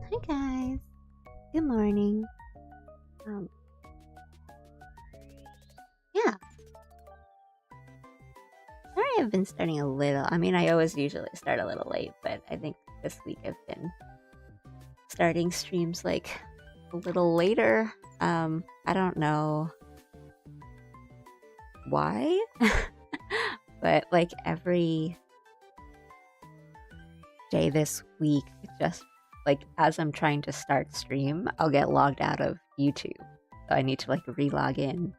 Hi guys. Good morning. Um, yeah. Sorry I've been starting a little. I mean, I always usually start a little late, but I think this week I've been starting streams like a little later. I don't know why, but like every day this week, it just like as I'm trying to start stream, I'll get logged out of YouTube. So I need to like re-log in.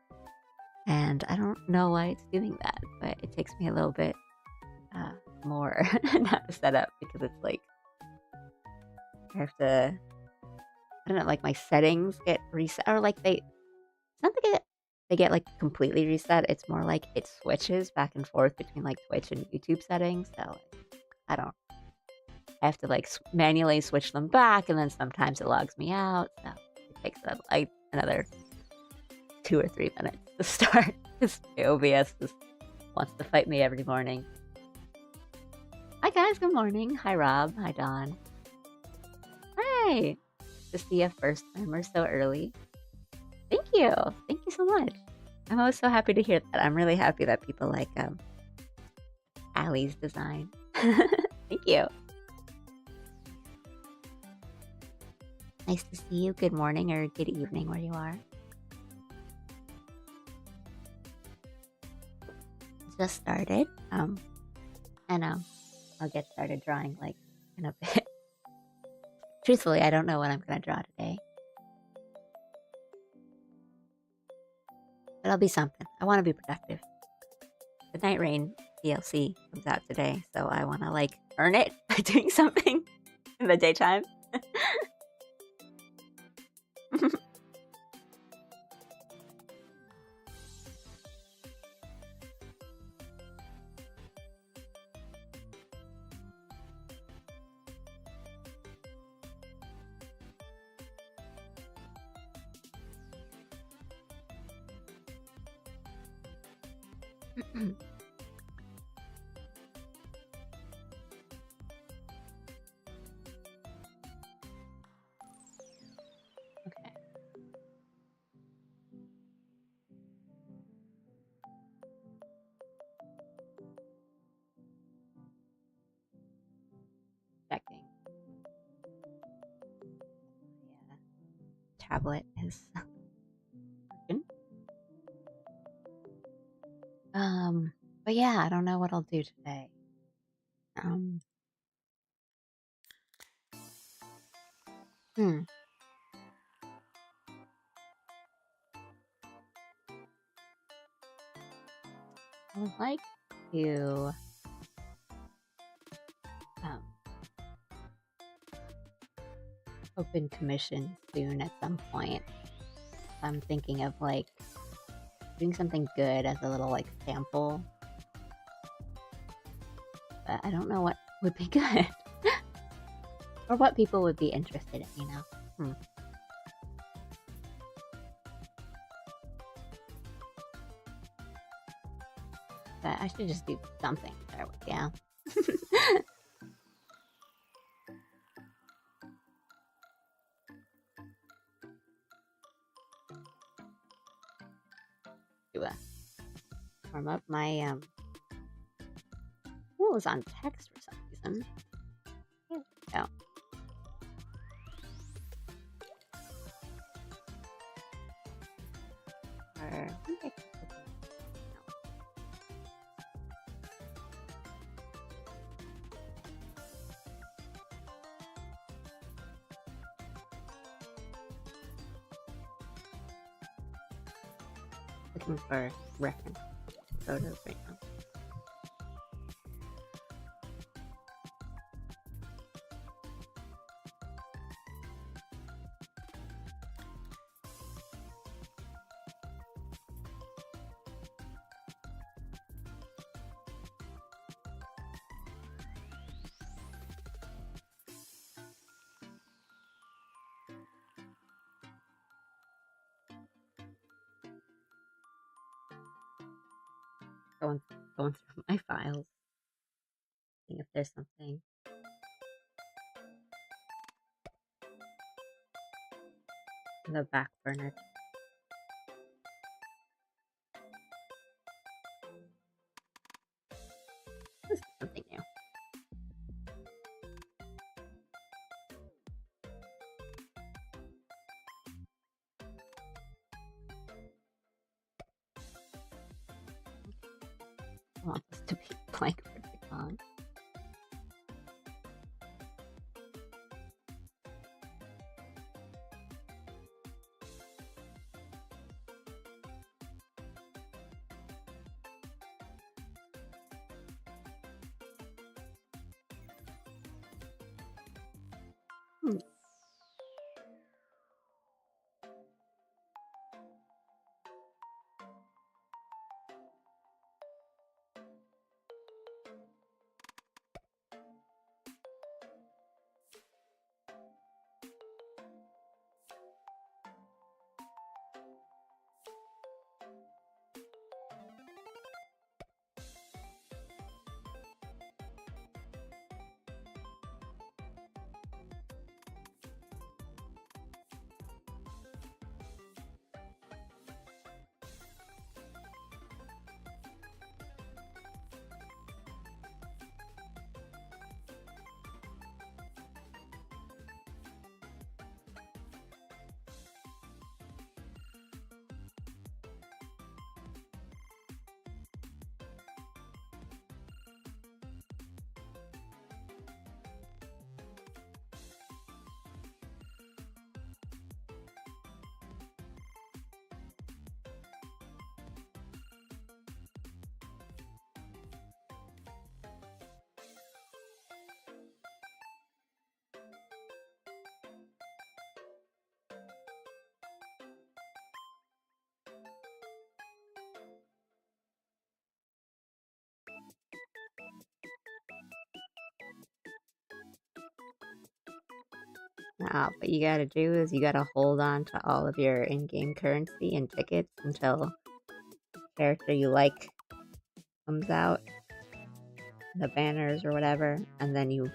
And I don't know why it's doing that, but it takes me a little bit more not to set up because it's like I have to. I don't know, like my settings get reset, or like it's not that they get like completely reset. It's more like it switches back and forth between like Twitch and YouTube settings. So I don't. I have to like manually switch them back, and then sometimes it logs me out. So it takes like another 2 or 3 minutes to start. Because OBS just wants to fight me every morning. Hi guys, good morning. Hi Rob. Hi Dawn. Hi. To see a first timer so early. Thank you. Thank you so much. I'm always so happy to hear that. I'm really happy that people like Allie's design. Thank you. Nice to see you. Good morning or good evening where you are. Just started. And I'll get started drawing like in a bit. Truthfully, I don't know what I'm gonna draw today. But it'll be something. I want to be productive. The Night Rain DLC comes out today, so I want to like earn it by doing something in the daytime. Okay. Checking. Yeah. Tablet is working. But yeah, I don't know what I'll do today. Hmm. I would like to um, open commission soon at some point. I'm thinking of like doing something good as a little like sample, but I don't know what would be good or what people would be interested in, you know? But I should just do something to start with, yeah. Do warm up my it was on text for some reason. Here we go. Or looking for reference photos right now. Going through my files, seeing if there's something. in the back burner. This is something new. I want this to be blank for too long. What you gotta do is you gotta hold on to all of your in-game currency and tickets until the character you like comes out, the banners or whatever, and then you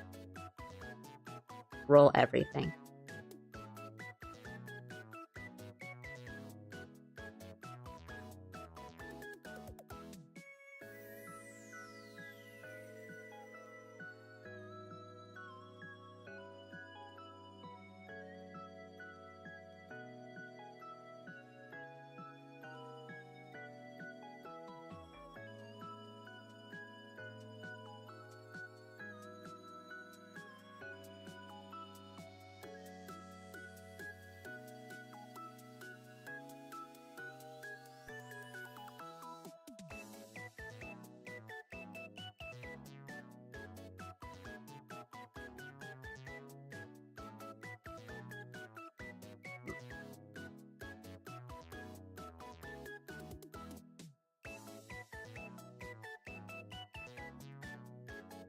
roll everything.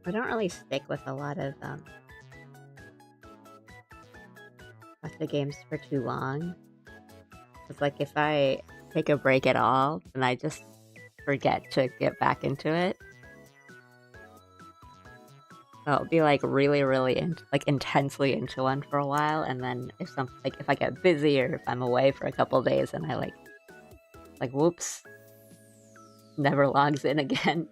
I don't really stick with a lot of the games for too long. It's like if I take a break at all, then I just forget to get back into it. So I'll be like really intensely into one for a while, and then if I get busy or if I'm away for a couple days, and I like whoops, never logs in again.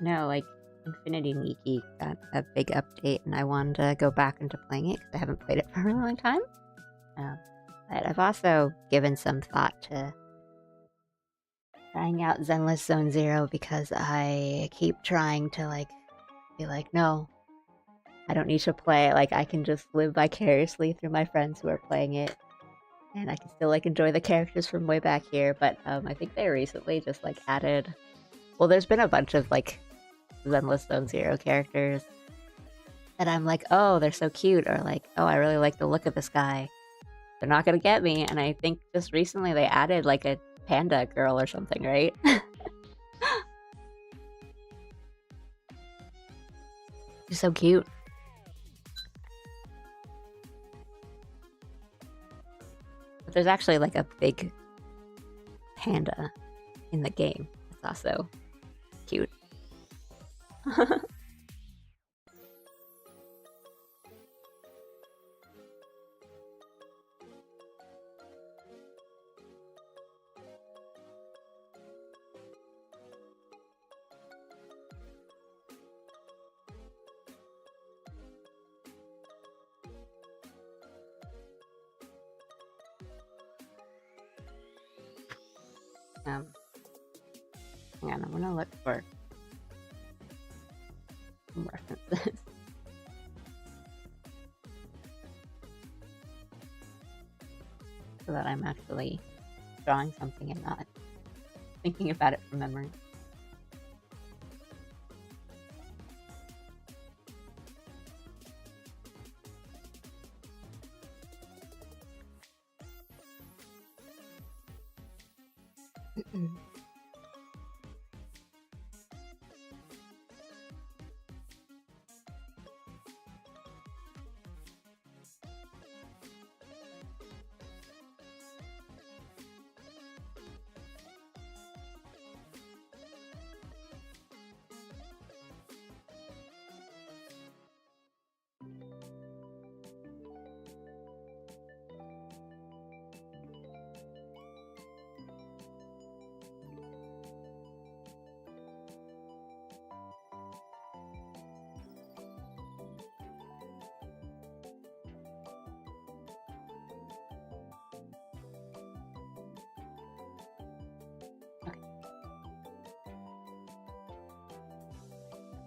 No, like Infinity Nikki got a big update, and I wanted to go back into playing it because I haven't played it for a really long time. But I've also given some thought to trying out Zenless Zone Zero because I keep trying to be like, no, I don't need to play. Like I can just live vicariously through my friends who are playing it, and I can still enjoy the characters from way back here. But I think they recently just added. Well, there's been a bunch of Zenless Zone Zero characters that I'm like, oh, they're so cute, or oh, I really like the look of this guy. They're not gonna get me, and I think just recently they added a panda girl or something, right? She's so cute. there's actually like a big panda in the game. It's also cute. Hang on, I'm gonna look for some references. So that I'm actually drawing something and not thinking about it from memory.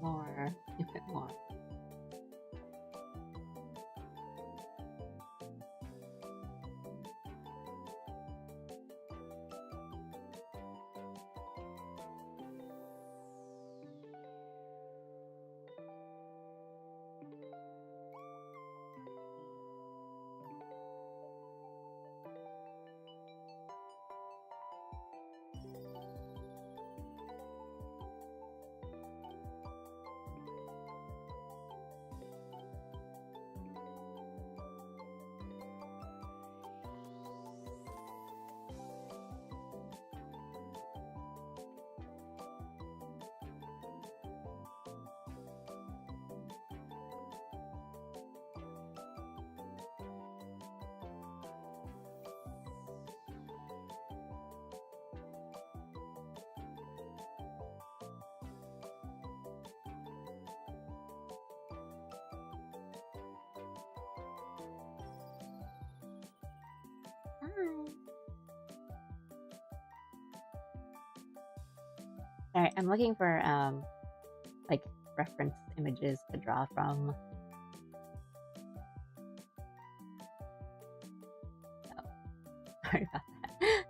More, a bit more. Alright, I'm looking for like reference images to draw from. Oh, sorry about that.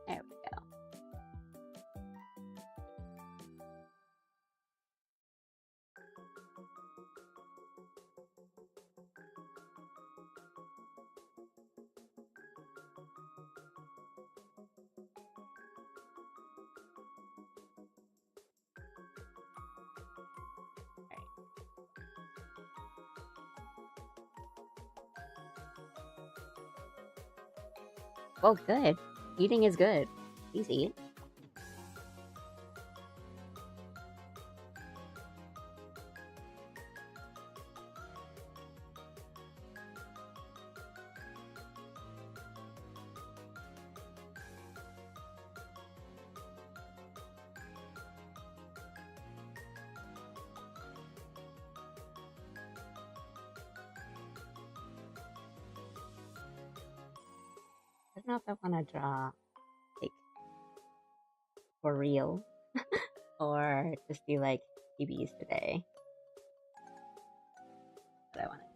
There we go. Well, good. Eating is good. Please eat. I don't know if I want to draw like for real or just do like PBs today. What I want to do.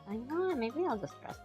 I know, maybe I'll just trust.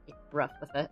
Get rough with it.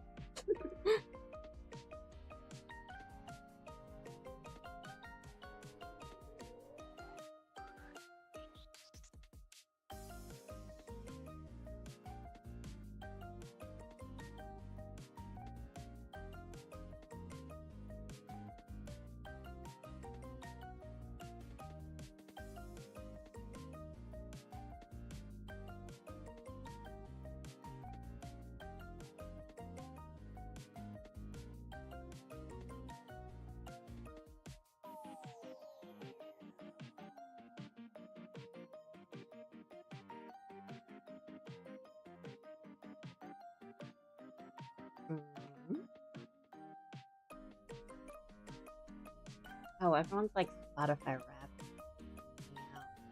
Oh, everyone's like Spotify rap.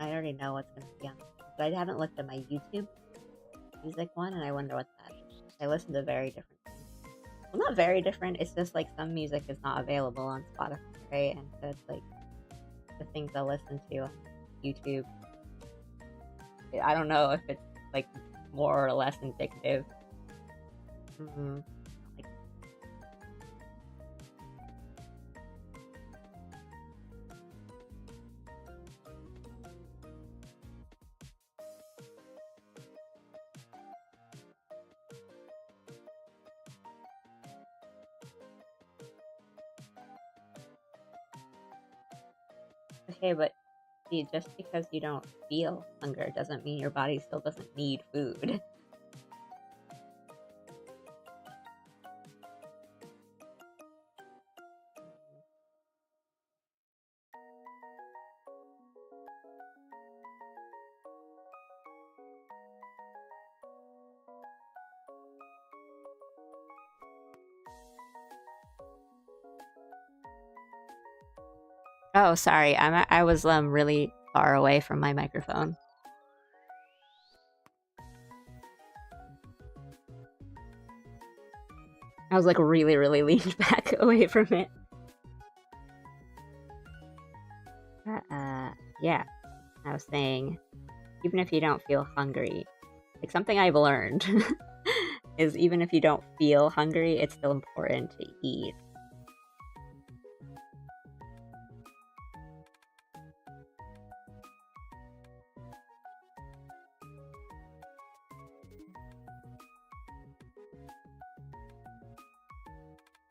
I already know what's gonna be on, but I haven't looked at my YouTube music one, and I wonder what that is. I listen to very different things. Well, not very different. It's just like some music is not available on Spotify, right? And so it's like the things I listen to on YouTube. I don't know if it's like more or less indicative. Like, okay, but see, just because you don't feel hunger doesn't mean your body still doesn't need food. Oh, sorry. I was really far away from my microphone. I was like really, really leaned back away from it. Yeah. I was saying, even if you don't feel hungry, like something I've learned is even if you don't feel hungry, it's still important to eat.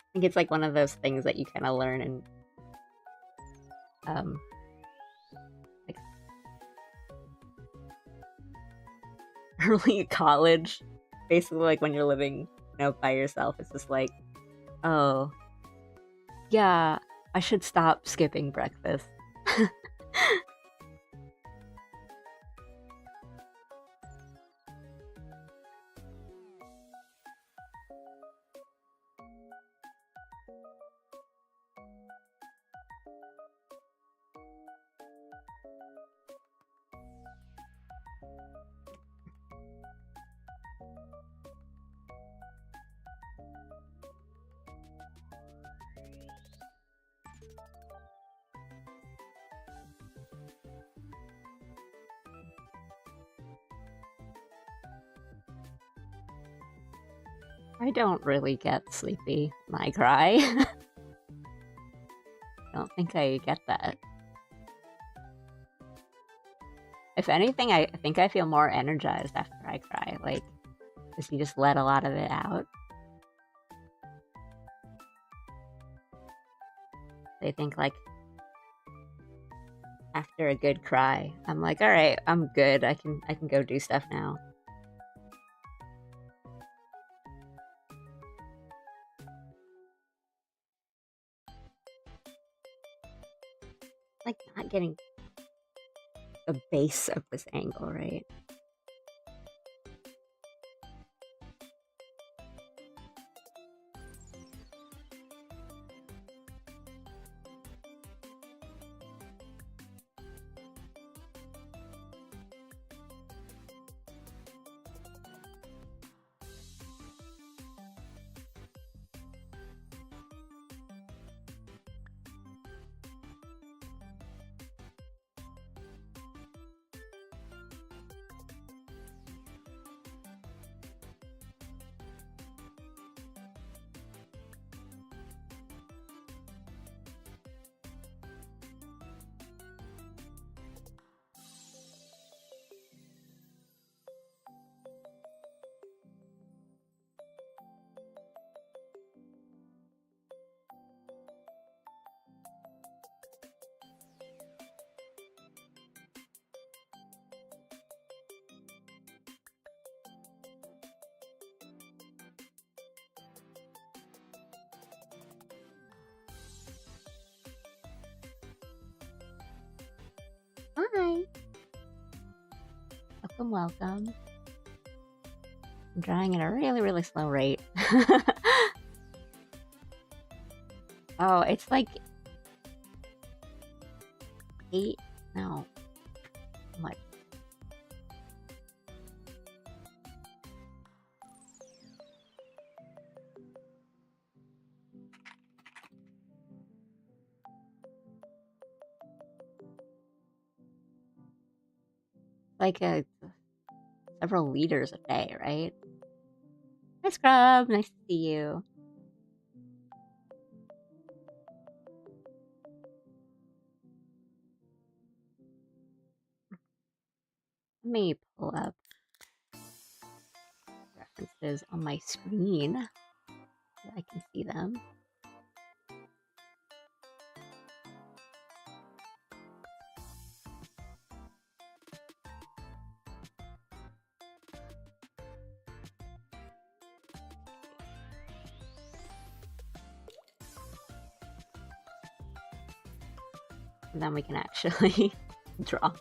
I think it's like one of those things that you kind of learn in like early college. Basically, like when you're living, by yourself, it's just like, oh, yeah, I should stop skipping breakfast. I don't really get sleepy when I cry. I don't think I get that. If anything, I think I feel more energized after I cry, like, because you just let a lot of it out. They think, like, after a good cry, I'm like, all right, I'm good. I can go do stuff now. getting the base of this angle, right? Hi! Welcome, welcome. I'm drawing at a really, really slow rate. Oh, it's like 8? No. How much? Like several liters a day, right? Hi, Scrub. Nice to see you. Let me pull up references on my screen so I can see them. And then we can actually draw.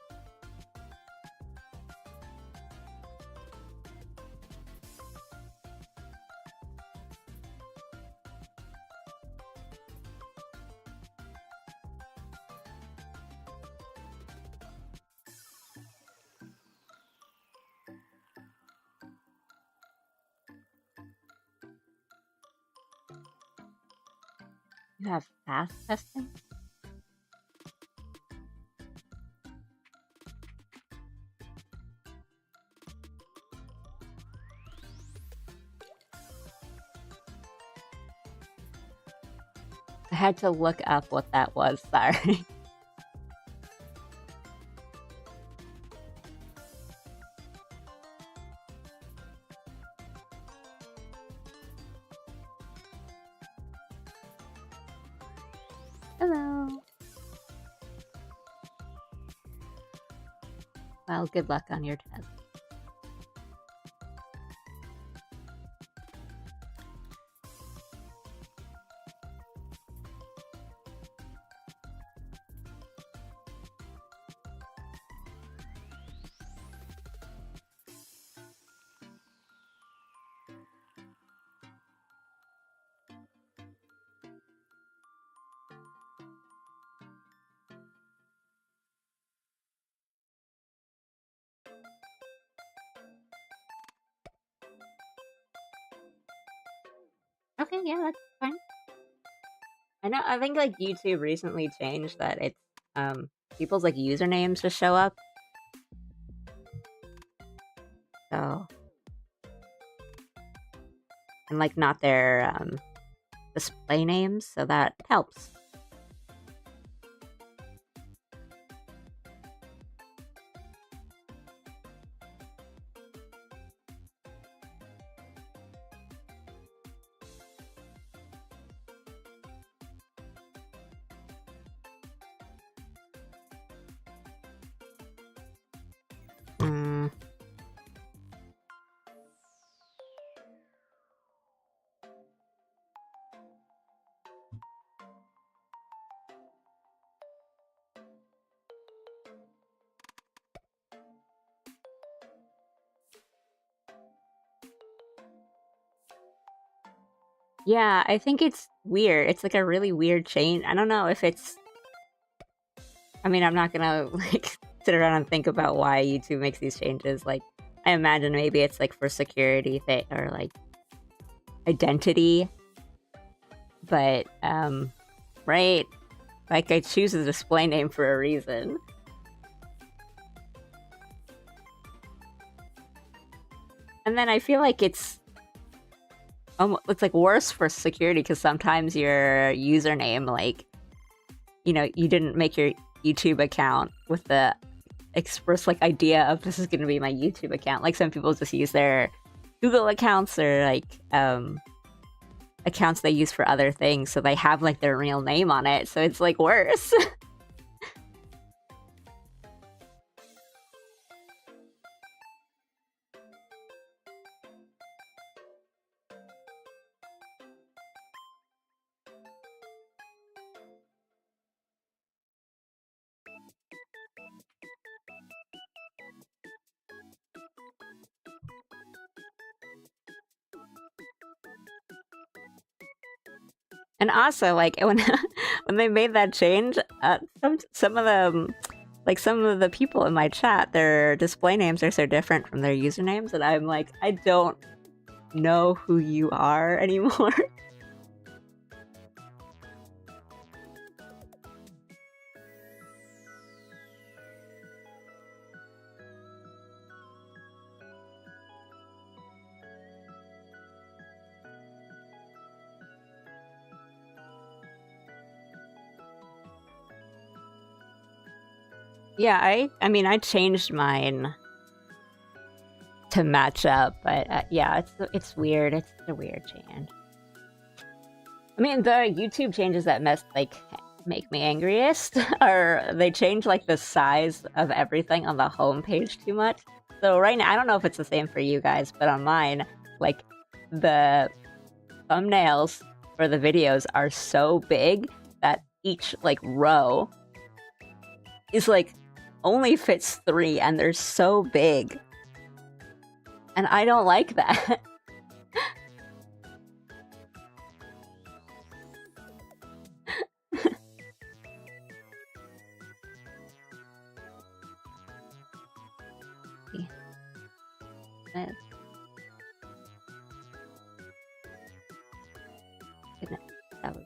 You have fast testing? I had to look up what that was, sorry. Hello. Well, good luck on your test. Okay, yeah, that's fine. I think like YouTube recently changed that it's people's like usernames just show up. So and like not their display names, so that helps. Yeah, I think it's weird. It's like a really weird change. I don't know if it's. I mean, I'm not gonna like sit around and think about why YouTube makes these changes. Like, I imagine maybe it's like for security thing or like identity. But right, like I choose a display name for a reason. And then I feel like it's like worse for security because sometimes your username, like, you didn't make your YouTube account with the express like idea of this is going to be my YouTube account. Like some people just use their Google accounts or like accounts they use for other things, so they have like their real name on it. So it's like worse. And also, like when when they made that change, some of them, like some of the people in my chat, their display names are so different from their usernames, and I'm like, I don't know who you are anymore. Yeah, I mean, I changed mine to match up, but yeah, it's weird. It's a weird change. I mean, the YouTube changes that make me angriest are they change like the size of everything on the homepage too much. So right now, I don't know if it's the same for you guys, but on mine, like the thumbnails for the videos are so big that each like row is like only fits 3 and they're so big. And I don't like that. Goodness, that was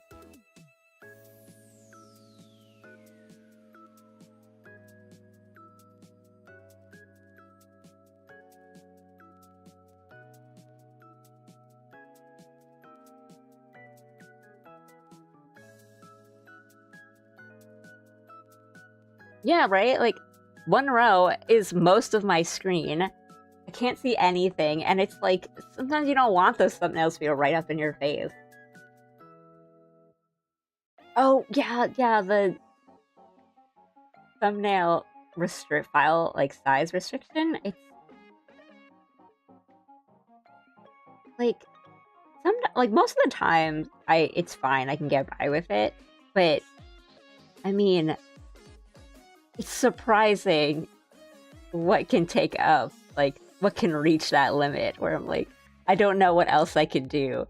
yeah, right? Like, one row is most of my screen. I can't see anything, and it's like, sometimes you don't want those thumbnails to be right up in your face. Oh, yeah, the thumbnail file, like, size restriction, it's like, most of the time, it's fine, I can get by with it, but, I mean, it's surprising what can take up, like, what can reach that limit, where I'm like, I don't know what else I could do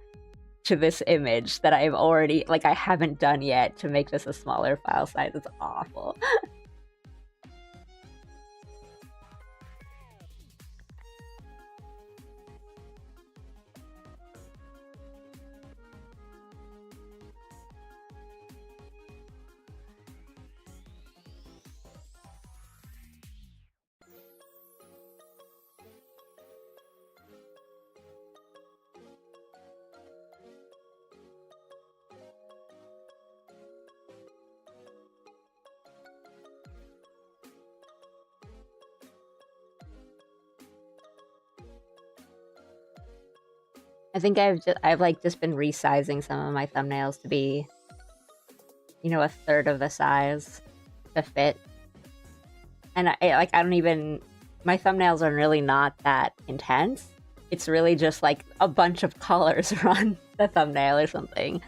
to this image that I've already, like, I haven't done yet to make this a smaller file size. It's awful. I think I've like just been resizing some of my thumbnails to be, a third of the size to fit. And I don't even, my thumbnails are really not that intense. It's really just like a bunch of colors on the thumbnail or something.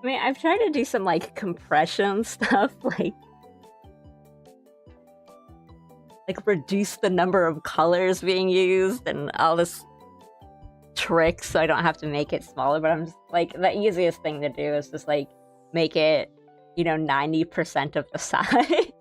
I mean, I've tried to do some like compression stuff, like reduce the number of colors being used and all this tricks so I don't have to make it smaller, but I'm just like, the easiest thing to do is just like make it, you know, 90% of the size.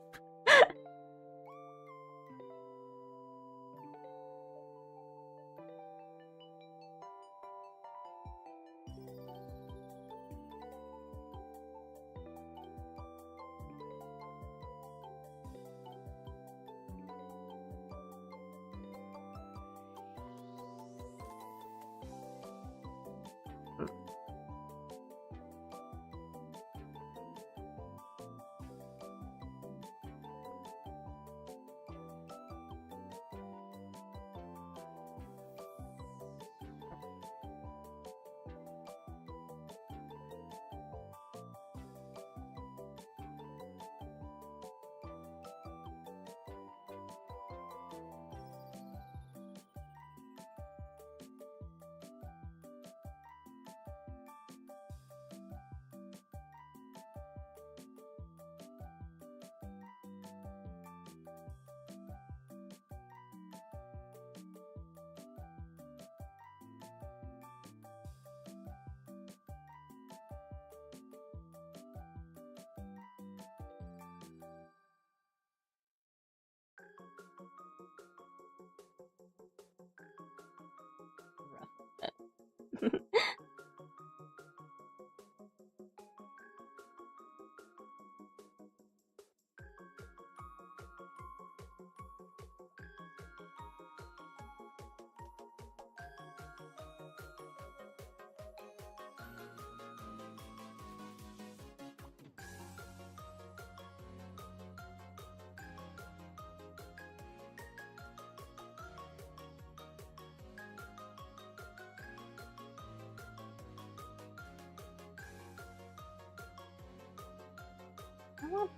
I won't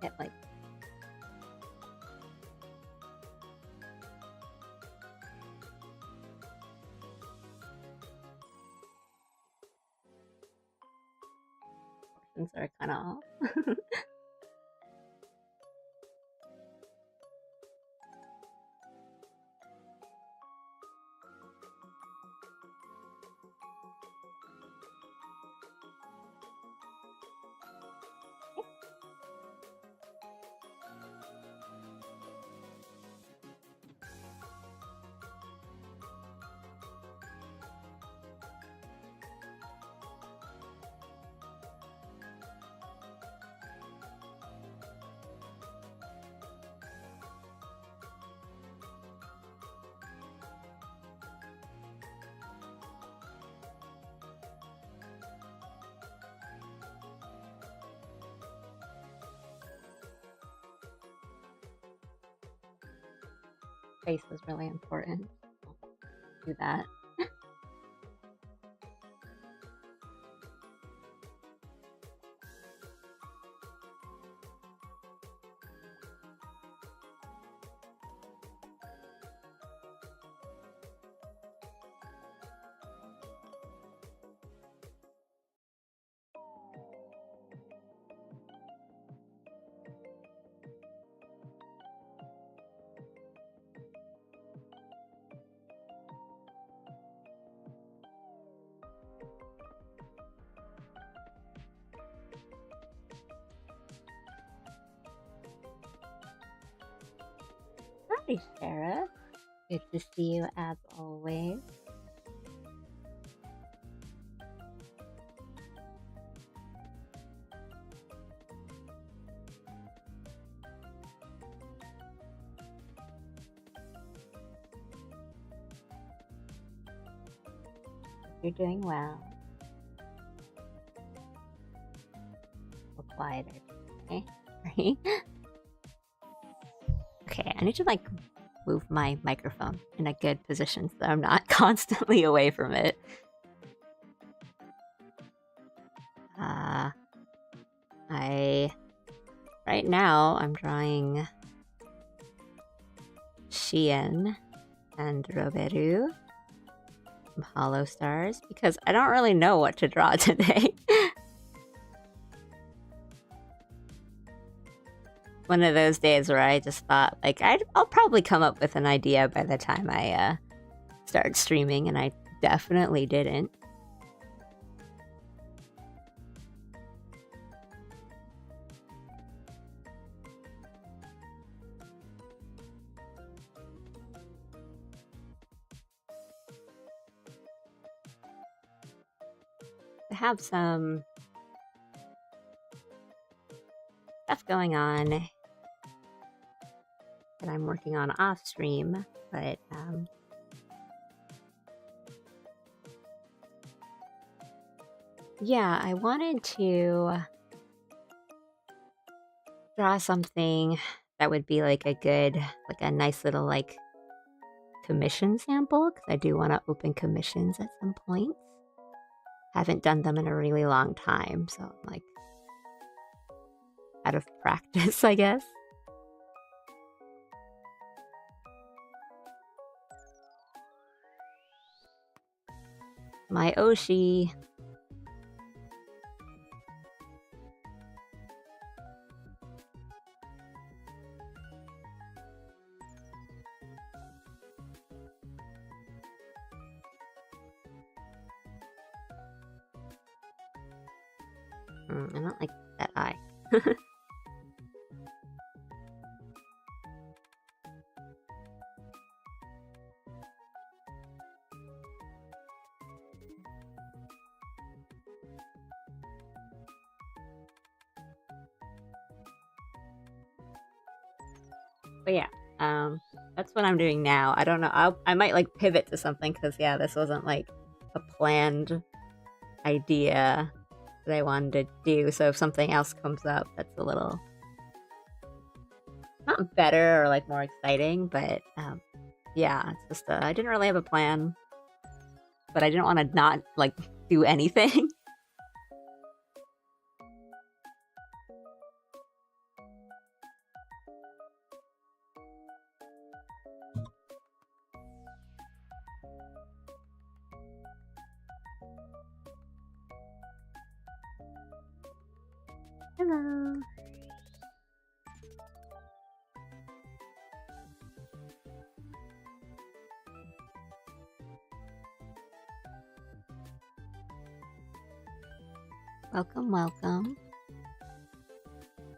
get like portions are kind of off. Face was really important. Do that. Hi, Sheriff. Good to see you as always. You're doing well. We're quieter today, right? Okay, I need to like move my microphone in a good position so I'm not constantly away from it. Right now I'm drawing Shien and Roberu from Hollow Stars because I don't really know what to draw today. one of those days where I just thought, like, I'll probably come up with an idea by the time I start streaming, and I definitely didn't. I have some stuff going on that I'm working on off stream, but yeah, I wanted to draw something that would be like a good, like a nice little like commission sample, because I do want to open commissions at some point. Haven't done them in a really long time, so I'm like out of practice, I guess. My Oshi. I don't like that eye. But yeah, that's what I'm doing now. I don't know. I might like pivot to something, because yeah, this wasn't like a planned idea that I wanted to do. So if something else comes up that's a little not better or like more exciting, but yeah, it's just I didn't really have a plan, but I didn't want to not like do anything. Hello. Welcome, welcome.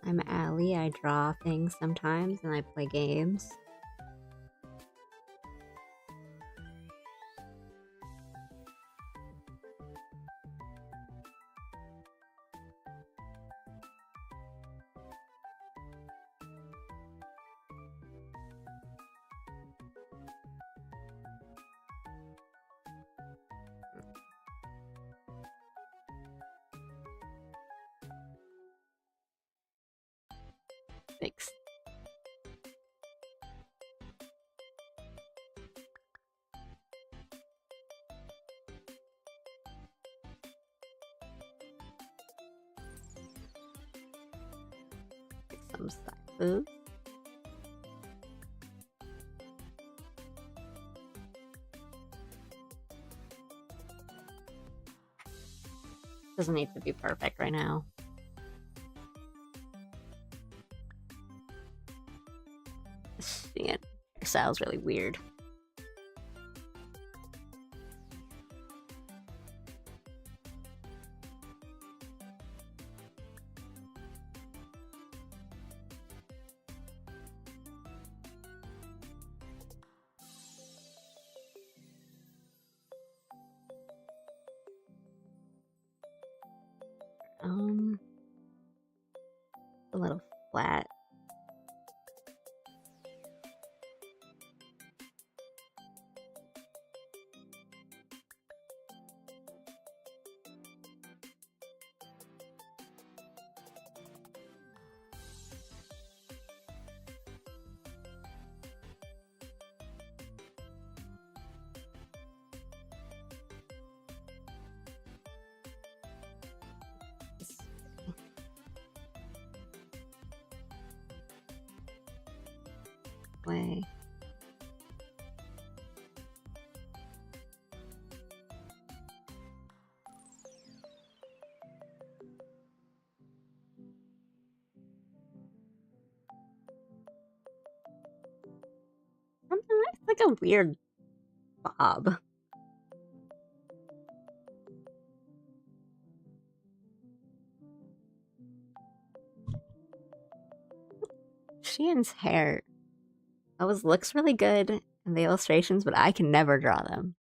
I'm Allie. I draw things sometimes and I play games. Thanks. Some side food. Doesn't need to be perfect right now. Yeah, hairstyle's really weird. A little flat. Way. like a weird bob. Sheehan's hair always looks really good in the illustrations, but I can never draw them.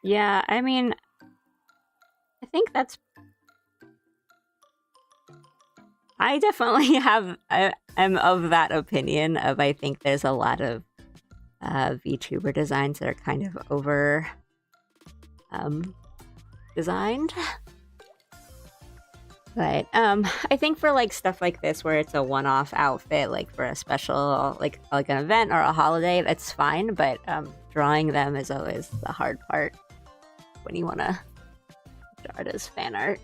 Yeah, I mean, I think that's... I definitely am of that opinion of I think there's a lot of VTuber designs that are kind of over designed. But I think for like stuff like this where it's a one-off outfit, like for a special like an event or a holiday, that's fine. But drawing them is always the hard part when you want to draw it as fan art.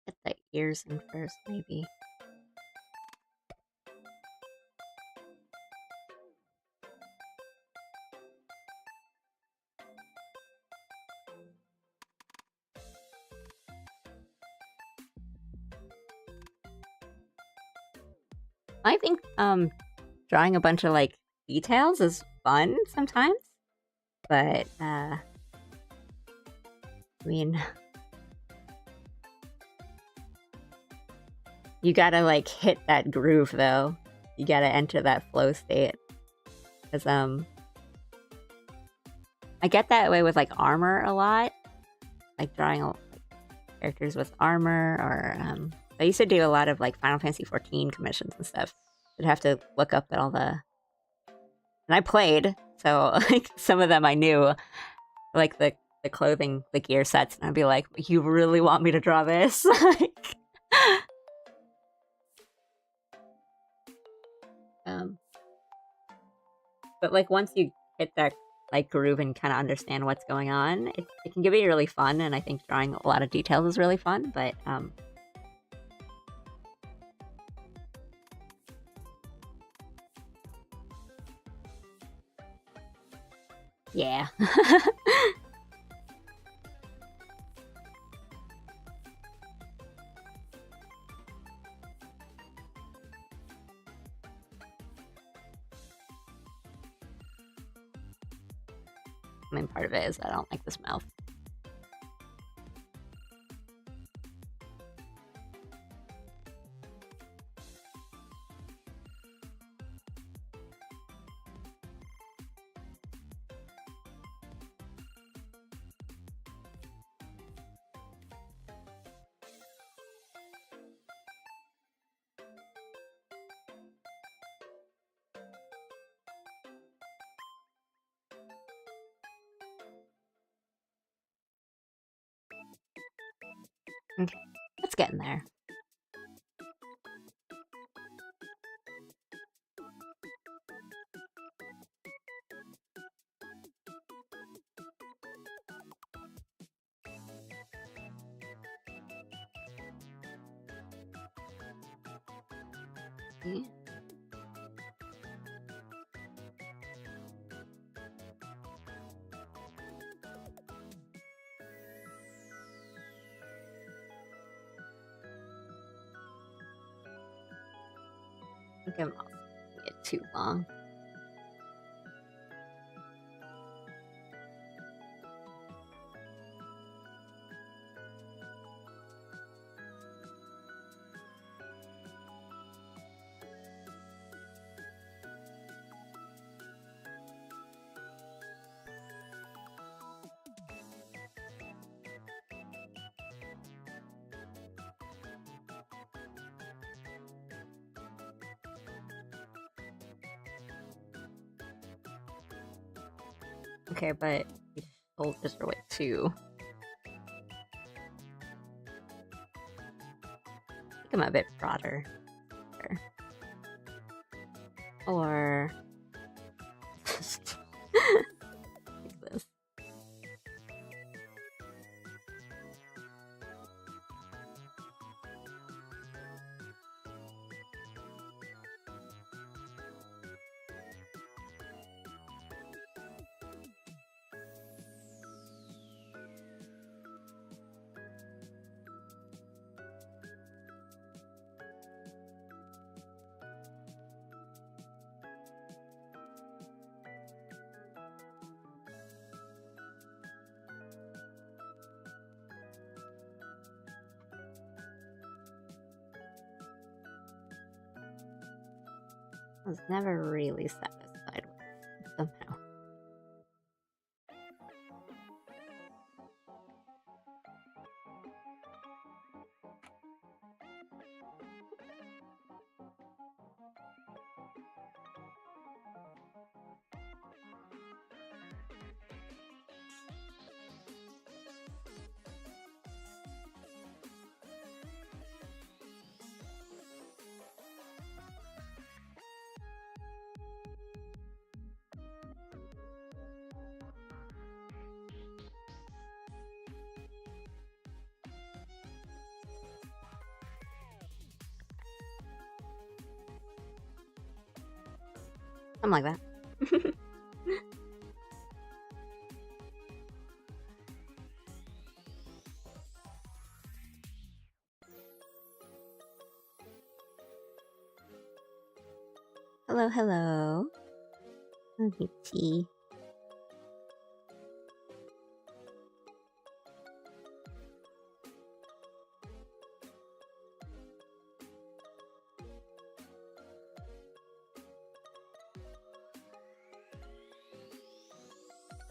Get the ears in first, maybe. I think drawing a bunch of like details is fun sometimes, but I mean, you gotta like hit that groove though. You gotta enter that flow state. Cause I get that way with like armor a lot, like drawing like, characters with armor, or I used to do a lot of like Final Fantasy 14 commissions and stuff. I'd have to look up at all the, and I played, so like some of them I knew, like the clothing, the gear sets, and I'd be like, "You really want me to draw this?" Like, but like once you hit that like groove and kind of understand what's going on, it can be really fun, and I think drawing a lot of details is really fun, but yeah. I mean, part of it is I don't like this mouth. Okay, it's getting there. Yeah. I think I'm also making it too long. Okay, but shoulders are way too. I think I'm a bit broader. Or just like this. I was never really satisfied with somehow. Something like that. Hello, hello. Okay, tea.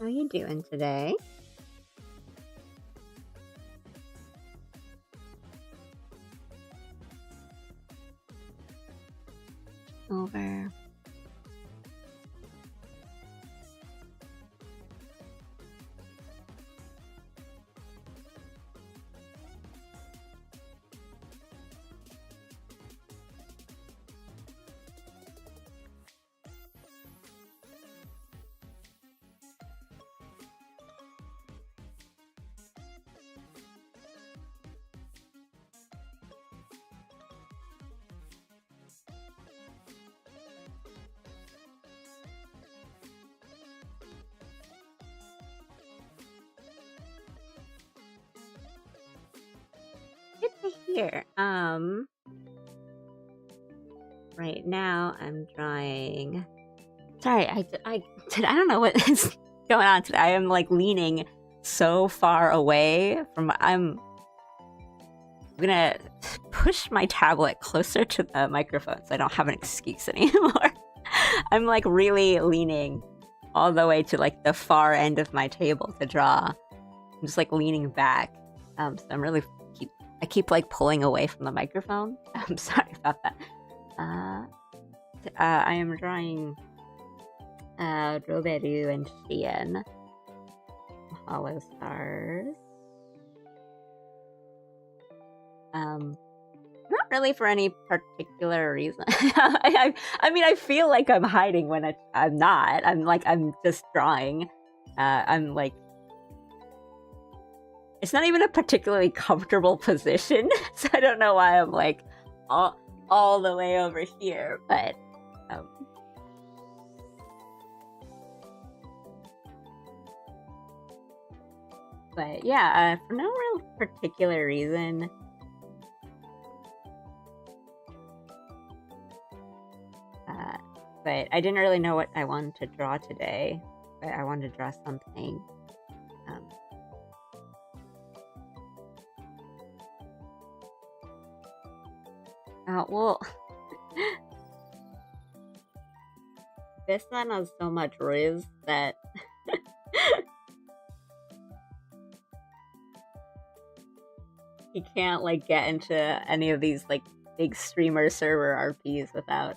How are you doing today? Over. Good to hear. Right now I'm drawing. Sorry, I don't know what is going on today. I am like leaning so far away from. I'm gonna push my tablet closer to the microphone so I don't have an excuse anymore. I'm like really leaning all the way to like the far end of my table to draw. I'm just like leaning back. So I'm really I keep like pulling away from the microphone. I'm sorry about that. I am drawing Roberu and Shien Hollow Stars. Not really for any particular reason. I mean, I feel like I'm hiding when I'm not. I'm just drawing. I'm like, it's not even a particularly comfortable position, so I don't know why I'm like all the way over here, but yeah, for no real particular reason. But I didn't really know what I wanted to draw today. But I wanted to draw something. Well, this one has so much riz that you can't like get into any of these like big streamer server RPs without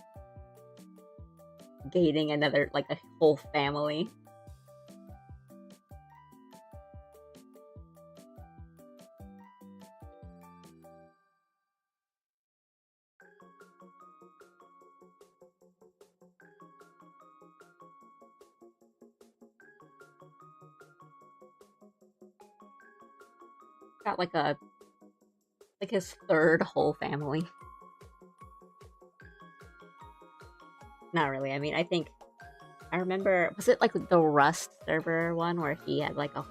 gating another like a whole family. Got like his third whole family. Not really. I mean, I remember, was it like the Rust server one where he had like he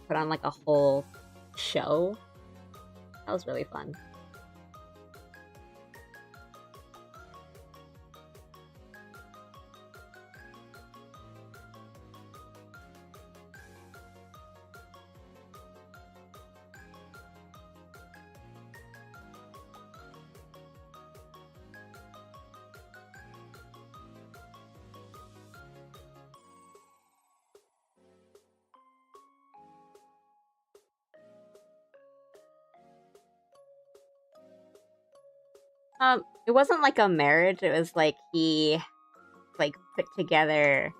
put on like a whole show? That was really fun. It wasn't like a marriage. It was like he like put together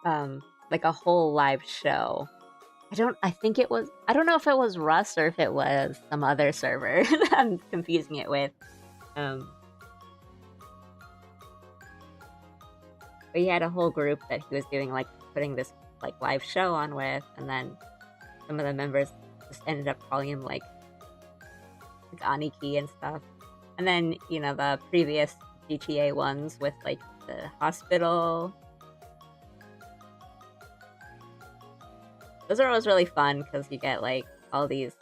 like a whole live show. I don't know if it was Rust or if it was some other server that I'm confusing it with. But he had a whole group that he was doing like putting this like live show on with, and then some of the members just ended up calling him like Aniki and stuff. And then, you know, the previous GTA ones with like the hospital. Those are always really fun because you get like all these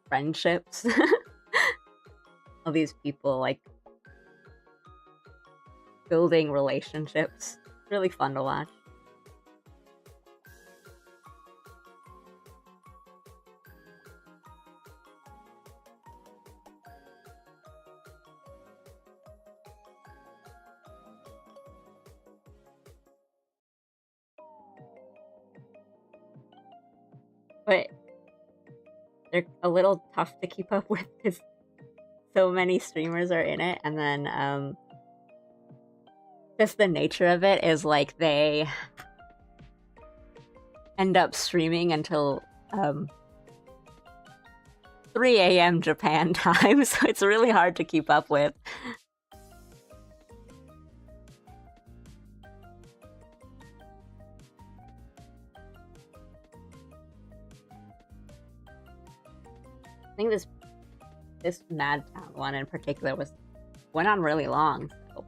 friendships. All these people like building relationships. It's really fun to watch. But they're a little tough to keep up with because so many streamers are in it, and then just the nature of it is like they end up streaming until 3 a.m. Japan time, so it's really hard to keep up with. I think this Mad Town one in particular went on really long. So.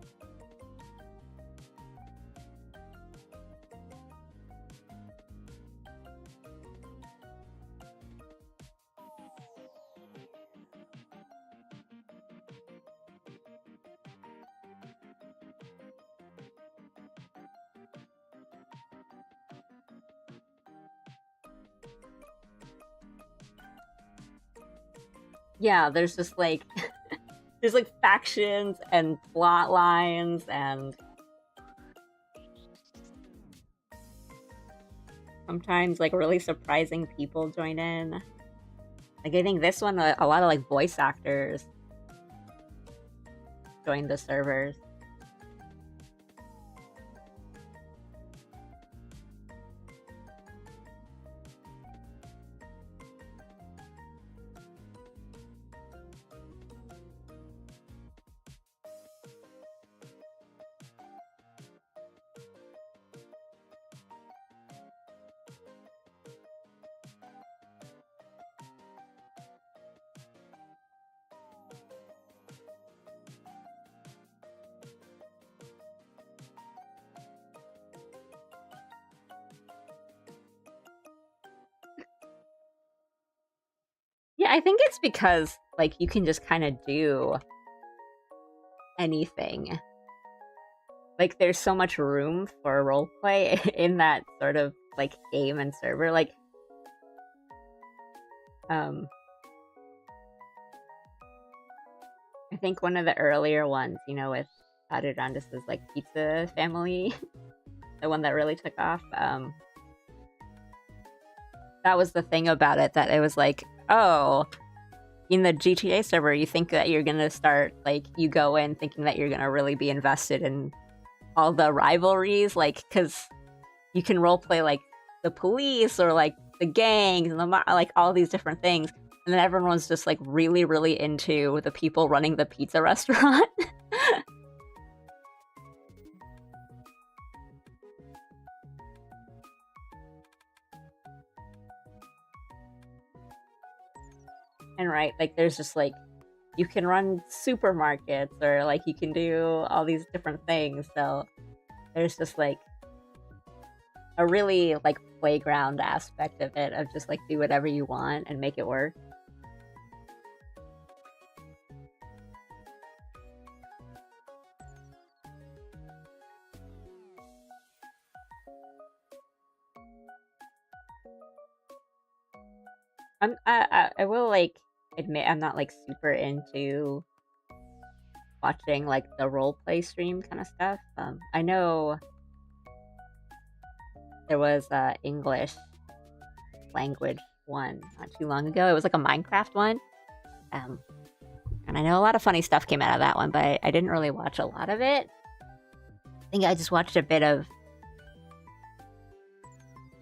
Yeah, there's just like there's like factions and plot lines and sometimes like really surprising people join in. Like I think this one a lot of like voice actors joined the servers. Yeah, I think it's because like you can just kind of do anything. Like, there's so much room for roleplay in that sort of like game and server. Like, I think one of the earlier ones, you know, with Adirandis' like pizza family, the one that really took off. That was the thing about it, that it was like, oh, in the GTA server, you think that you're gonna start, like, you go in thinking that you're gonna really be invested in all the rivalries, like, because you can roleplay like the police or like the gangs and like all these different things, and then everyone's just like really, really into the people running the pizza restaurant. And right, like there's just like, you can run supermarkets, or like you can do all these different things, so there's just like a really like playground aspect of it, of just like do whatever you want and make it work. I will like admit I'm not like super into watching like the roleplay stream kind of stuff. I know there was a English language one not too long ago. It was like a Minecraft one. And I know a lot of funny stuff came out of that one, but I didn't really watch a lot of it. I think I just watched a bit of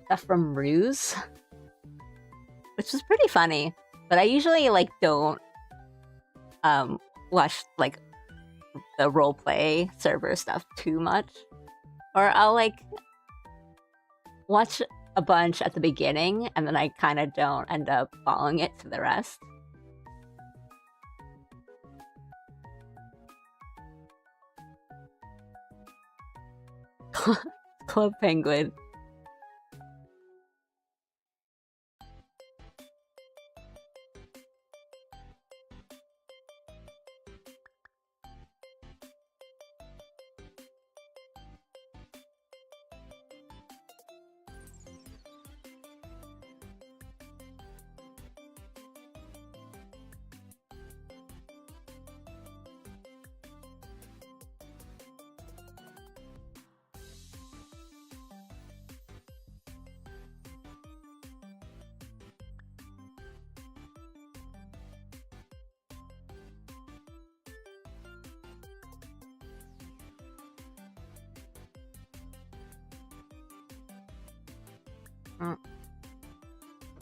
stuff from Ruse, which was pretty funny. But I usually like don't watch like the roleplay server stuff too much. Or I'll like watch a bunch at the beginning, and then I kind of don't end up following it to the rest. Club Penguin.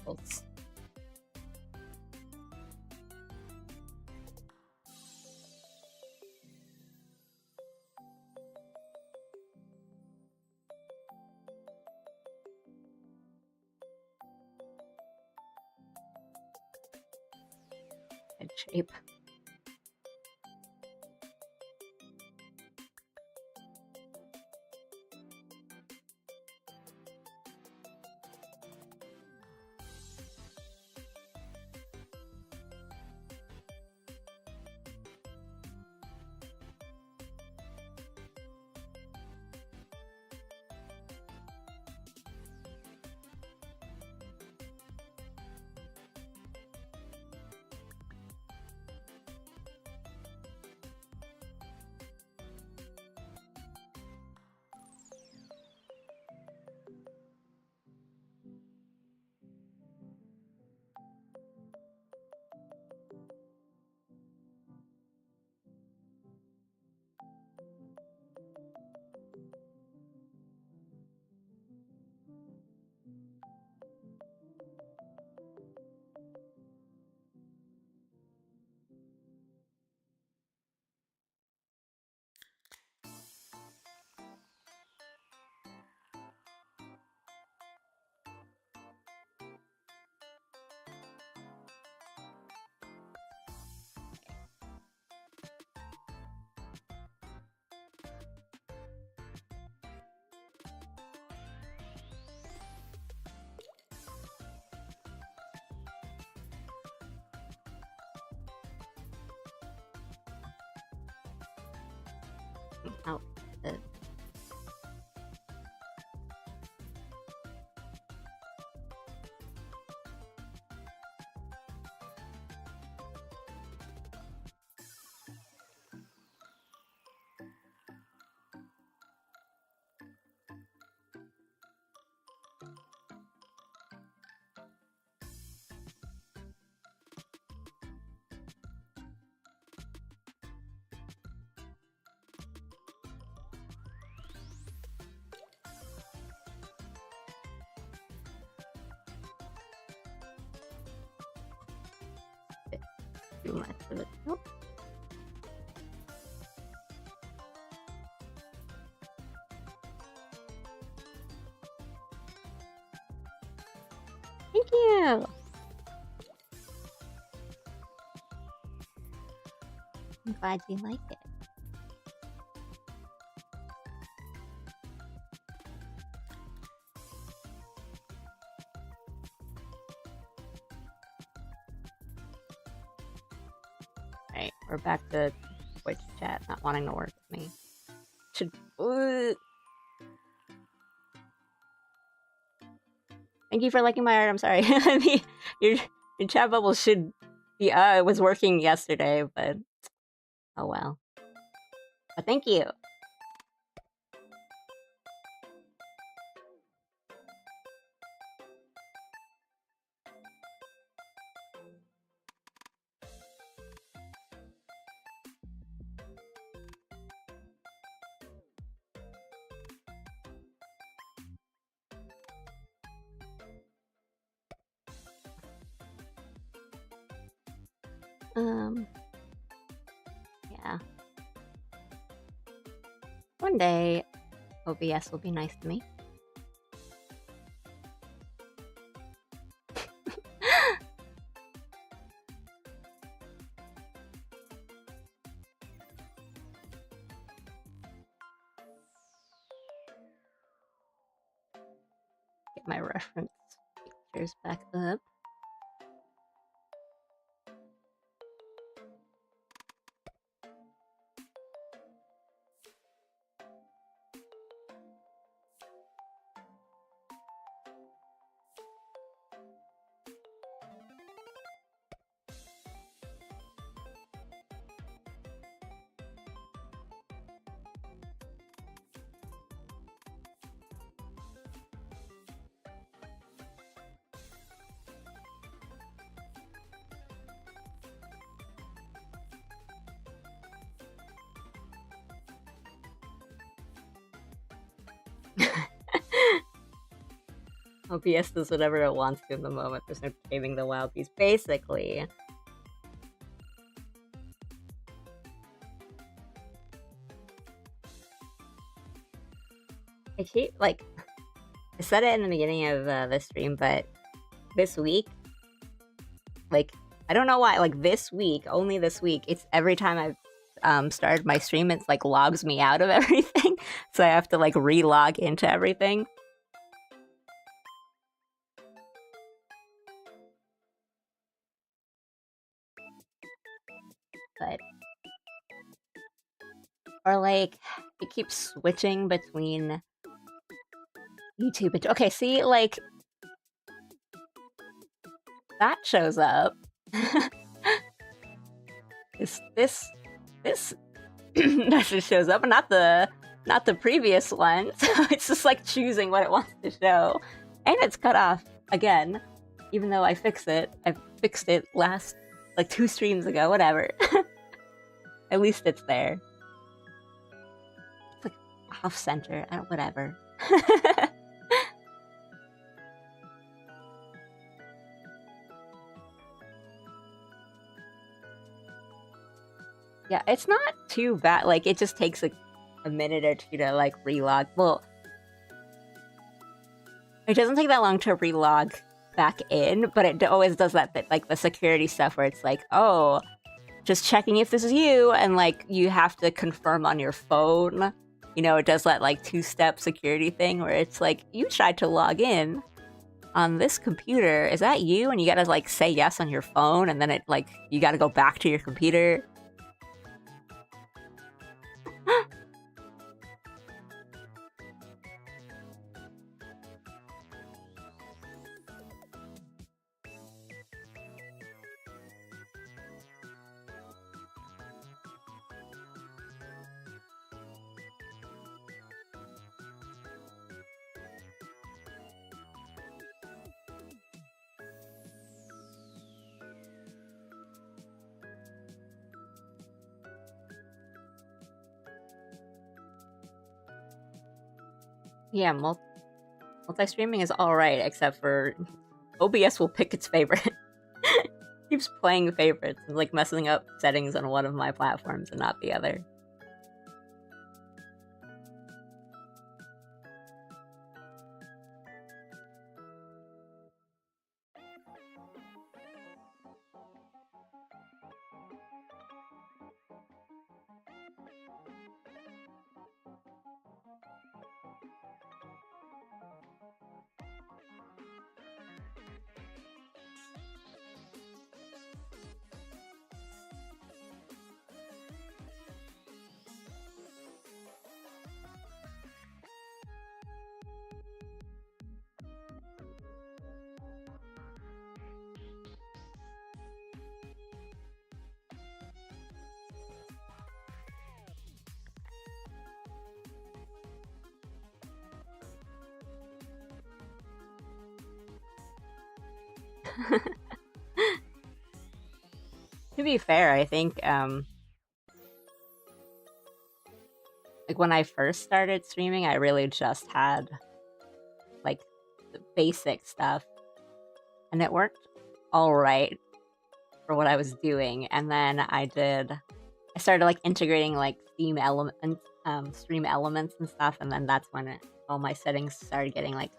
Oops. Head shape. Oh, the... Too much of it. Nope. Thank you! I'm glad you like it. Alright, we're back to Twitch chat not wanting to work with me. Should... Thank you for liking my art, I'm sorry. your chat bubble should be... it was working yesterday, but... Oh well. But thank you! Yeah. One day, OBS will be nice to me. Get my reference pictures back up. OBS does whatever it wants to in the moment. There's no taming the wild beast, basically. I keep, like... I said it in the beginning of the stream, but this week... Like, I don't know why, like, this week, only this week, it's every time I've started my stream, it's, like, logs me out of everything. So I have to, like, re-log into everything. But... Or, like, it keeps switching between YouTube and... Okay, see, like... That shows up. This message shows up, not the previous one. So it's just, like, choosing what it wants to show. And it's cut off again, even though I fixed it. I fixed it last, like, 2 streams ago, whatever. At least it's there. It's like off center, whatever. Yeah, it's not too bad. Like, it just takes like a minute or two to like relog. Well, it doesn't take that long to relog back in, but it always does that bit, like the security stuff where it's like, oh, just checking if this is you, and like you have to confirm on your phone. You know, it does that like 2-step security thing where it's like, you tried to log in on this computer. Is that you? And you gotta like say yes on your phone, and then it like you gotta go back to your computer. Yeah, multi-streaming is alright, except for OBS will pick its favorite. Keeps playing favorites and like messing up settings on one of my platforms and not the other. To be fair, I think like when I first started streaming, I really just had like the basic stuff, and it worked all right for what I was doing. And then I started like integrating like theme elements, stream elements and stuff, and then that's when all my settings started getting like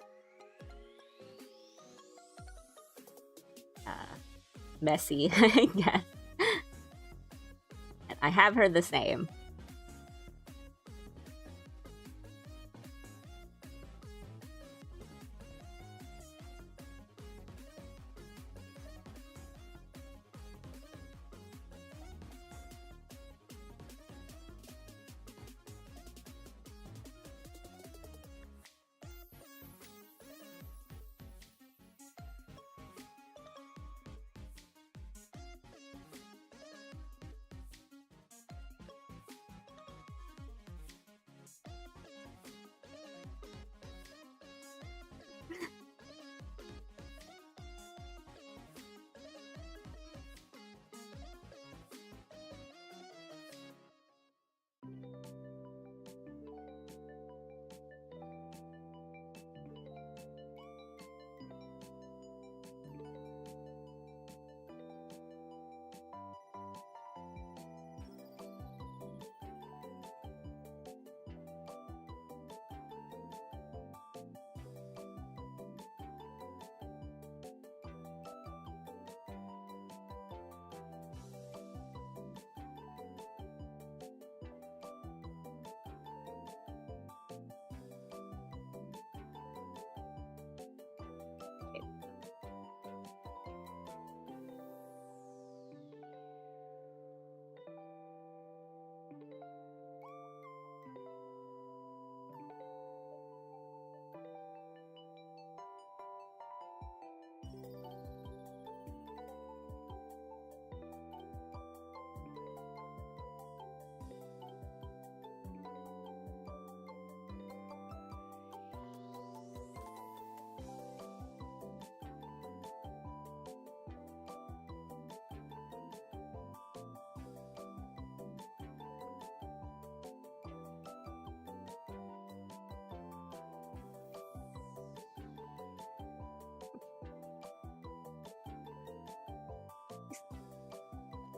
messy, I guess. And I have heard the same.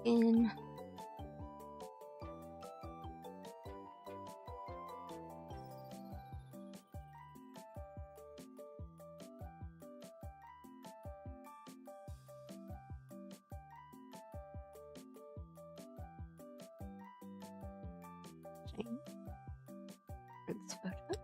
In Fruits photos.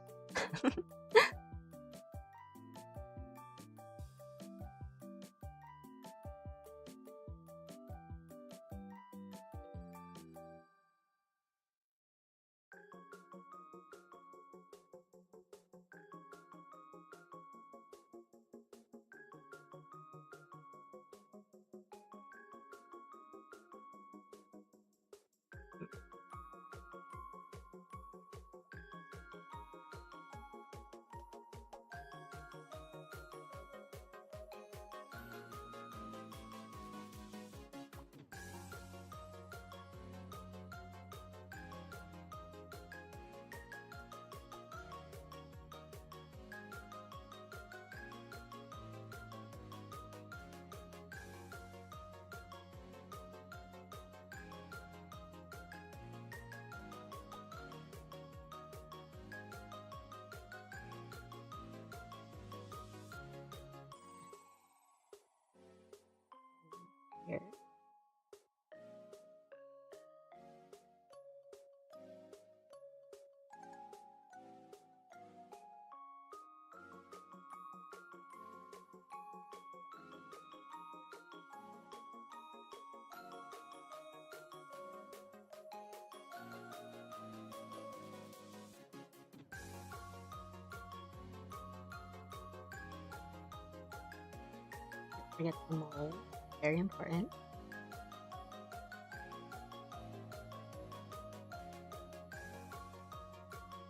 Forget the mole. Very important.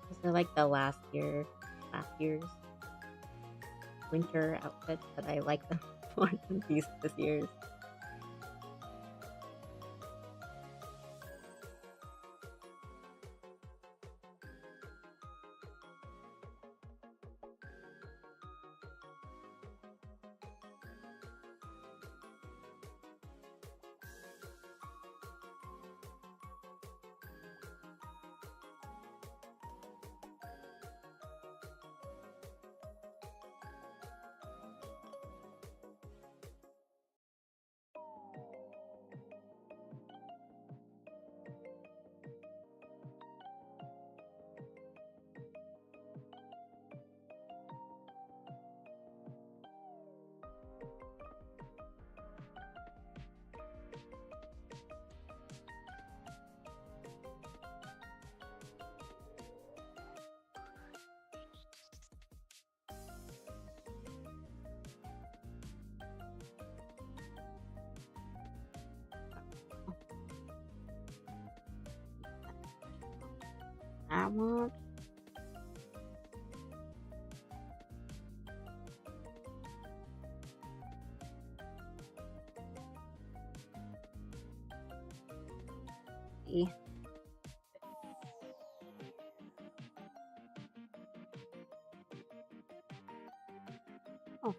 These are like the last year's winter outfits, but I like them more than this year's. I want. Oh.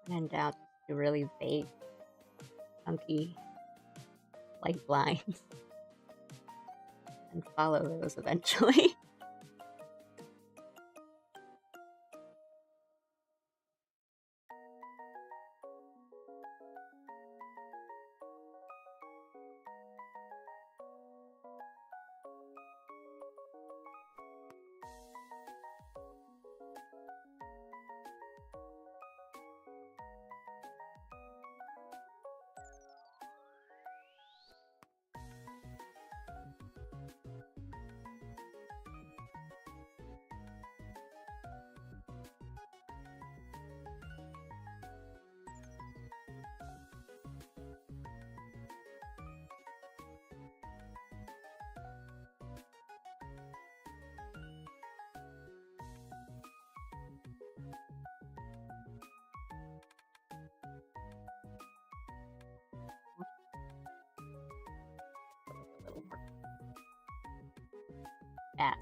And out to really vague, funky, like blinds, and follow those eventually. Yeah.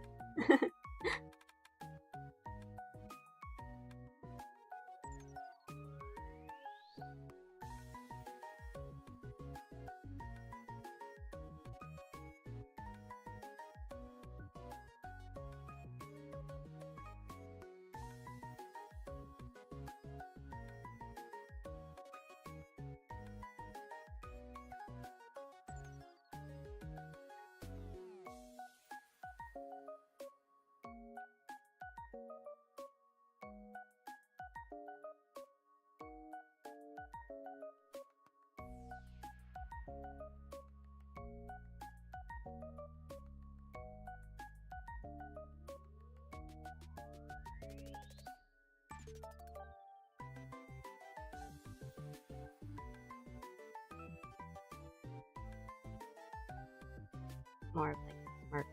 More of like smart.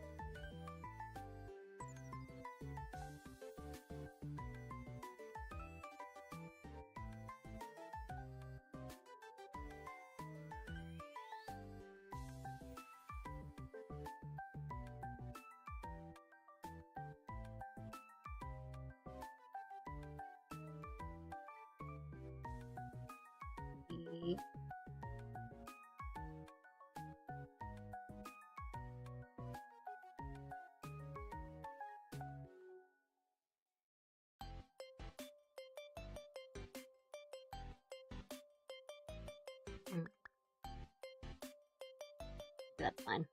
That's fine.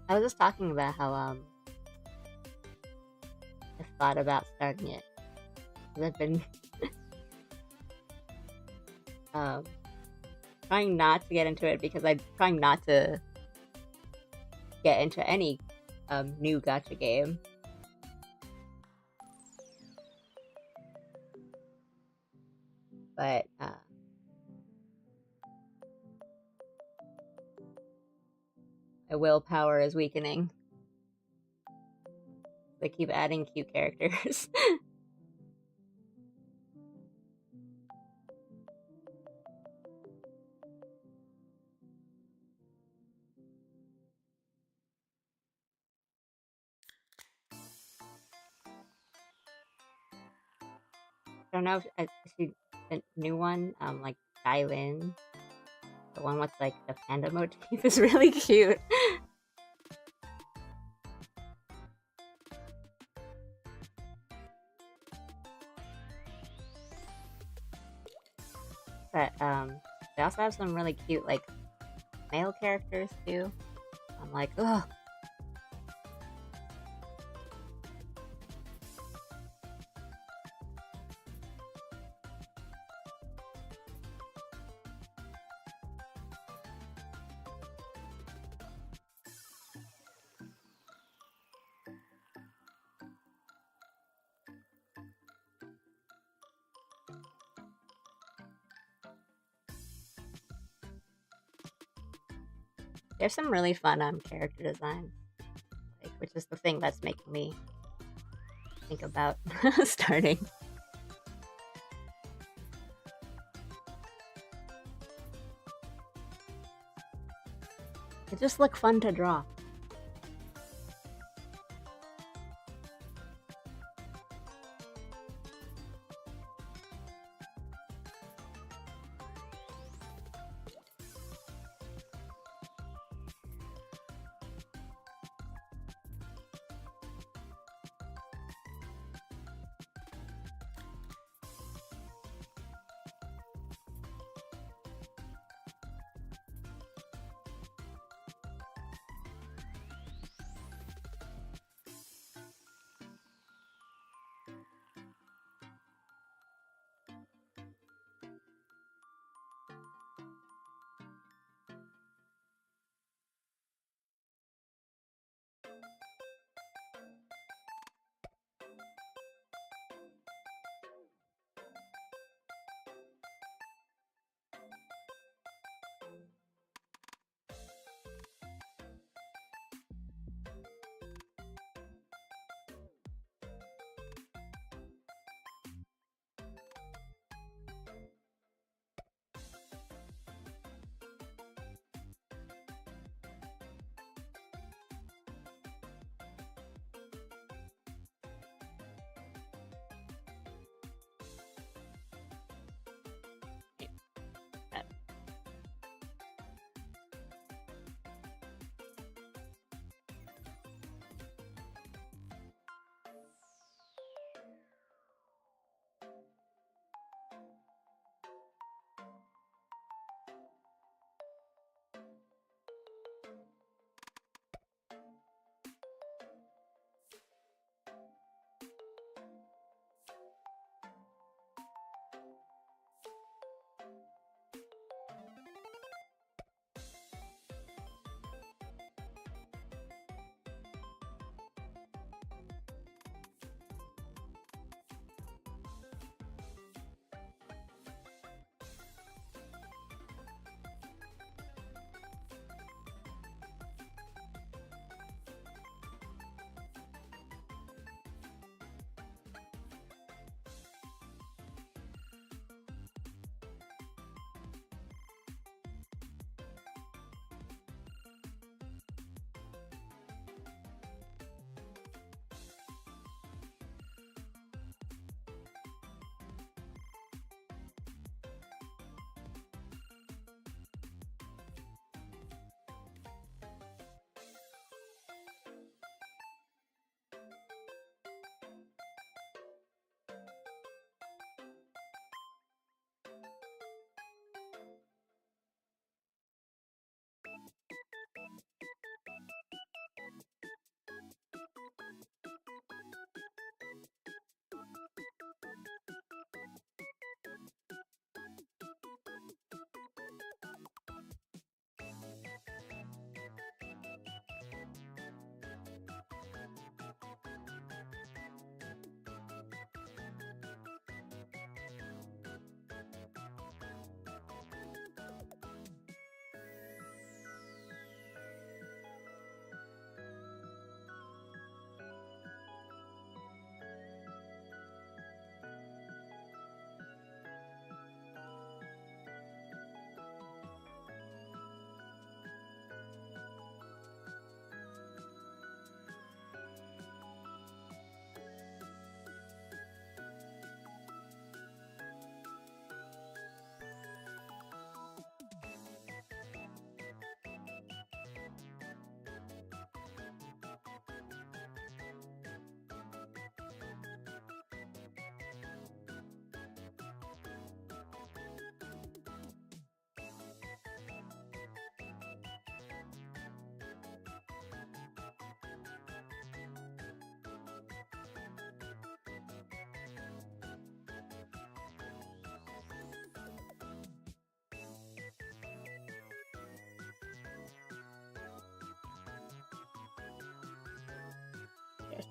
I was just talking about how I thought about starting it. 'Cause I've been um, trying not to get into it because I'm trying not to get into any new gacha game. But my willpower is weakening. They keep adding cute characters. I don't know if I see the new one, like drawin, the one with like the panda motif is really cute. But they also have some really cute like male characters too. I'm like, ugh. There's some really fun character designs, like, which is the thing that's making me think about starting. It just look fun to draw.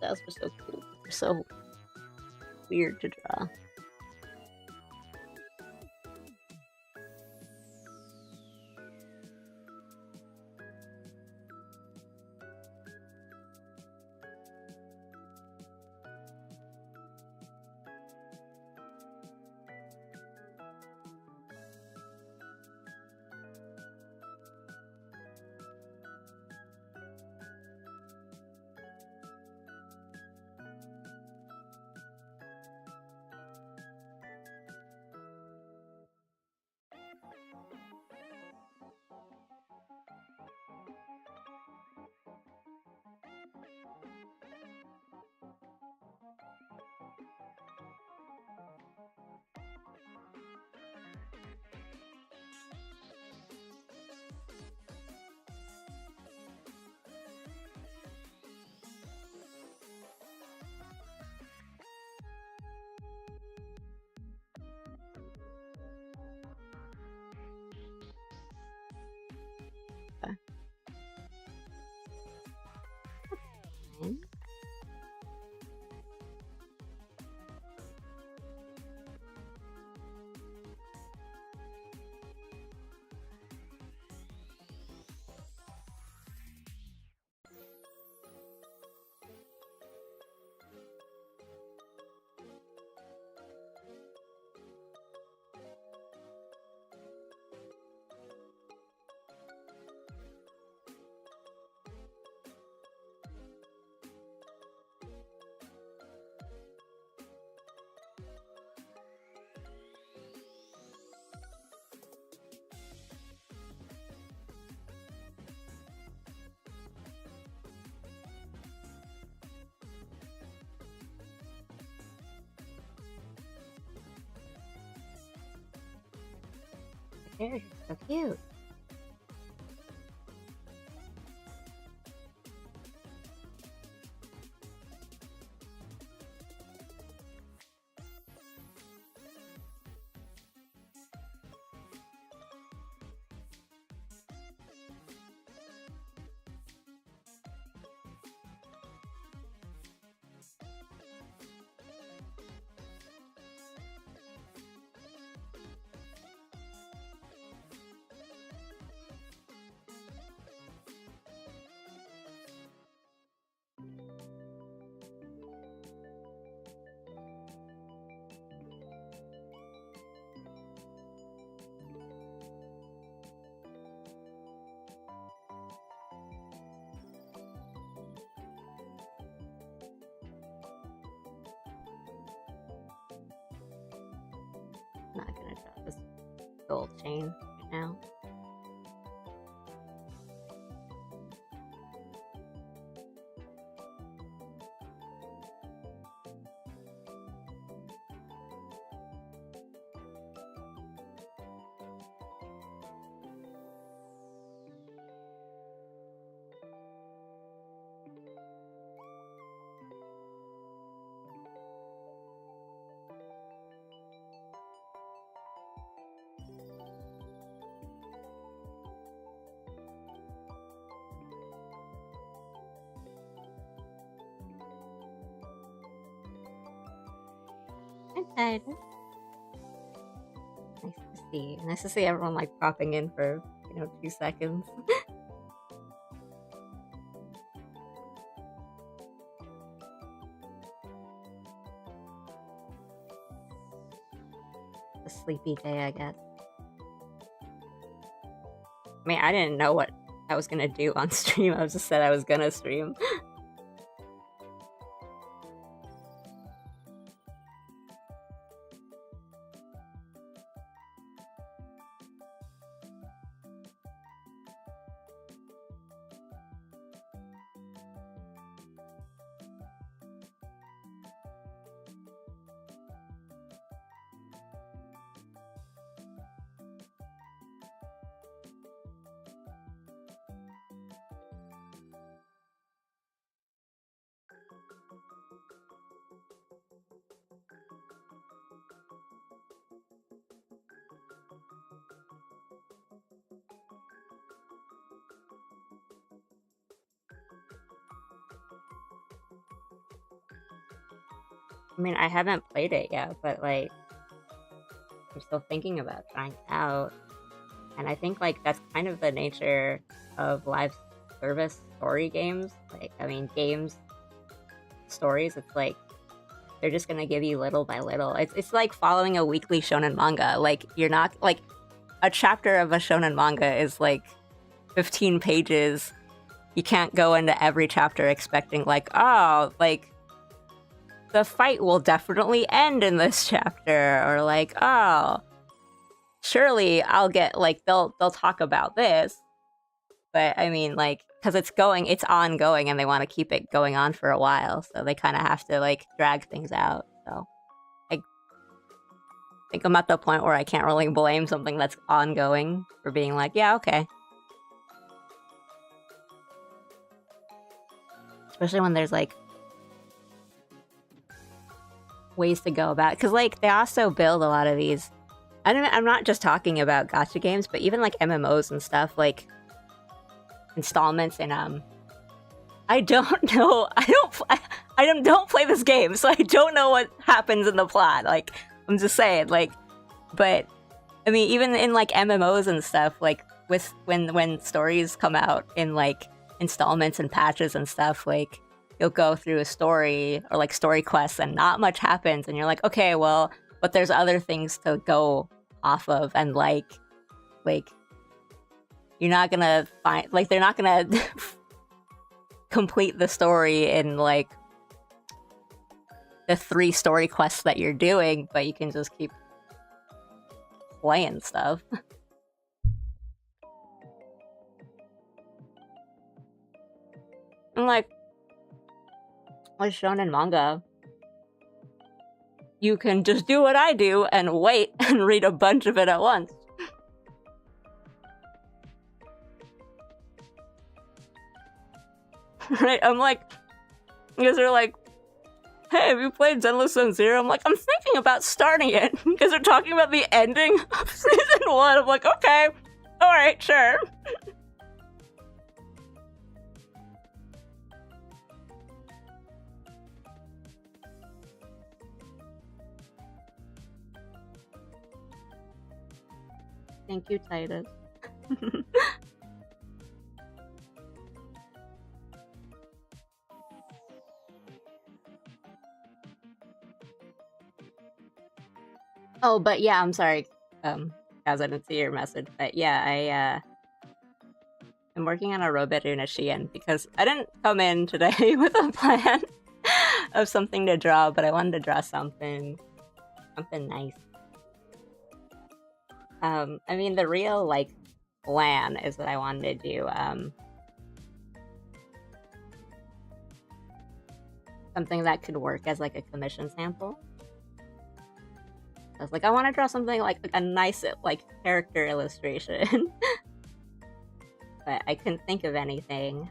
styles were so cute. They're so weird to draw. Fine. They're so cute. Not gonna draw this gold chain right now. I'm excited. Nice to see. Nice to see everyone like popping in for 2 seconds. A sleepy day, I guess. I mean, I didn't know what I was gonna do on stream. I just said I was gonna stream. I mean, I haven't played it yet, but like, I'm still thinking about trying it out. And I think like that's kind of the nature of live service story games. Like, I mean, games, stories, it's like they're just gonna give you little by little. It's like following a weekly shonen manga. Like, you're not like a chapter of a shonen manga is like 15 pages. You can't go into every chapter expecting like, oh, like the fight will definitely end in this chapter, or like, oh, surely I'll get like they'll talk about this. But I mean, like, because it's ongoing, and they want to keep it going on for a while, so they kind of have to like drag things out. So I think I'm at the point where I can't really blame something that's ongoing for being like, yeah, okay. Especially when there's like ways to go about it, because like they also build a lot of these. I'm not just talking about gacha games, but even like MMOs and stuff, like installments and I don't know. I don't play this game, so I don't know what happens in the plot. Like, I'm just saying, like, but I mean, even in like MMOs and stuff, like with when stories come out in like installments and patches and stuff, like you'll go through a story or like story quests and not much happens, and you're like, okay, well, but there's other things to go off of, and like you're not gonna find, like, they're not gonna complete the story in like the 3 story quests that you're doing, but you can just keep playing stuff. And like with shonen manga, you can just do what I do and wait and read a bunch of it at once. Right? I'm like, you guys are like, hey, have you played Zenless Zone Zero? I'm like, I'm thinking about starting it. You guys are talking about the ending of season 1. I'm like, okay, alright, sure. Thank you, Titus. Oh, but yeah, I'm sorry, guys, I didn't see your message, but yeah, I'm working on a Roberu no Shien because I didn't come in today with a plan of something to draw, but I wanted to draw something nice. I mean, the real, like, plan is that I wanted to do, something that could work as, like, a commission sample. I was like, I want to draw something like a nice, like, character illustration. But I couldn't think of anything.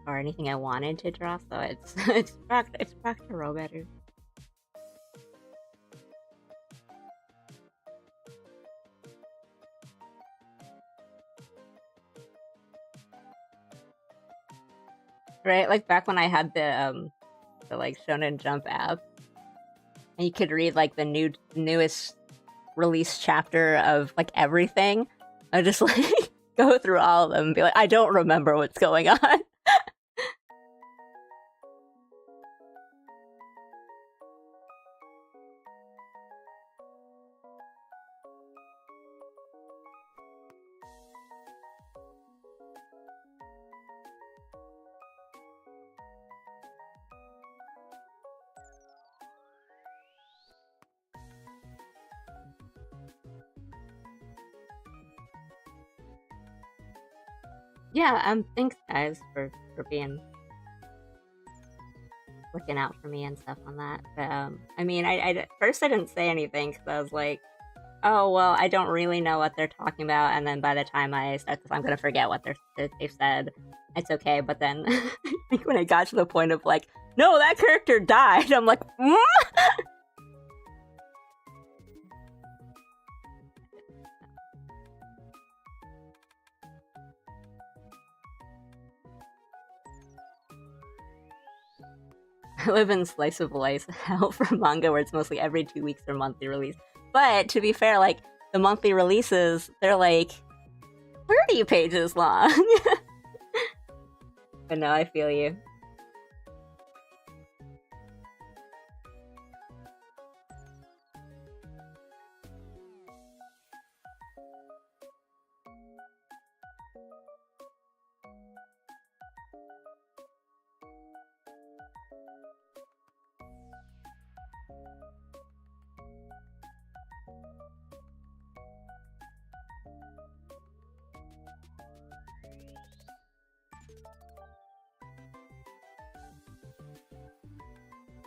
Or anything I wanted to draw, so it's back to Roberu. Right, like back when I had the like Shonen Jump app, and you could read like the newest release chapter of like everything. I just like go through all of them and be like, I don't remember what's going on. Yeah, thanks guys for being looking out for me and stuff on that. But I mean, I at first I didn't say anything because I was like, oh well, I don't really know what they're talking about, and then by the time I start this, I'm gonna forget what they've said. It's okay, but then I think when I got to the point of like, no, that character died, I'm like, I live in slice of life hell for manga where it's mostly every 2 weeks or monthly release. But to be fair, like the monthly releases, they're like 30 pages long. But no, I feel you.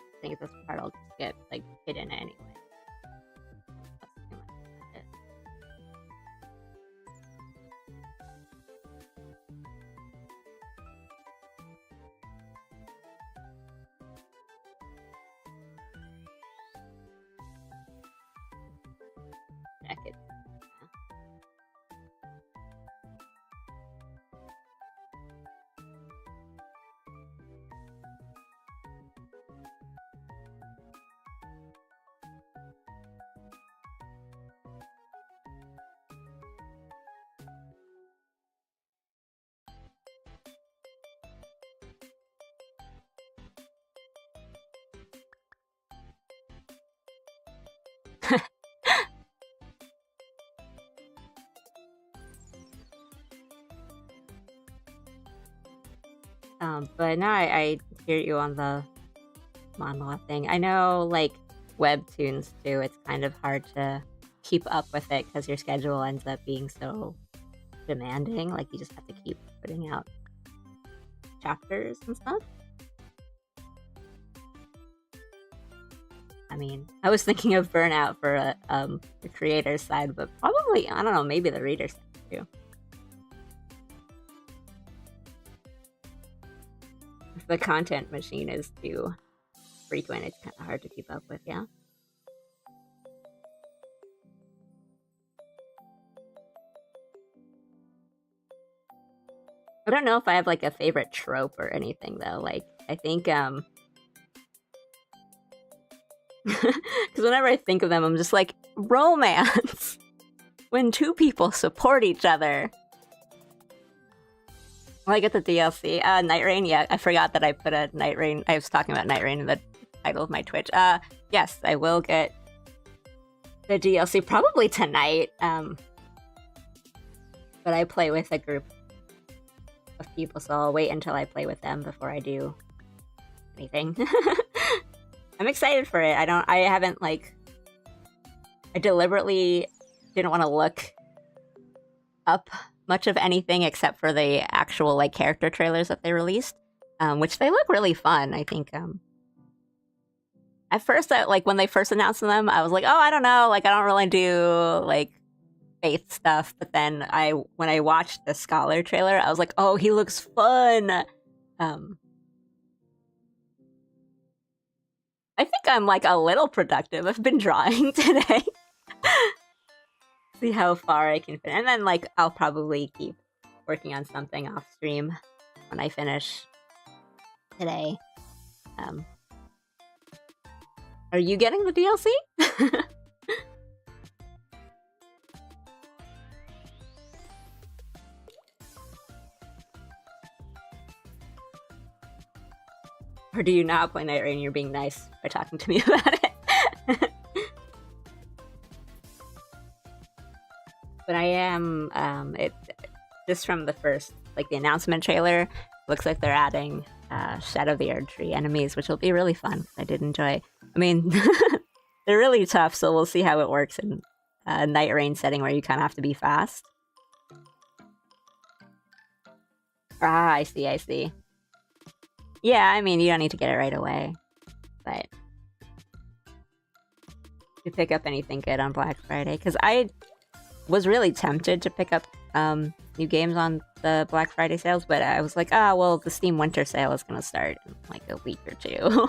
I think this part I'll just get like hidden anyway. That's too much about it. Check it. But no, I hear you on the manhwa thing. I know, like, webtoons too, it's kind of hard to keep up with it because your schedule ends up being so demanding. Like, you just have to keep putting out chapters and stuff. I mean, I was thinking of burnout for the creator's side, but probably, I don't know, maybe the reader's side too. If the content machine is too frequent, it's kind of hard to keep up with, yeah? I don't know if I have, like, a favorite trope or anything, though. Like, I think, because whenever I think of them, I'm just like, romance! When two people support each other. Well, I get the DLC. Night Rain, yeah, I forgot that I put a Night Rain. I was talking about Night Rain in the title of my Twitch. Yes, I will get the DLC probably tonight. But I play with a group of people, so I'll wait until I play with them before I do anything. I'm excited for it. I haven't, like, I deliberately didn't want to look up much of anything except for the actual, like, character trailers that they released, which they look really fun. I think, at first, like, when they first announced them, I was like, oh, I don't know, like, I don't really do, like, faith stuff, but then when I watched the Scholar trailer, I was like, oh, he looks fun! I think I'm, like, a little productive. I've been drawing today. See how far I can fit. And then, like, I'll probably keep working on something off stream when I finish today. Are you getting the DLC? Or do you not play Night Rain? You're being nice by talking to me about it. But I am, it just from the first, like, the announcement trailer, looks like they're adding Shadow of the Erdtree enemies, which will be really fun. I did enjoy. I mean, they're really tough, so we'll see how it works in a Night Rain setting where you kind of have to be fast. Ah, I see, I see. Yeah, I mean, you don't need to get it right away, but you pick up anything good on Black Friday, because I was really tempted to pick up new games on the Black Friday sales, but I was like, well, the Steam Winter Sale is going to start in like a week or two.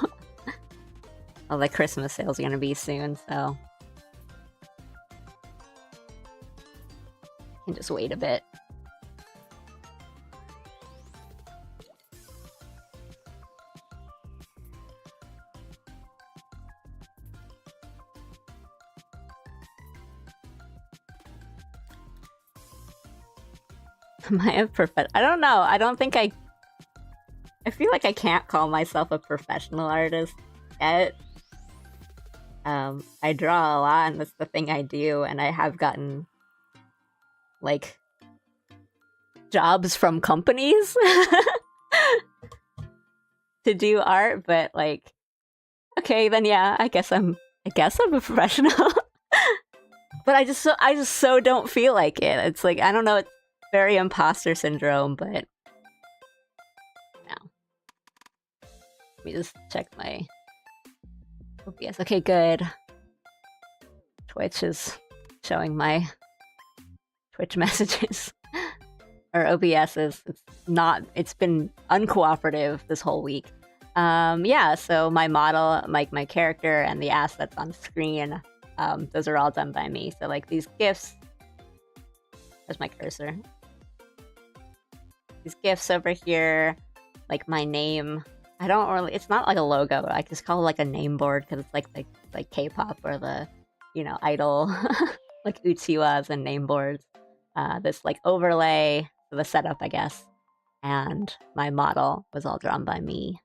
Well, the Christmas sales are going to be soon, so I can just wait a bit. Am I a I don't know. I don't think I feel like I can't call myself a professional artist yet. I draw a lot, and that's the thing I do, and I have gotten, like, jobs from companies to do art, but, like, okay, then yeah, I guess I'm a professional. But I just so don't feel like it. It's like, I don't know, it's very imposter syndrome, but no. Let me just check my OBS. Okay, good. Twitch is showing my Twitch messages. Or OBS is, it's been uncooperative this whole week. Yeah, so my model, like my character and the assets on screen, those are all done by me. So like these GIFs, there's my cursor. These GIFs over here, like my name, I don't really, it's not like a logo, I just call it like a name board because it's like K-pop or the, you know, idol, like Uchiwas and name boards. This like overlay, the setup, I guess, and my model was all drawn by me.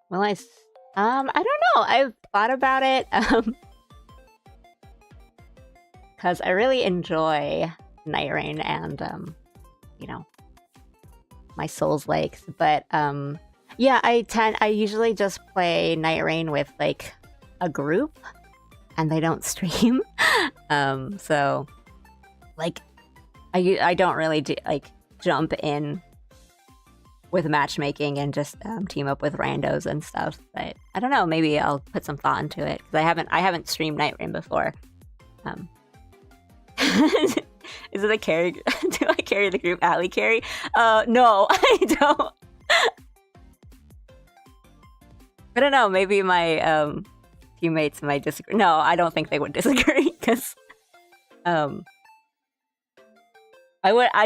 Well, I don't know. I've thought about it, because I really enjoy Night Rain and, you know, my Souls likes, but yeah, I usually just play Night Rain with like a group, and they don't stream, so like I don't really jump in with matchmaking and just team up with randos and stuff. But I don't know, maybe I'll put some thought into it because I haven't streamed Night Rain before. Is it a carry? Do I carry the group? Allie carry? No, I don't. I don't know. Maybe my teammates might disagree. No, I don't think they would disagree because I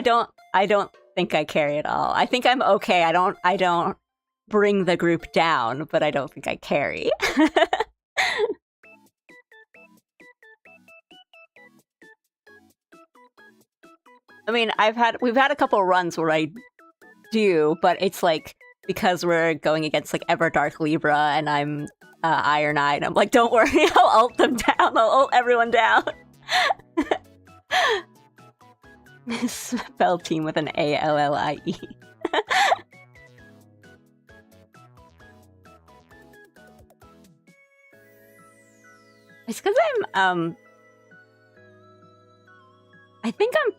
don't think I carry at all. I think I'm okay. I don't bring the group down, but I don't think I carry. I mean, we've had a couple runs where I do, but it's like because we're going against like Everdark Libra and I'm Iron Eye, and I'm like, don't worry, I'll ult them down. I'll ult everyone down. Spell team with an A-L-L-I-E. It's because I think I'm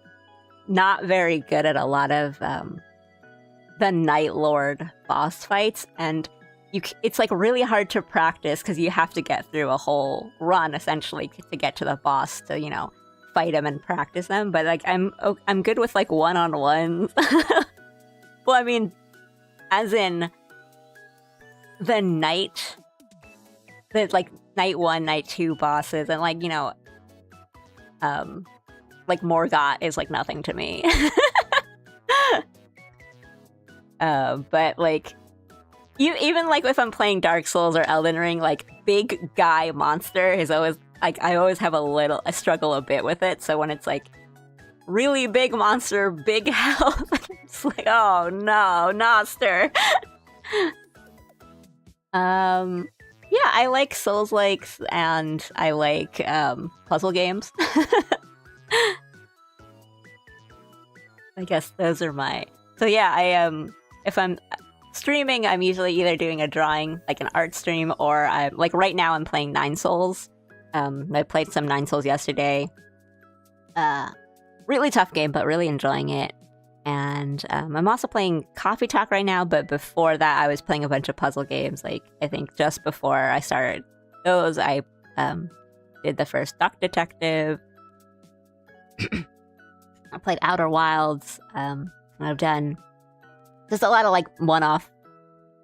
not very good at a lot of the Night Lord boss fights, and it's like really hard to practice because you have to get through a whole run essentially to get to the boss to, you know, fight him and practice them. But like I'm good with like one-on-ones. Well, I mean, as in the night, like night 1, night 2 bosses, and like, you know, like Morgott is like nothing to me. But like even like if I'm playing Dark Souls or Elden Ring, like big guy monster is always like, I always have I struggle a bit with it. So when it's like really big monster, big health, it's like, oh no, Noster. Yeah, I like Souls likes and I like puzzle games. I guess those are my. So yeah, if I'm streaming, I'm usually either doing a drawing, like an art stream, or I'm like right now I'm playing Nine Souls. I played some Nine Souls yesterday. Really tough game, but really enjoying it. And I'm also playing Coffee Talk right now, but before that I was playing a bunch of puzzle games. Like I think just before I started those, I did the first Duck Detective. I played Outer Wilds. And I've done just a lot of like one-off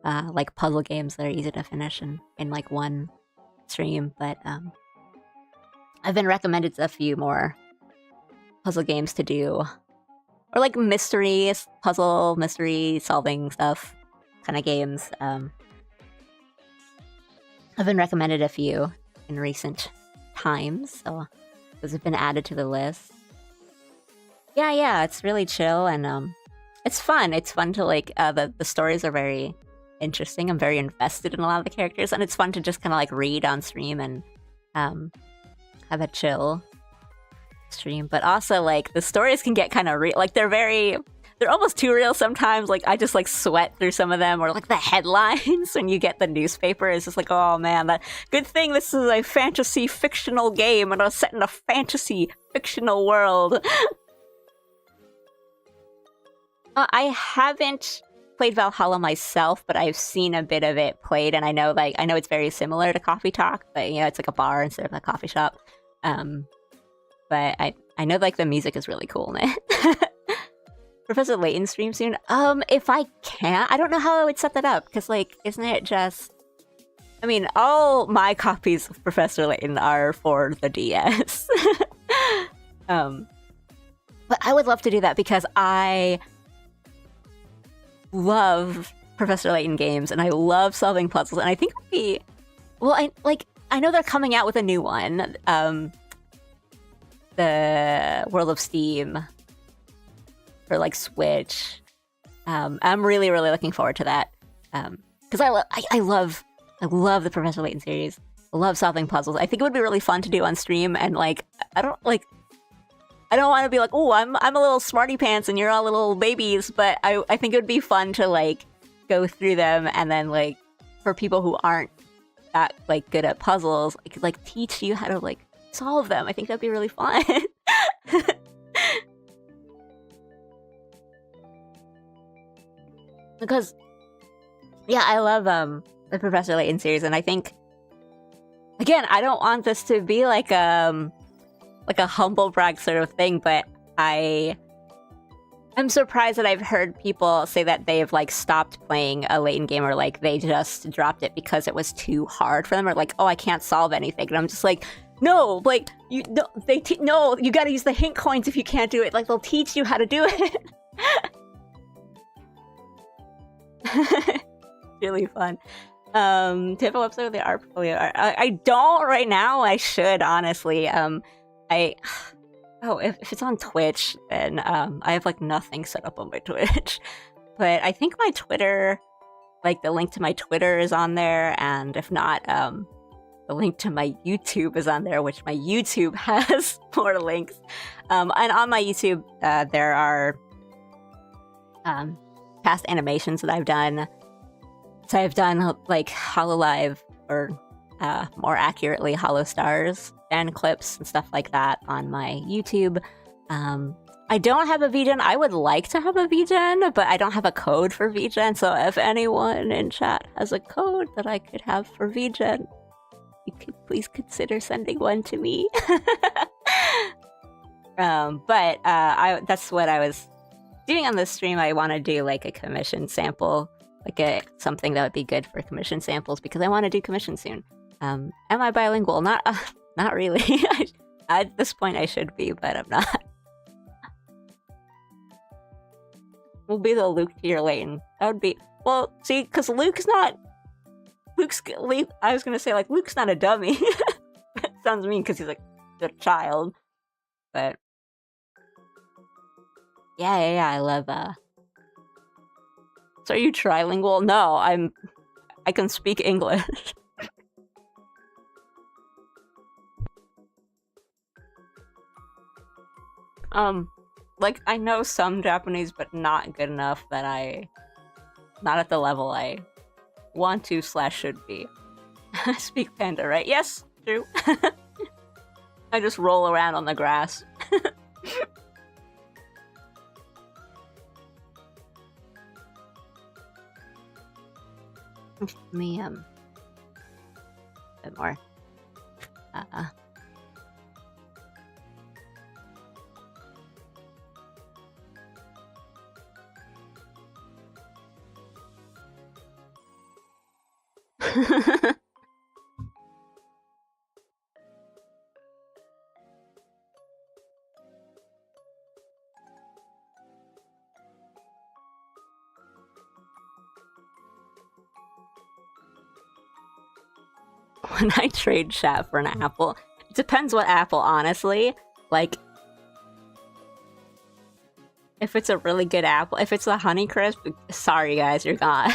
like puzzle games that are easy to finish in like one stream. But I've been recommended a few more puzzle games to do, or like mystery solving stuff. kind of games. I've been recommended a few in recent times, so those have been added to the list. Yeah, it's really chill and it's fun. It's fun to like the stories are very interesting. I'm very invested in a lot of the characters, and it's fun to just kind of like read on stream and have a chill stream. But also like the stories can get kind of like they're almost too real sometimes. Like I just like sweat through some of them, or like the headlines when you get the newspaper is just like, oh man, that good thing this is a fantasy fictional game and I was set in a fantasy fictional world. I haven't played Valhalla myself, but I've seen a bit of it played, and I know it's very similar to Coffee Talk, but it's like a bar instead of a coffee shop. But I know like the music is really cool in it. Professor Layton stream soon. If I can, I don't know how I would set that up, because like, isn't it just? I mean, all my copies of Professor Layton are for the DS. But I would love to do that because I love Professor Layton games and I love solving puzzles, and I think it would be I know they're coming out with a new one, the World of Steam for like Switch. I'm really looking forward to that because I love the Professor Layton series. I love solving puzzles. I think it would be really fun to do on stream, and like I don't want to be like, oh, I'm a little smarty pants and you're all little babies, but I think it would be fun to like go through them, and then like for people who aren't that like good at puzzles, I could like teach you how to like solve them. I think that'd be really fun. Because yeah, I love the Professor Layton series, and I think again, I don't want this to be like a humble brag sort of thing, but I'm surprised that I've heard people say that they've like stopped playing a Layton game, or like they just dropped it because it was too hard for them, or like, oh, I can't solve anything. And I'm just like, no, like you gotta use the hint coins if you can't do it. Like they'll teach you how to do it. Really fun. Tip website with the art portfolio. I don't right now. I should honestly. If it's on Twitch, then I have like nothing set up on my Twitch. But I think my Twitter, like the link to my Twitter is on there, and if not, the link to my YouTube is on there, which my YouTube has more links. And on my YouTube, there are past animations that I've done. So I've done like Hololive, or more accurately, Hollow Stars fan clips and stuff like that on my YouTube. I don't have a VGen. I would like to have a VGen, but I don't have a code for VGen. So if anyone in chat has a code that I could have for VGen, you could please consider sending one to me. But that's what I was doing on this stream. I want to do like a commission sample, like something that would be good for commission samples, because I want to do commission soon. Am I bilingual? Not really. At this point I should be, but I'm not. We'll be the Luke to your Layton. That would be... Well, see, because Luke's not... I was gonna say, like, Luke's not a dummy. That sounds mean, because he's, like, a child. But... Yeah, I love, So are you trilingual? No, I can speak English. Like, I know some Japanese, but not good enough that not at the level I want to / should be. Speak panda, right? Yes, true. I just roll around on the grass. Me, a bit more. when I trade chat for an apple. It depends what apple, honestly. Like, if it's a really good apple, if it's a Honeycrisp, sorry guys, you're gone.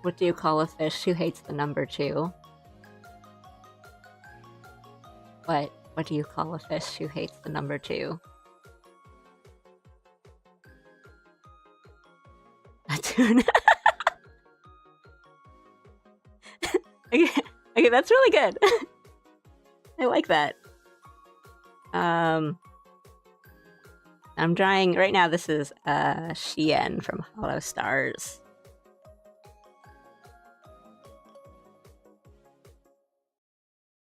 What do you call a fish who hates the number 2? What do you call a fish who hates the number 2? A tuna. Okay, that's really good. I like that. I'm drawing right now. This is Shien from Hollow Stars.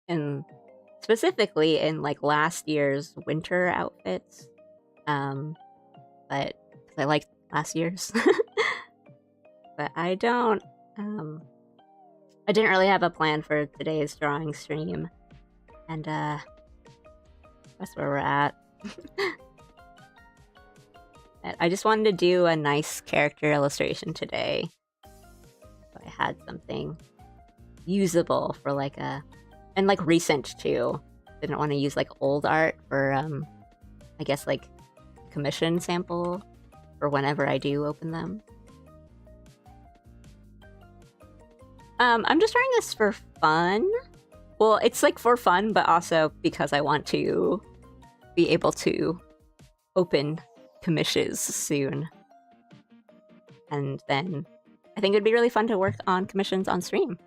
And specifically in like last year's winter outfits. But because I liked last year's. But I don't I didn't really have a plan for today's drawing stream. And that's where we're at. I just wanted to do a nice character illustration today. So I had something usable for like a... And like recent too. Didn't want to use like old art for I guess like commission sample for whenever I do open them. I'm just trying this for fun. Well, it's like for fun, but also because I want to be able to open commissions soon. And then I think it would be really fun to work on commissions on stream.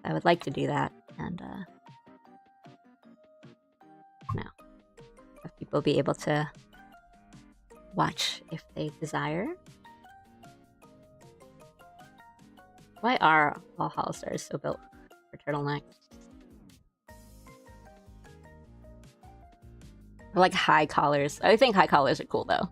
I would like to do that. And now have people be able to watch if they desire. Why are all Hollow Stars so built for turtlenecks? Or like high collars. I think high collars are cool though.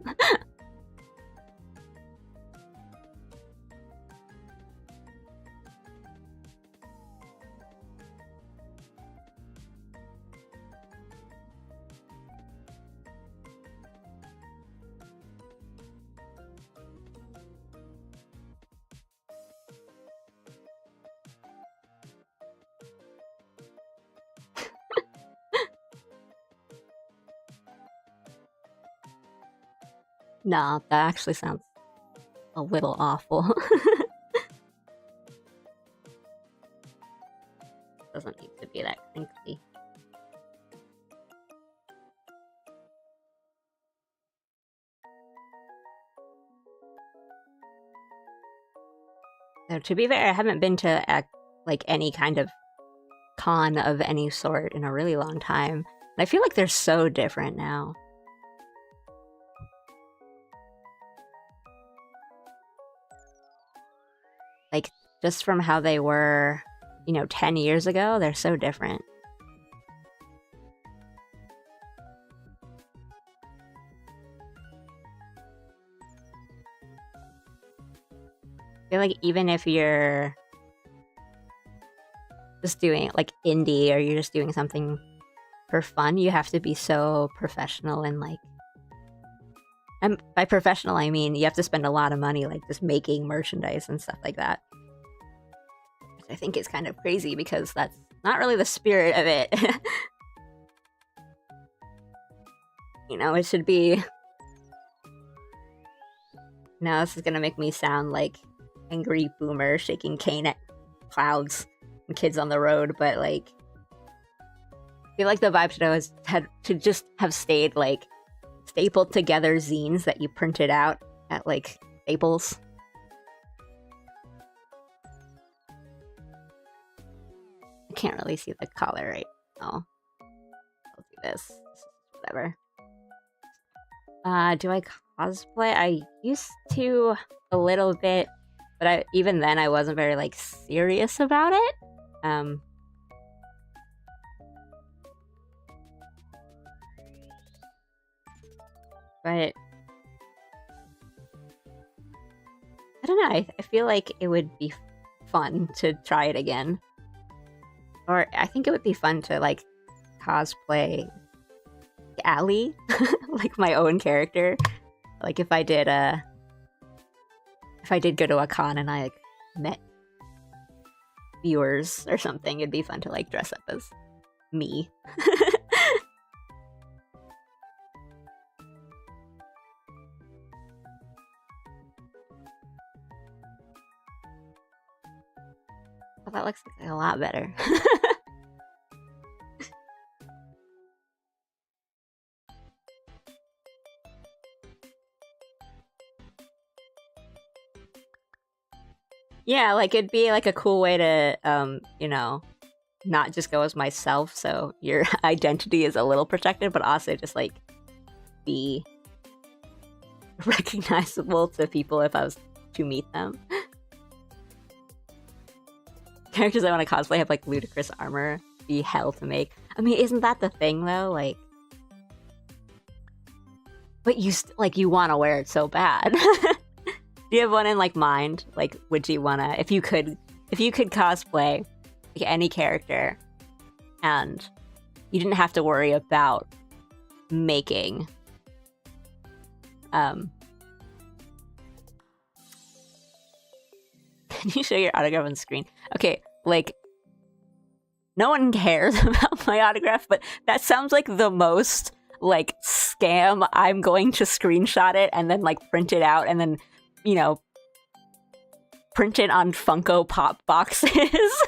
No, that actually sounds a little awful. Doesn't need to be that crinkly. So to be fair, I haven't been to like any kind of con of any sort in a really long time. And I feel like they're so different now. Like, just from how they were, you know, 10 years ago, they're so different. I feel like even if you're just doing like indie or you're just doing something for fun, you have to be so professional and like... And by professional, I mean you have to spend a lot of money like just making merchandise and stuff like that. Which I think is kind of crazy because that's not really the spirit of it. You know, it should be... Now this is gonna make me sound like angry boomer shaking cane at clouds and kids on the road, but like... I feel like the vibe should just have stayed like stapled together zines that you printed out at like Staples. I can't really see the color right now. I'll do this. Whatever. Do I cosplay? I used to a little bit, but even then I wasn't very like serious about it. But I don't know, I feel like it would be fun to try it again. Or I think it would be fun to like cosplay Allie, like my own character. Like if I did go to a con and I like met viewers or something, it'd be fun to like dress up as me. Well, that looks like a lot better. Yeah, like it'd be like a cool way to, you know, not just go as myself, so your identity is a little protected, but also just like be recognizable to people if I was to meet them. Characters I want to cosplay have like ludicrous armor, be hell to make. I mean, isn't that the thing though? Like, but you want to wear it so bad. Do you have one in like mind? Like, would you wanna if you could cosplay like any character, and you didn't have to worry about making can you show your autograph on screen? Okay, like no one cares about my autograph, but that sounds like the most like scam. I'm going to screenshot it and then like print it out and then, you know, print it on Funko Pop boxes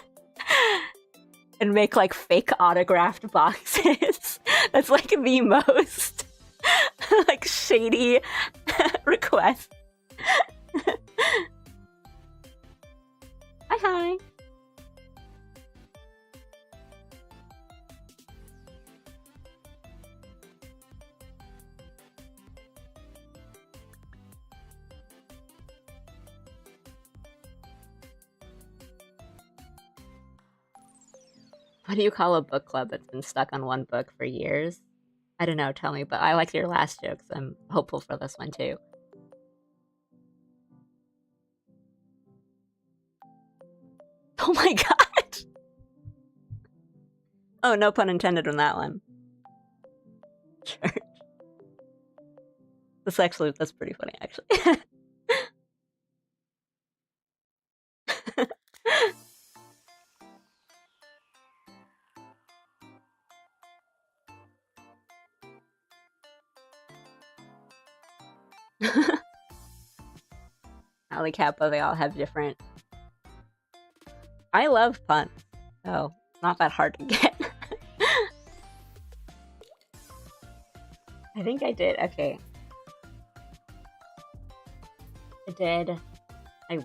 and make like fake autographed boxes. That's like the most like shady request. Hi. What do you call a book club that's been stuck on one book for years? I don't know, tell me, but I liked your last jokes. I'm hopeful for this one too. Oh my god! Oh, no pun intended on that one. Church. That's pretty funny, actually. Ali Kappa, they all have different... I love puns, so it's not that hard to get. I think I did, okay. I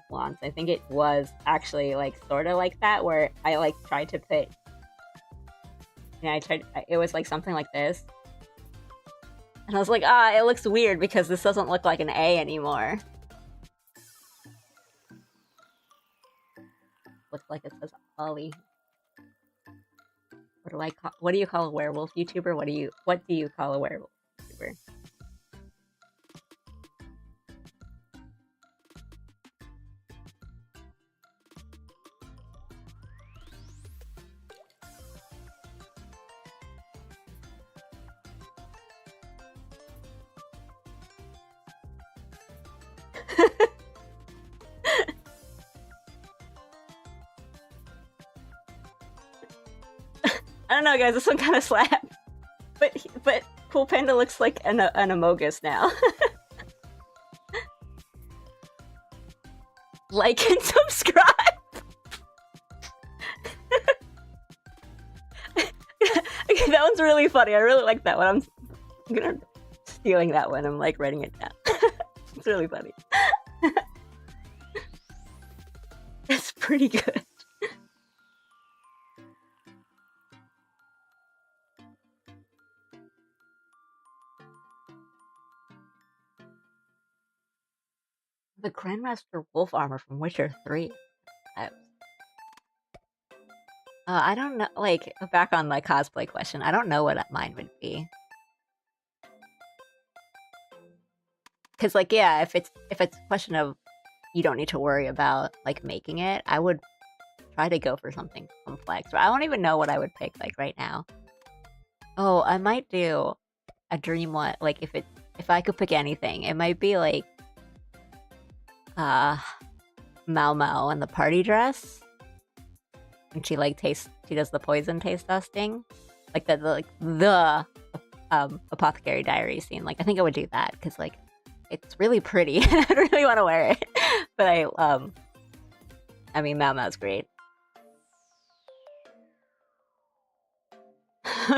once. I think it was actually like sort of like that, where I like tried to put... Yeah, it was like something like this. And I was like, it looks weird because this doesn't look like an A anymore. Looks like it says Ollie. What do you call a werewolf YouTuber? What do you call a werewolf YouTuber? I don't know, guys. This one kind of slapped. But Cool Panda looks like an Amogus now. Like and subscribe. Okay, that one's really funny. I really like that one. I'm gonna stealing that one. I'm like writing it down. It's really funny. It's pretty good. The Grandmaster Wolf armor from Witcher 3. I don't know, like, back on my cosplay question, I don't know what mine would be. Because, like, yeah, if it's a question of you don't need to worry about, like, making it, I would try to go for something complex. But I don't even know what I would pick like right now. Oh, I might do a dream one. Like if I could pick anything, it might be like Mao Mao in the party dress. And she like she does the poison taste testing. Like the Apothecary Diary scene. Like I think I would do that because like it's really pretty. I really want to wear it. But I mean Mao Mao's great.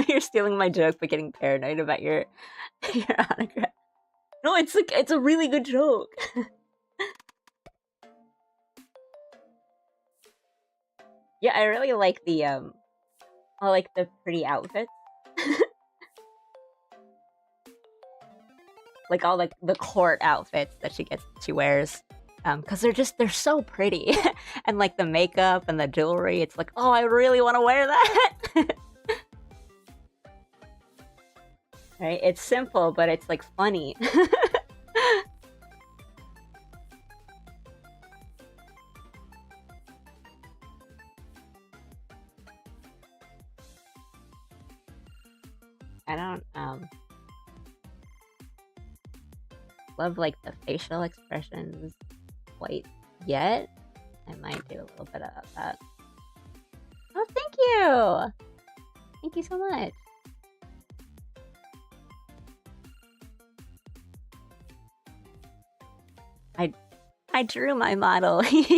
You're stealing my joke but getting paranoid about your autograph. No, it's a really good joke. Yeah, I really like the pretty outfits. Like all the court outfits that she wears. Because they're so pretty. And like the makeup and the jewelry, it's like, oh, I really want to wear that. Right? It's simple, but it's like funny. I don't love like the facial expressions quite yet. I might do a little bit of that. Oh, thank you! Thank you so much. I drew my model. Thank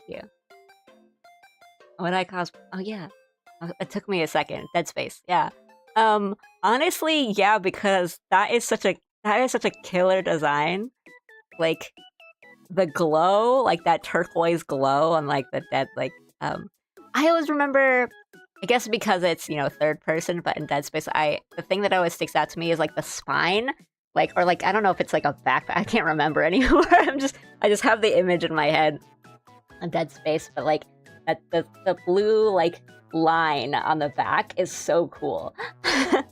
you. What I cosplay? Oh yeah. It took me a second. Dead Space. Yeah. Honestly, yeah, because that is such a killer design. Like the glow, like that turquoise glow on like the dead I always remember, I guess because it's, you know, third person, but in Dead Space the thing that always sticks out to me is like the spine. Like, or like, I don't know if it's like a backpack, I can't remember anymore. I just have the image in my head on Dead Space, but like the blue like line on the back is so cool. And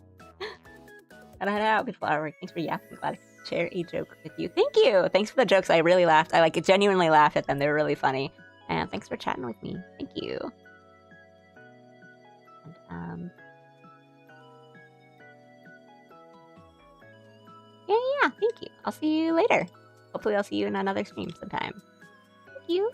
I had out good flower. Thanks for yapping. Glad to share a joke with you. Thank you. Thanks for the jokes. I really laughed. I like genuinely laughed at them. They were really funny. And thanks for chatting with me. Thank you. And, yeah, thank you. I'll see you later. Hopefully I'll see you in another stream sometime. Thank you.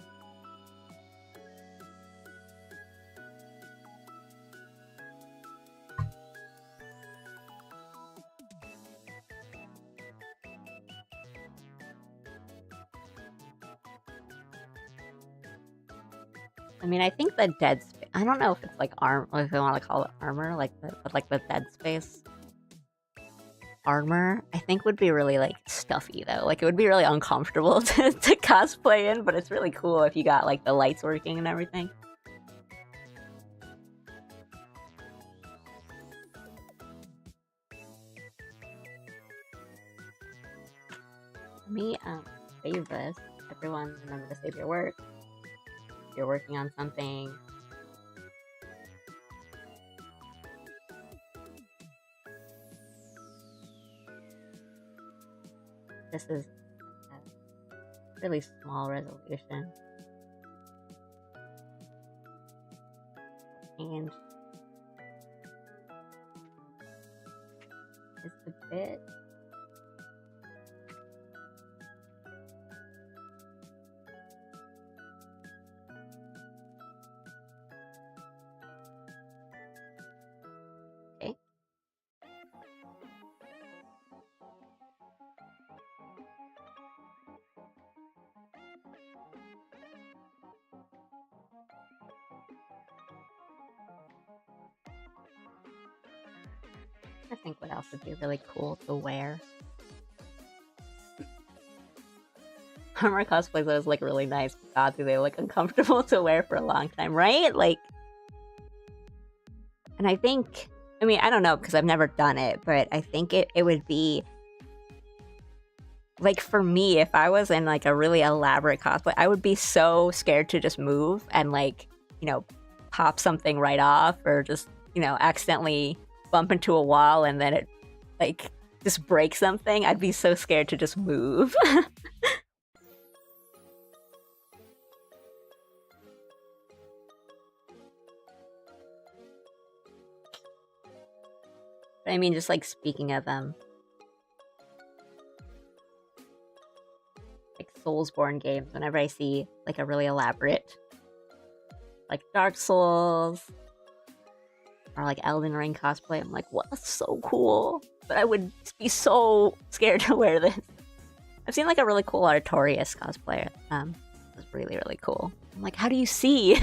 I mean, I think the Dead Space, I don't know if it's like if they want to call it armor, like the Dead Space armor, I think would be really like stuffy though. Like it would be really uncomfortable to cosplay in, but it's really cool if you got like the lights working and everything. Let me save this. Everyone remember to save your work. If you're working on something. This is a really small resolution. And just a bit. Okay. I think what else would be really cool to wear? Armor cosplays always look really nice. God, do they look uncomfortable to wear for a long time, right? Like, and I think, I mean, I don't know because I've never done it, but I think it would be like for me, if I was in like a really elaborate cosplay, I would be so scared to just move and like, you know, pop something right off or just, you know, accidentally bump into a wall and then it like just break something. I'd be so scared to just move. I mean, just like speaking of like Soulsborne games, whenever I see like a really elaborate, like Dark Souls or like Elden Ring cosplay, I'm like, what? That's so cool. But I would be so scared to wear this. I've seen like a really cool Artorias cosplayer. It was really, really cool. I'm like, how do you see?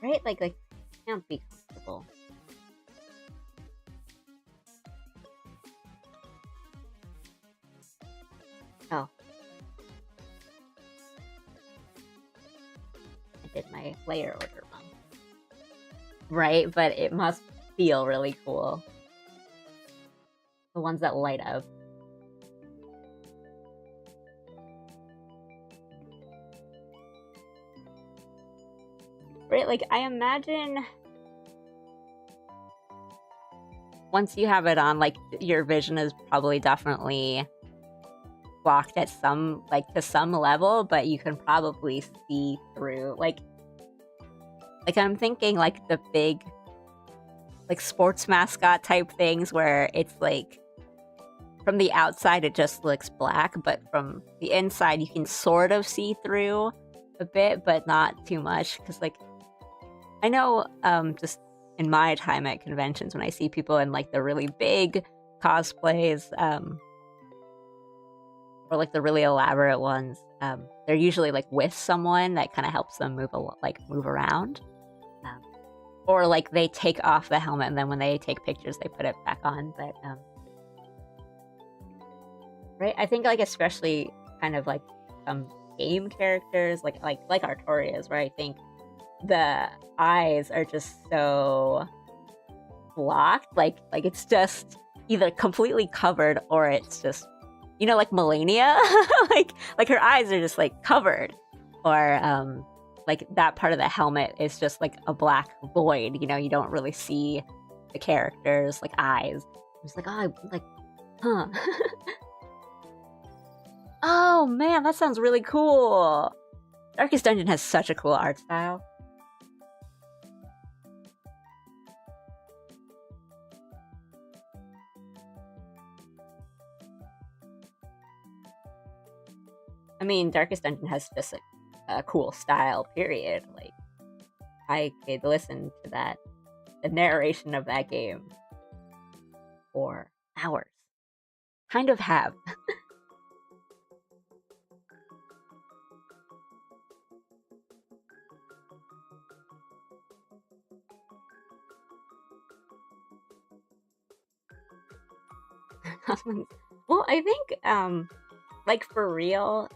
Right? Like can't be comfortable. Oh. I did my layer order wrong. Right, but it must feel really cool. The ones that light up. Right, like I imagine once you have it on, like your vision is probably definitely blocked at some, like to some level, but you can probably see through. Like I'm thinking like the big like sports mascot type things where it's like from the outside it just looks black, but from the inside you can sort of see through a bit, but not too much. Because like I know just in my time at conventions, when I see people in like the really big cosplays, or like the really elaborate ones, they're usually like with someone that kind of helps them move around, or like they take off the helmet and then when they take pictures they put it back on. But right, I think like especially kind of like some game characters like Artorias, where I think the eyes are just so blocked, like it's just either completely covered or it's just, you know, like Melania, like her eyes are just like covered, or like that part of the helmet is just like a black void. You know, you don't really see the characters' like eyes. It's like, oh, like, huh. Oh man, that sounds really cool. Darkest Dungeon has such a cool art style. I mean, Darkest Dungeon has just a cool style, period. Like, I could listen to that, the narration of that game, for hours. Kind of have. Well, I think, like for real,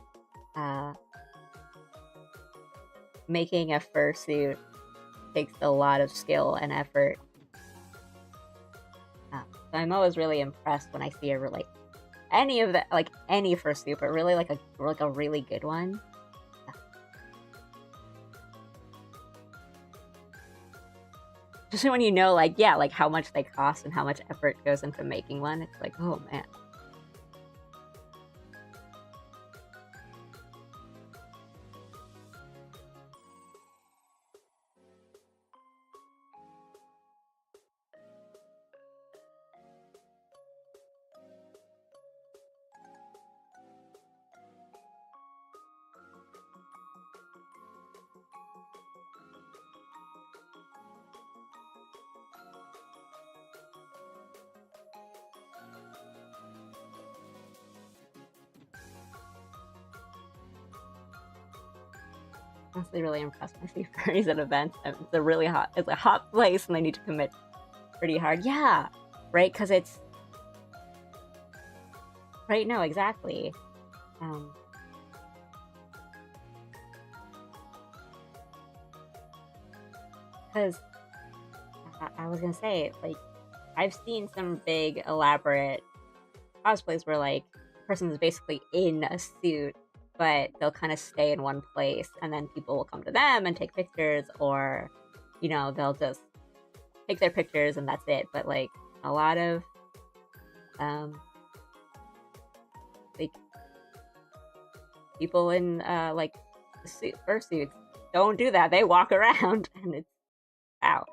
making a fursuit takes a lot of skill and effort. So I'm always really impressed when I see like any of the, like any fursuit, but really like a really good one. Especially when you know, like, yeah, like how much they cost and how much effort goes into making one. It's like, oh man. Honestly really impressed when I see furries at events. It's a hot place and they need to commit pretty hard. Yeah, right, because it's right. No, exactly. Because I was gonna say, like, I've seen some big elaborate cosplays where like the person is basically in a suit but they'll kind of stay in one place, and then people will come to them and take pictures, or, you know, they'll just take their pictures and that's it. But like a lot of like people in like fursuits don't do that. They walk around, and it's wow.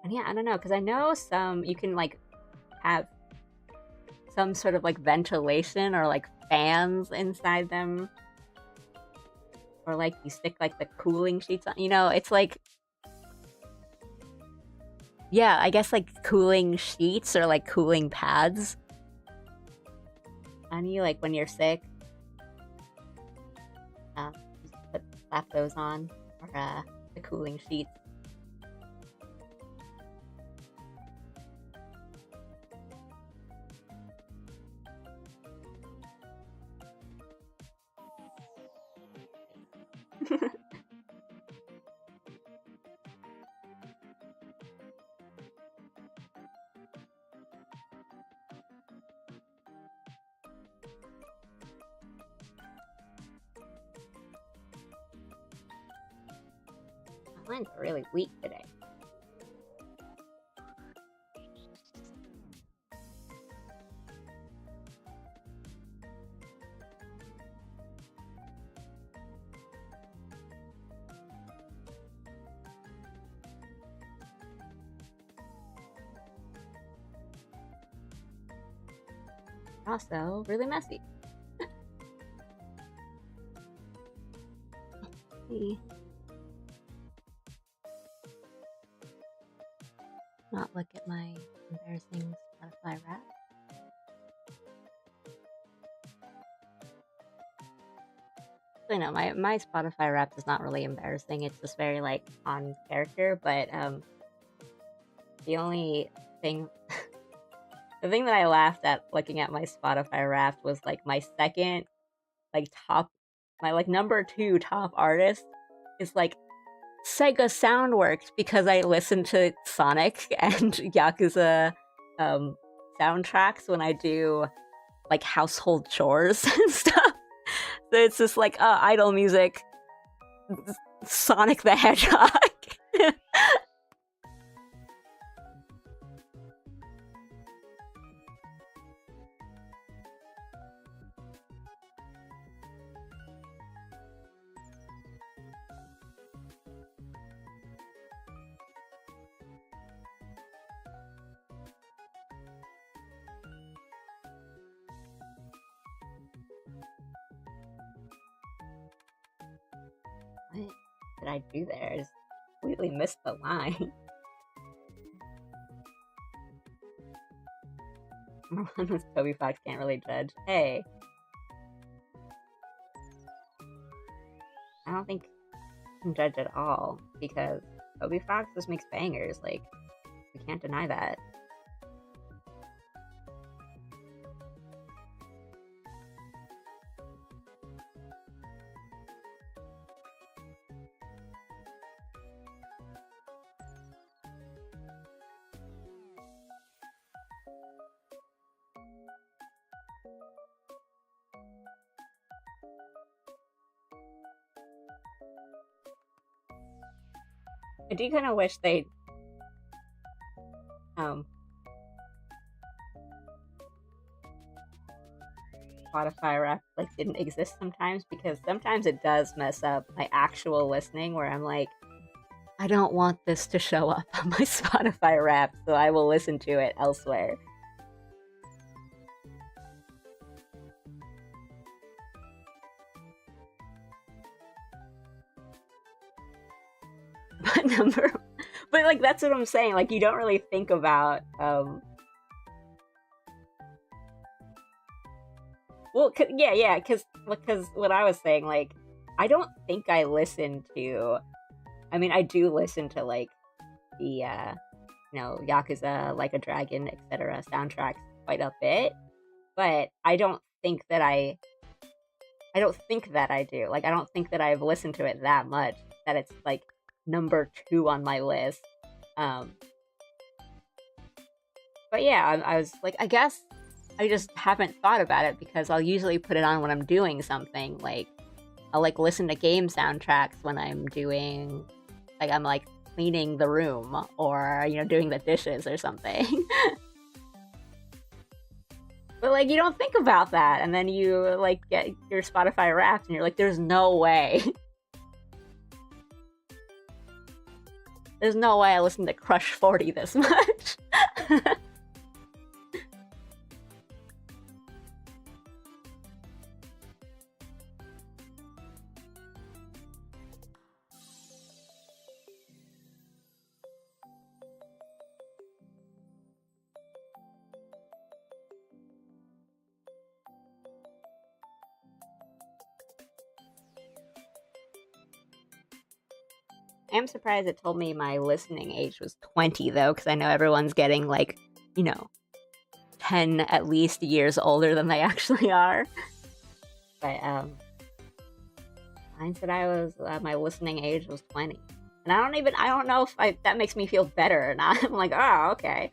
And yeah, I don't know, because I know some you can like have some sort of like ventilation or like fans inside them, or like you stick like the cooling sheets on. You know, it's like, yeah, I guess like cooling sheets or like cooling pads on you, like when you're sick. Just slap those on, or the cooling sheets. Mine's really weak today. Also, really messy. Let's see. Not look at my embarrassing Spotify rap. I know my Spotify rap is not really embarrassing. It's just very like on character. But the only thing, the thing that I laughed at looking at my Spotify rap was like my second, like top, my like number 2 top artist is like Sega Soundworks, because I listen to Sonic and Yakuza soundtracks when I do like household chores and stuff. So it's just like idle music, Sonic the Hedgehog. What did I do there? I just completely missed the line. Toby Fox can't really judge. Hey. I don't think I can judge at all, because Toby Fox just makes bangers. Like, we can't deny that. I do kind of wish they Spotify rap like didn't exist sometimes, because sometimes it does mess up my actual listening, where I'm like, I don't want this to show up on my Spotify rap, so I will listen to it elsewhere. But like that's what I'm saying. Like, you don't really think about well, yeah, because what I was saying, like, I don't think I listen to. I mean, I do listen to like the Yakuza, Like a Dragon, etc. soundtracks quite a bit, but I don't think that I do. Like, I don't think that I've listened to it that much that it's like number 2 on my list. But yeah, I was like, I guess I just haven't thought about it because I'll usually put it on when I'm doing something. Like, I'll like listen to game soundtracks when I'm doing, like, I'm like cleaning the room or, you know, doing the dishes or something. But like, you don't think about that, and then you like get your Spotify Wrapped and you're like, there's no way. There's no way I listen to Crush 40 this much. I am surprised it told me my listening age was 20, though, because I know everyone's getting, like, you know, 10 at least years older than they actually are. But, mine said my listening age was 20. And I don't know if that makes me feel better or not. I'm like, oh, okay.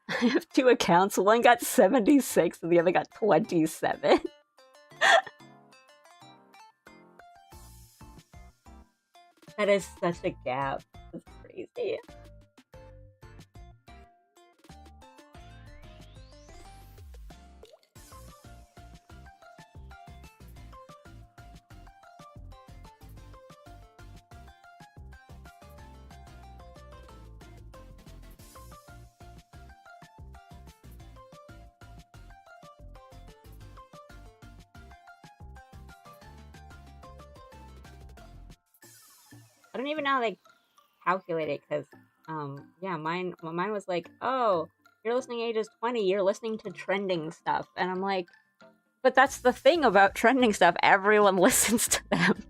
I have 2 accounts. One got 76 and the other got 27. That is such a gap. That's crazy. I don't even know how they calculate it, because, yeah, mine was like, oh, your listening age is 20, you're listening to trending stuff. And I'm like, but that's the thing about trending stuff, everyone listens to them.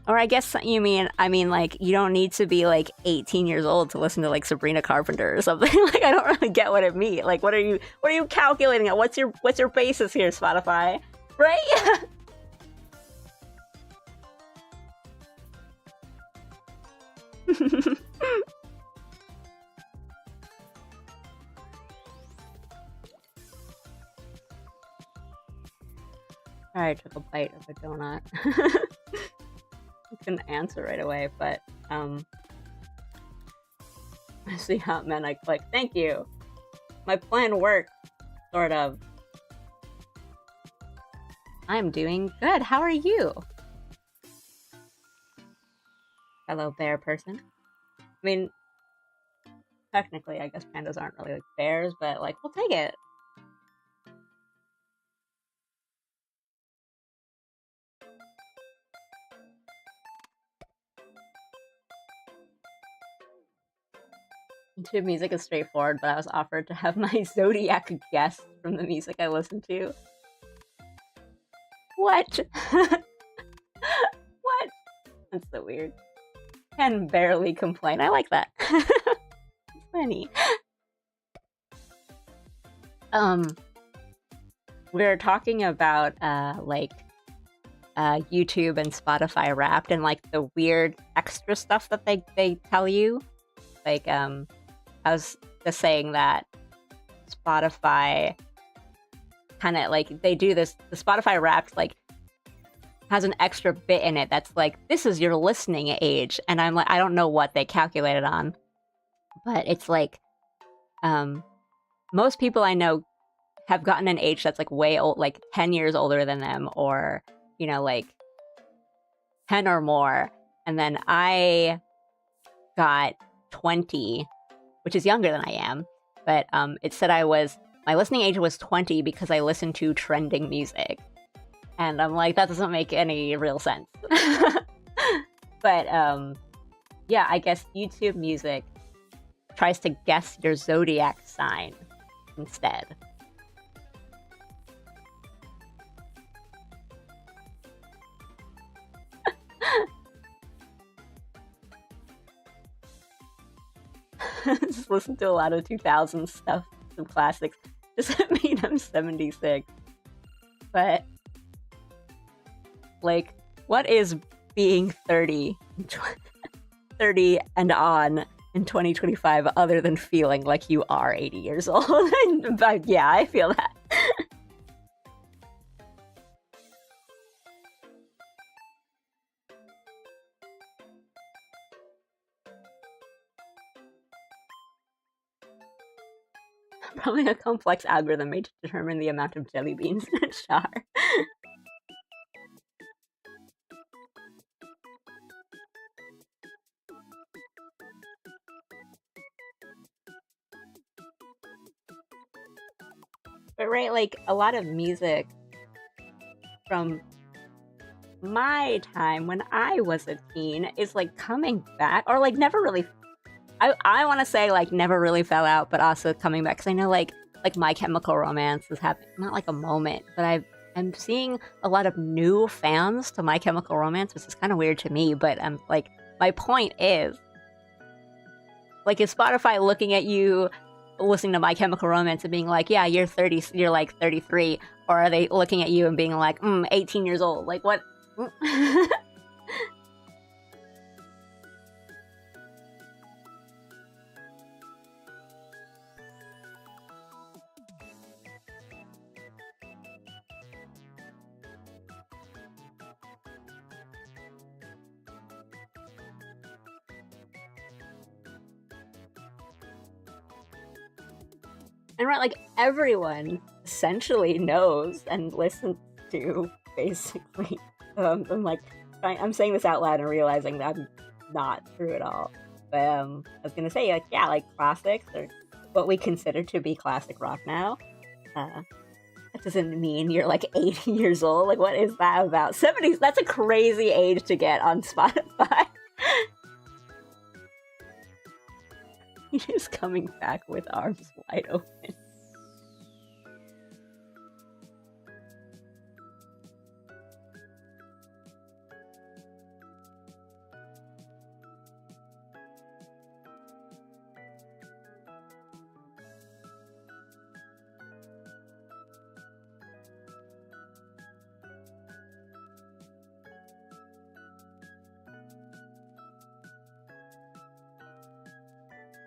Or I guess I mean, like, you don't need to be, like, 18 years old to listen to, like, Sabrina Carpenter or something. Like, I don't really get what it means. Like, what are you calculating at? What's your basis here, Spotify? Right? I took a bite of a donut. I couldn't answer right away, but I see how it meant. I click. Thank you. My plan worked, sort of. I'm doing good. How are you? Hello, bear person. I mean, technically, I guess pandas aren't really like bears, but like, we'll take it. YouTube music is straightforward, but I was offered to have my Zodiac guest from the music I listen to. What? What? That's so weird. Can barely complain. I like that. Funny. We're talking about YouTube and Spotify Wrapped and like the weird extra stuff that they tell you. Like I was just saying that Spotify kind of like they do this. The Spotify Wrapped like has an extra bit in it that's like, this is your listening age, and I'm like, I don't know what they calculated on, but it's like most people I know have gotten an age that's like way old, like 10 years older than them, or you know, like 10 or more. And then I got 20, which is younger than I am. But it said my listening age was 20 because I listened to trending music. And I'm like, that doesn't make any real sense. But yeah, I guess YouTube Music tries to guess your zodiac sign instead. Just listen to a lot of 2000s stuff, some classics. Doesn't mean I'm 76. But, like, what is being 30 and on in 2025 other than feeling like you are 80 years old? But yeah, I feel that. Probably a complex algorithm made to determine the amount of jelly beans in a jar. But right, like, a lot of music from my time when I was a teen is, like, coming back, or, like, never really... I want to say, like, never really fell out, but also coming back, because I know, like, My Chemical Romance is happening, not, like, a moment, but I'm seeing a lot of new fans to My Chemical Romance, which is kind of weird to me, but, like, my point is, like, is Spotify looking at you listening to My Chemical Romance and being like, yeah, you're 30, you're like 33, or are they looking at you and being like, 18 years old? Like, what? And right, like, everyone essentially knows and listens to, basically. I'm like, I'm saying this out loud and realizing that I'm not true at all. But I was gonna say, like, yeah, like, classics, or what we consider to be classic rock now. That doesn't mean you're, like, 80 years old. Like, what is that about? 70s, that's a crazy age to get on Spotify. He's coming back with arms wide open.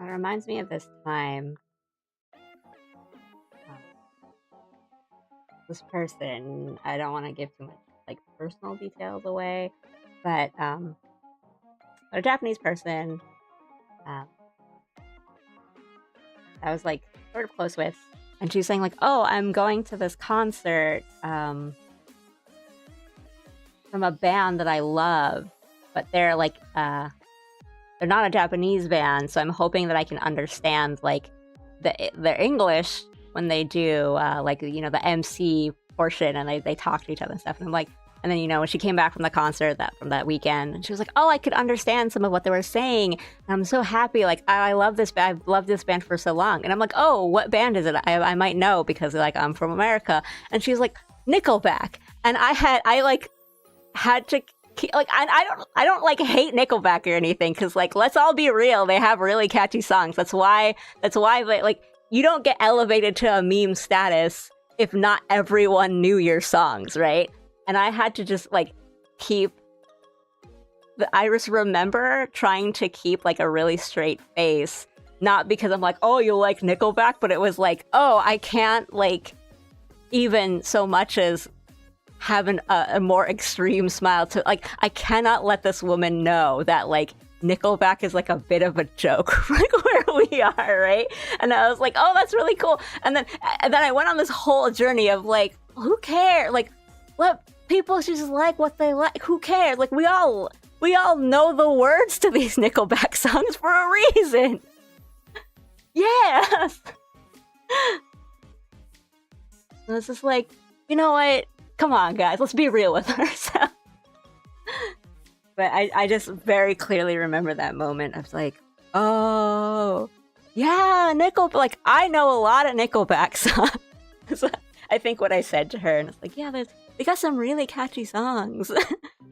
It reminds me of this time. This person, I don't want to give too much, like, personal details away, but a Japanese person I was, like, sort of close with, and she was saying, like, oh, I'm going to this concert from a band that I love, but they're, like, they're not a Japanese band, so I'm hoping that I can understand, like, their English when they do, like, you know, the MC portion, and they talk to each other and stuff. And I'm like, and then, you know, when she came back from the concert from that weekend, and she was like, oh, I could understand some of what they were saying. And I'm so happy. Like, I love this band. I've loved this band for so long. And I'm like, oh, what band is it? I might know because, like, I'm from America. And she's like, Nickelback. And I had to... Like, I don't like hate Nickelback or anything, because, like, let's all be real, they have really catchy songs. That's why like, you don't get elevated to a meme status if not everyone knew your songs, right? And I had to just, like, I just remember trying to keep, like, a really straight face, not because I'm like, oh, you like Nickelback, but it was like, oh, I can't, like, even so much as have a more extreme smile to, like, I cannot let this woman know that, like, Nickelback is, like, a bit of a joke, like, where we are, right? And I was like, oh, that's really cool. And then I went on this whole journey of, like, who cares? Like, people just like what they like. Who cares? Like, we all know the words to these Nickelback songs for a reason. Yes. And it's just like, you know what? Come on, guys, let's be real with ourselves. But I just very clearly remember that moment. I was like, oh, yeah, Nickelback. Like, I know a lot of Nickelback songs. I think what I said to her, and it's like, yeah, they got some really catchy songs.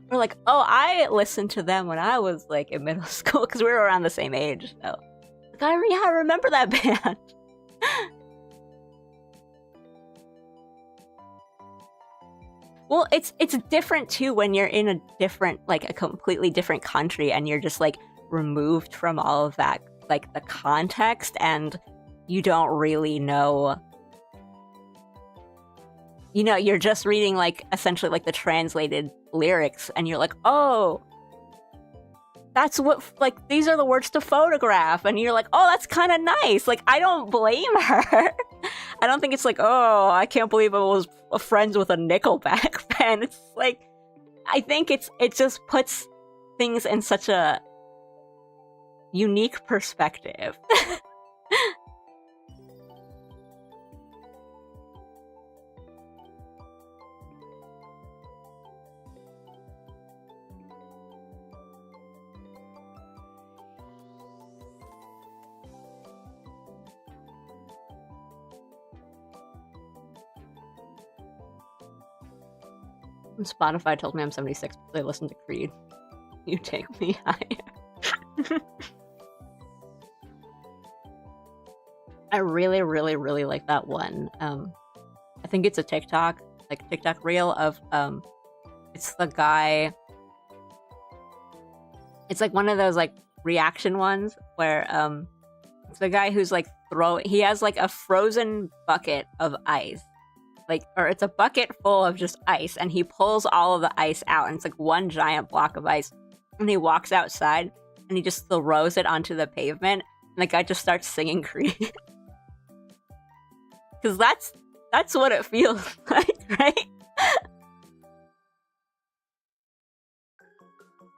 We're like, oh, I listened to them when I was like in middle school because we were around the same age. So, like, I remember that band. Well, it's different too when you're in a different, like a completely different country, and you're just like removed from all of that, like the context, and you don't really know. You know, you're just reading like essentially like the translated lyrics, and you're like, oh, that's what, like, these are the words to photograph, and you're like, oh, that's kind of nice. Like, I don't blame her. I don't think it's like, oh, I can't believe I was friends with a Nickelback fan. It's like, I think it just puts things in such a unique perspective. Spotify told me I'm 76 because I listened to Creed. You take me higher. I really, really, really like that one. I think it's a TikTok reel of it's the guy. It's like one of those like reaction ones where it's the guy who's like he has like a frozen bucket of ice. Like, or it's a bucket full of just ice, and he pulls all of the ice out, and it's like one giant block of ice. And he walks outside, and he just throws it onto the pavement, and the guy just starts singing Creed. Because that's what it feels like, right?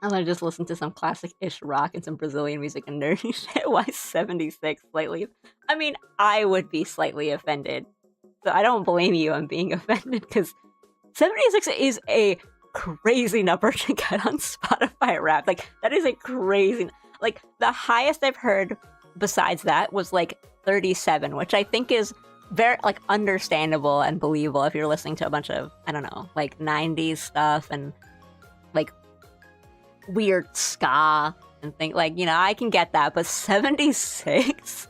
And I just listen to some classic-ish rock and some Brazilian music and nerdy shit. Why 76 slightly? I mean, I would be slightly offended. So I don't blame you on being offended, because 76 is a crazy number to get on Spotify Wrapped. Like, that is a crazy... Like, the highest I've heard besides that was, like, 37, which I think is very, like, understandable and believable if you're listening to a bunch of, I don't know, like, 90s stuff and, like, weird ska and think, like, you know, I can get that, but 76...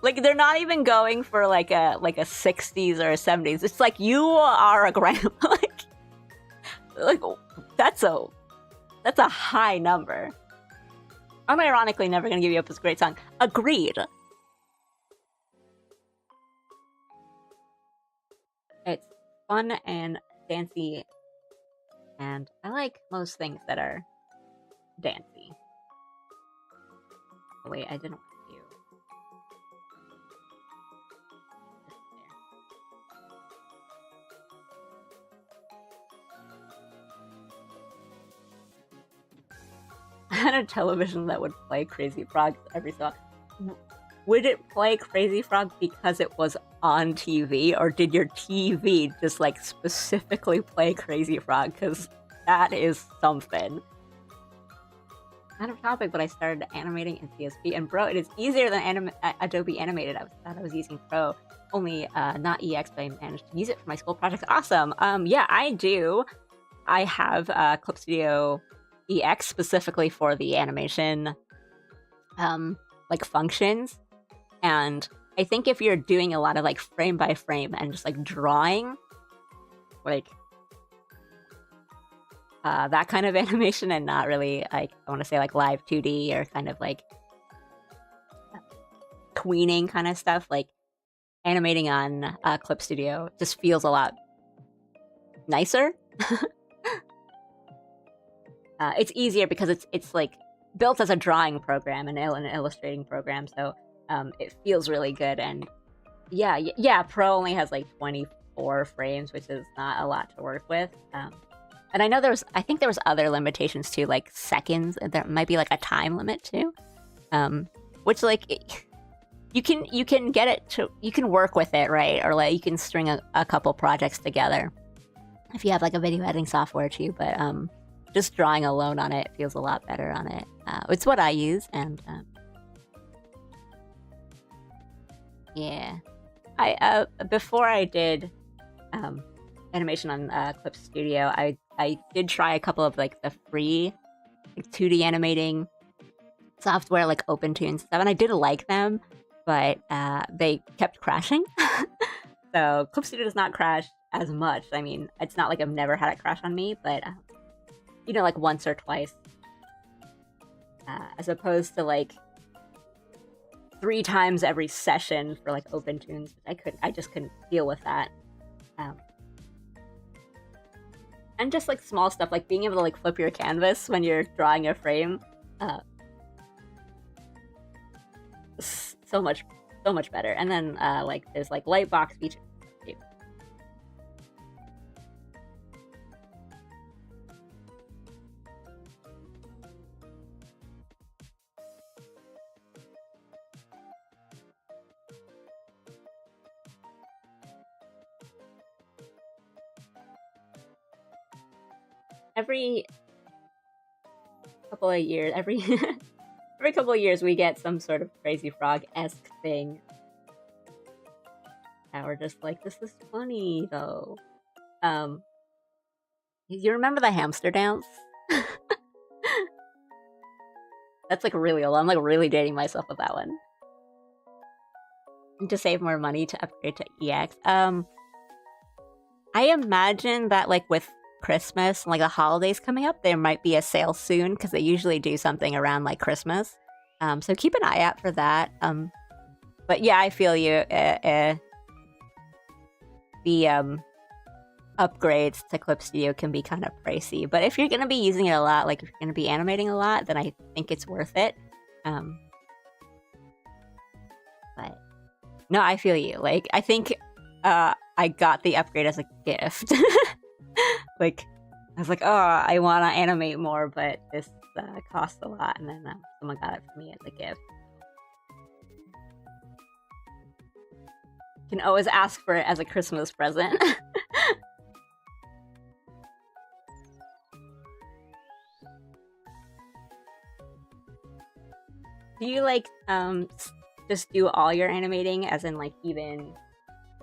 Like, they're not even going for like a 60s or a 70s. It's like, you are a grandma. like that's a high number. Unironically, Never Gonna Give You Up is a great song. Agreed. It's fun and dancey, and I like most things that are dancey. Oh, wait, I didn't want to. I had a television that would play Crazy Frog every so often. Would it play Crazy Frog because it was on TV, or did your TV just like specifically play Crazy Frog? Because that is something. Out of topic, but I started animating in CSP, and bro, it is easier than Adobe Animated. I thought I was using Pro, only not EX, but I managed to use it for my school projects. Awesome. Yeah, I do. I have Clip Studio EX specifically for the animation like functions, and I think if you're doing a lot of like frame by frame and just like drawing, like that kind of animation, and not really like, I want to say like live 2D or kind of like tweening kind of stuff, like animating on Clip Studio just feels a lot nicer. It's easier because it's like built as a drawing program and an illustrating program, so it feels really good. And yeah, Pro only has like 24 4 frames, which is not a lot to work with. And I think there was other limitations too, like seconds. There might be like a time limit too, which like you can get it to, you can work with it, right? Or like you can string a couple projects together if you have like a video editing software too. But just drawing alone on it feels a lot better on it. It's what I use, and yeah, I before I did animation on Clip Studio, I did try a couple of like the free like 2D animating software like OpenToon and stuff, and I did like them, but they kept crashing. So Clip Studio does not crash as much. I mean, it's not like I've never had it crash on me, but you know, like once or twice, as opposed to like 3 times every session for like OpenToons. I just couldn't deal with that. And just like small stuff, like being able to like flip your canvas when you're drawing a frame, so much better. And then like there's like lightbox features too. Every couple of years, every couple of years, we get some sort of Crazy Frog-esque thing. And we're just like, this is funny though. You remember the hamster dance? That's like really old. I'm like really dating myself with that one. And to save more money to upgrade to EX. I imagine that like with Christmas and like the holidays coming up, there might be a sale soon, because they usually do something around like Christmas. So keep an eye out for that. But yeah, I feel you. The upgrades to Clip Studio can be kind of pricey, but if you're going to be using it a lot, like if you're going to be animating a lot, then I think it's worth it. But no, I feel you. Like, I think I got the upgrade as a gift. Like, I was like, oh, I want to animate more, but this costs a lot, and then someone got it for me as a gift. You can always ask for it as a Christmas present. Do you like just do all your animating, as in like even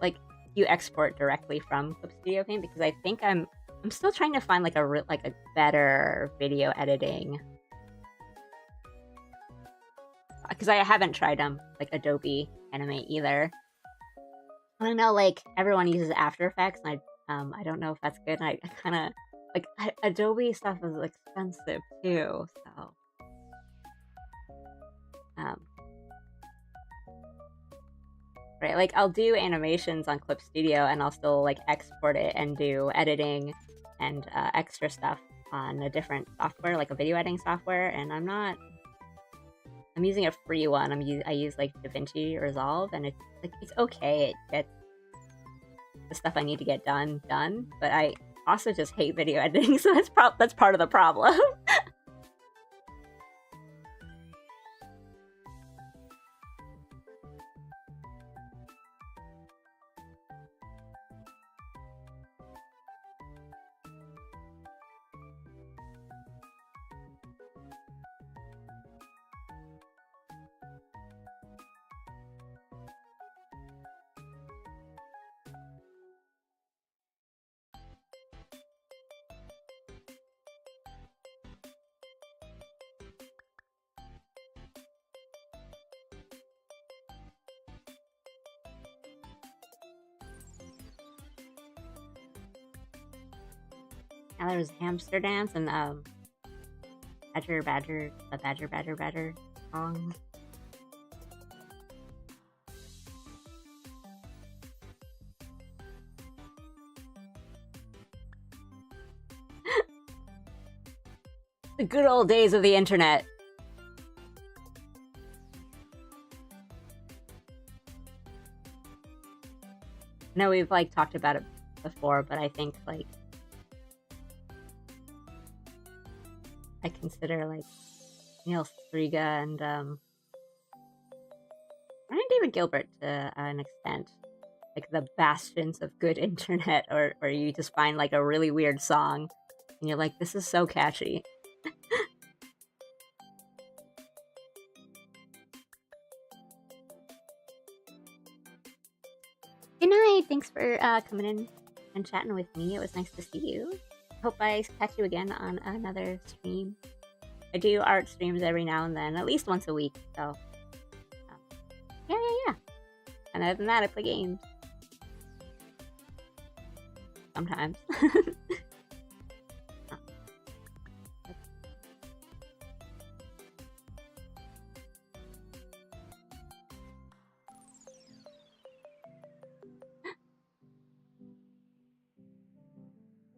like you export directly from Clip Studio Paint? Because I think I'm still trying to find like a better video editing, because I haven't tried like Adobe Animate either. I know like everyone uses After Effects, and I don't know if that's good. And I kind of like Adobe stuff is expensive too, so right, like I'll do animations on Clip Studio, and I'll still like export it and do editing and extra stuff on a different software, like a video editing software. And I'm using a free one. I use like DaVinci Resolve, and it's okay. It gets the stuff I need to get done, but I also just hate video editing, so that's part of the problem. Now there was Hamster Dance and Badger song. The good old days of the internet. I know we've like talked about it before, but I think like I consider like Neil Striga and David Gilbert to an extent like the bastions of good internet, or you just find like a really weird song and you're like, this is so catchy. Good night. Thanks for coming in and chatting with me. It was nice to see you. Hope I catch you again on another stream. I do art streams every now and then, at least once a week. So, yeah. And other than that, I play games. Sometimes.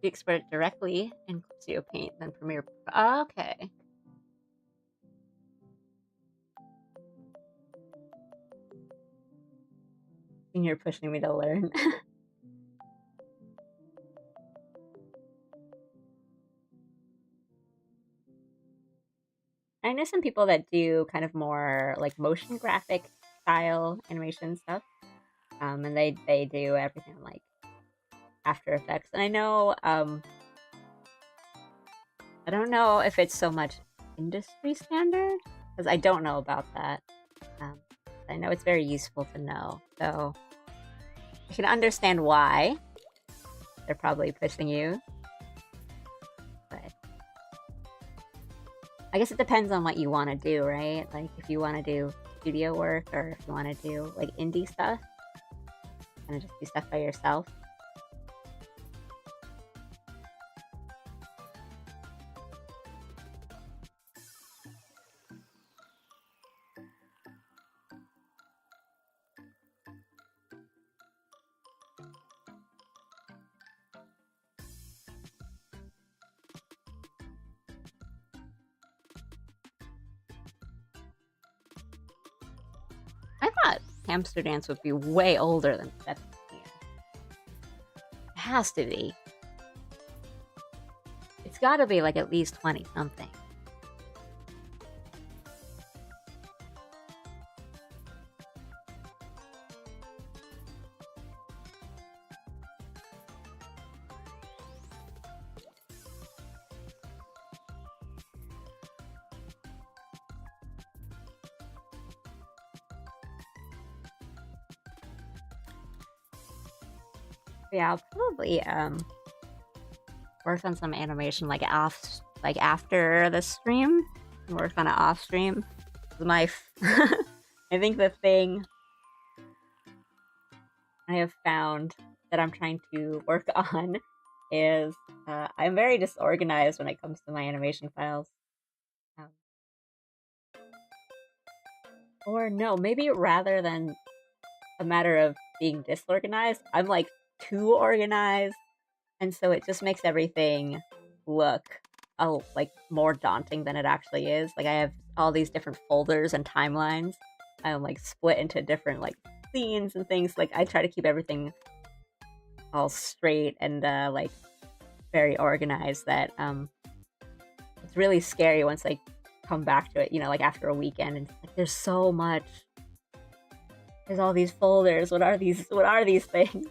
You export it directly in Studio Paint, then Premiere. Okay. And you're pushing me to learn. I know some people that do kind of more like motion graphic style animation stuff. And they do everything like After Effects. And I know I don't know if it's so much industry standard, because I don't know about that. I know it's very useful to know, so I can understand why they're probably pushing you. But I guess it depends on what you want to do, right? Like if you want to do studio work, or if you want to do like indie stuff, kind of just do stuff by yourself. I thought Hamster Dance would be way older than 17 years. It has to be. It's got to be like at least 20 something. Yeah, I'll probably work on some animation like after the stream, and work on it off stream. I think the thing I have found that I'm trying to work on is I'm very disorganized when it comes to my animation files. Or no, maybe rather than a matter of being disorganized, I'm like too organized, and so it just makes everything look like more daunting than it actually is. Like I have all these different folders and timelines. I'm like split into different like scenes and things. Like I try to keep everything all straight and like very organized. That it's really scary once I come back to it. You know, like after a weekend, and like, there's so much. There's all these folders. What are these? What are these things?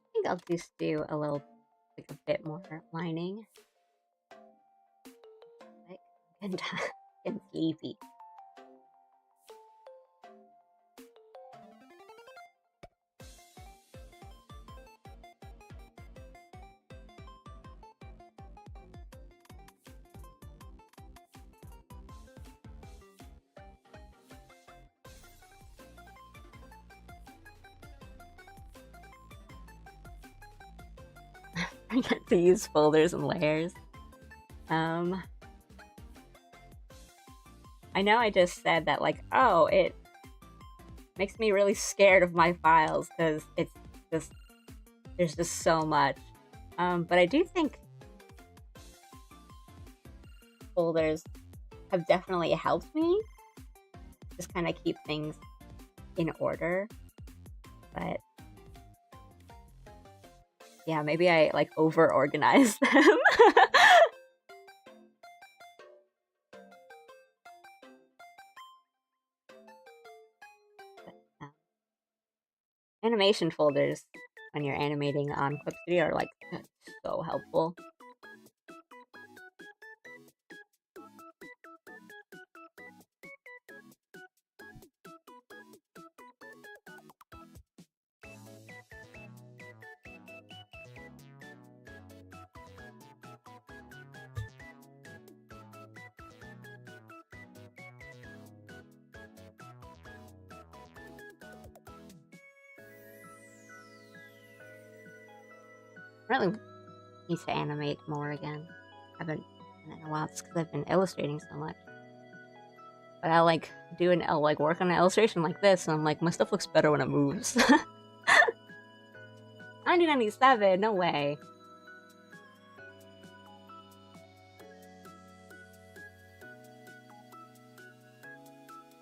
I think I'll just do a little, like a bit more lining. Like, and sleepy. I get to use folders and layers. I know I just said that, like, oh, it makes me really scared of my files because it's just, there's just so much. But I do think folders have definitely helped me just kind of keep things in order. But yeah, maybe I like over organize them. Animation folders when you're animating on Clip Studio are like so helpful. Really need to animate more again. I haven't done it in a while. It's because I've been illustrating so much. But I'll like I'll like work on an illustration like this, and I'm like, my stuff looks better when it moves. 1997, no way.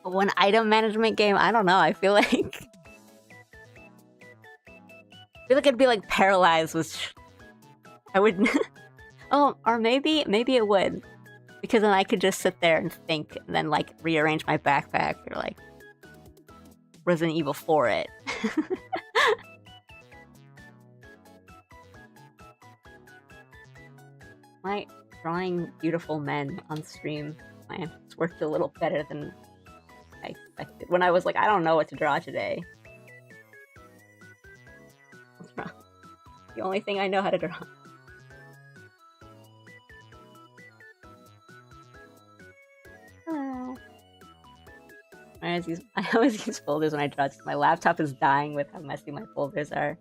One item management game, I don't know. I feel like I'd be like paralyzed with. I would. Oh, or maybe it would, because then I could just sit there and think, and then like rearrange my backpack or like Resident Evil 4 it. My drawing beautiful men on stream plan has worked a little better than I expected. When I was like, I don't know what to draw today. What's wrong? The only thing I know how to draw. Hello. I always use folders when I draw. My laptop is dying with how messy my folders are.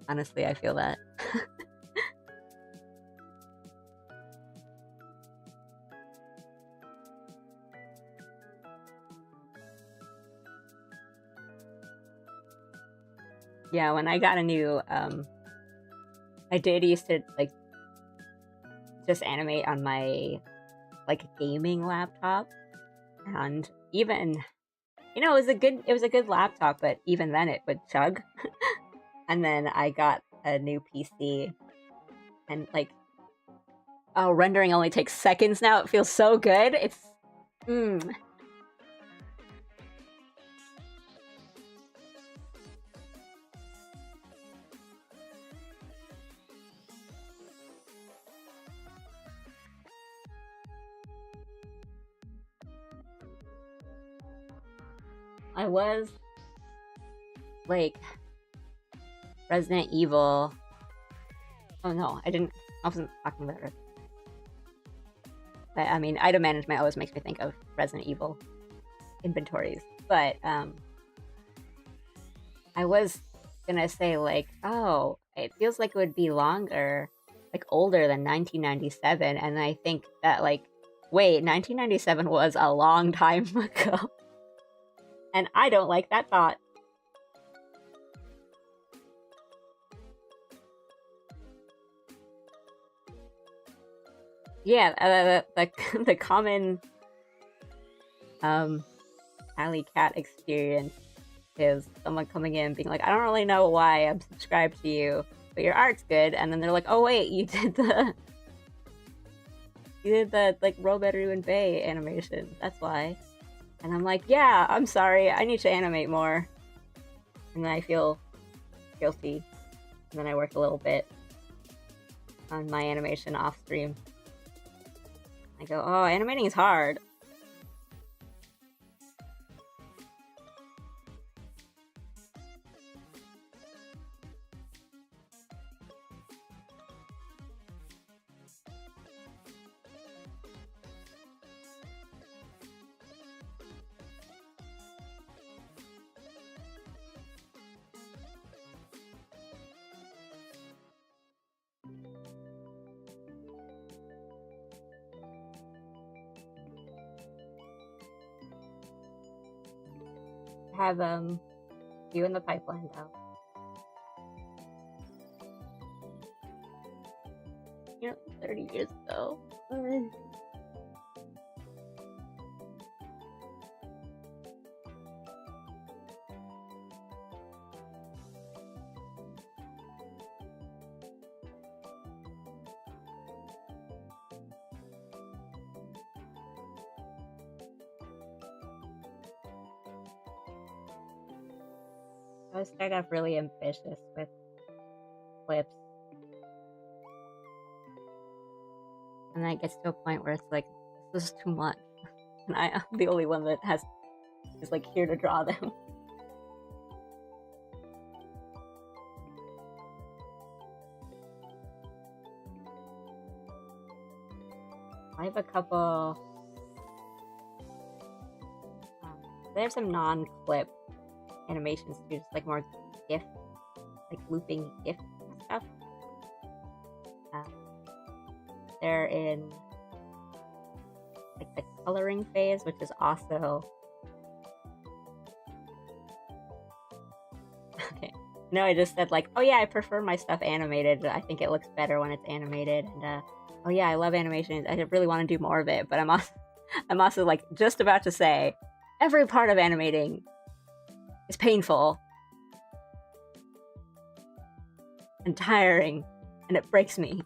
Honestly, I feel that. Yeah, when I got a new, I did used to like just animate on my like gaming laptop, and even, you know, it was a good laptop, but even then it would chug. And then I got a new PC, and like, oh, rendering only takes seconds now. It feels so good. It's, I was like Resident Evil. Oh no, I wasn't talking about it. But I mean, item management always makes me think of Resident Evil inventories. But I was gonna say like, oh, it feels like it would be longer, like older than 1997, and I think that like, wait, 1997 was a long time ago. And I don't like that thought. Yeah, the common alley cat experience is someone coming in being like, I don't really know why I'm subscribed to you, but your art's good, and then they're like, oh wait, you did the like Roberu and Bay animation, that's why. And I'm like, yeah, I'm sorry, I need to animate more. And then I feel guilty. And then I work a little bit on my animation off stream. I go, oh, animating is hard. have few in the pipeline though. You know, 30 years ago. I always start off really ambitious with clips. And then it gets to a point where it's like, this is too much. And I'm the only one that is like here to draw them. I have a couple. There's some non-clip animations too, just like more GIF, like looping GIF stuff. They're in like the coloring phase, which is also okay. No, I just said like, oh yeah, I prefer my stuff animated. I think it looks better when it's animated, and oh yeah, I love animation. I really want to do more of it, but I'm also like just about to say, every part of animating is painful and tiring, and it breaks me.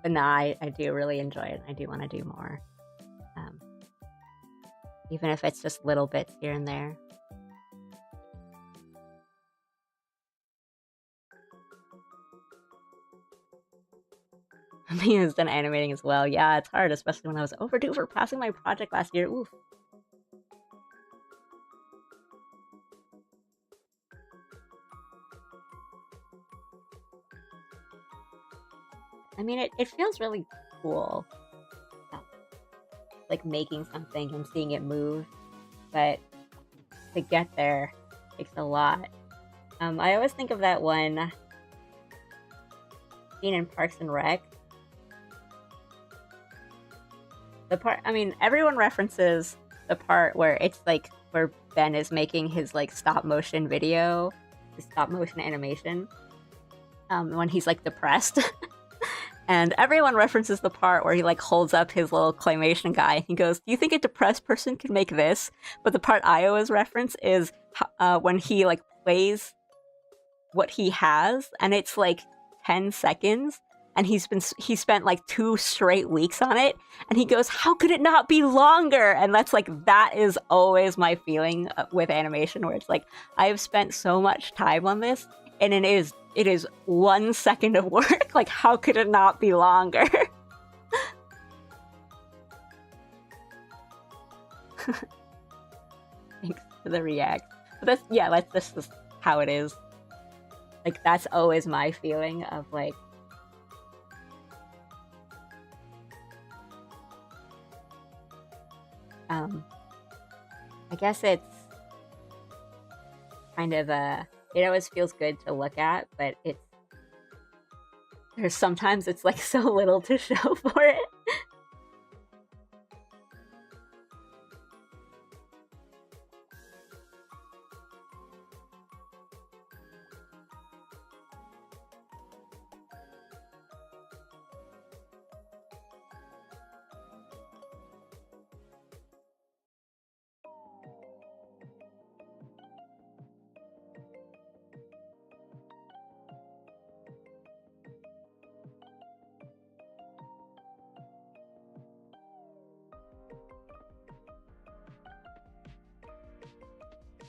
But nah, I do really enjoy it. I do want to do more. Even if it's just little bits here and there. Me has done animating as well. Yeah, it's hard, especially when I was overdue for passing my project last year. Oof. I mean, it feels really cool, like making something and seeing it move, but to get there takes a lot. I always think of that one scene in Parks and Rec. The part, I mean, everyone references the part where it's like where Ben is making his like stop motion video, his stop motion animation, when he's like depressed. And everyone references the part where he like holds up his little claymation guy. He goes, "Do you think a depressed person can make this?" But the part I always reference is when he like plays what he has, and it's like 10 seconds, and he spent like 2 straight weeks on it, and he goes, "How could it not be longer?" And that is always my feeling with animation, where it's like, I have spent so much time on this, and it is 1 second of work. Like, how could it not be longer? Thanks for the react. But that's just how it is. Like, that's always my feeling of like, I guess it's kind of it always feels good to look at, but there's sometimes it's like so little to show for it.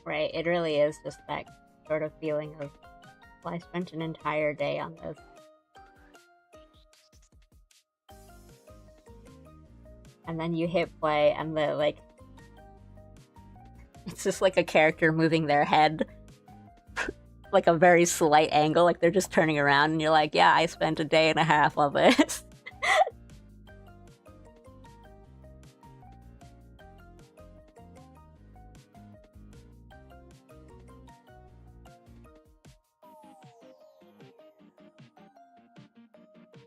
Right, it really is just that sort of feeling of, well, I spent an entire day on this. And then you hit play, and it's just like a character moving their head, like a very slight angle, like they're just turning around, and you're like, yeah, I spent a day and a half on this.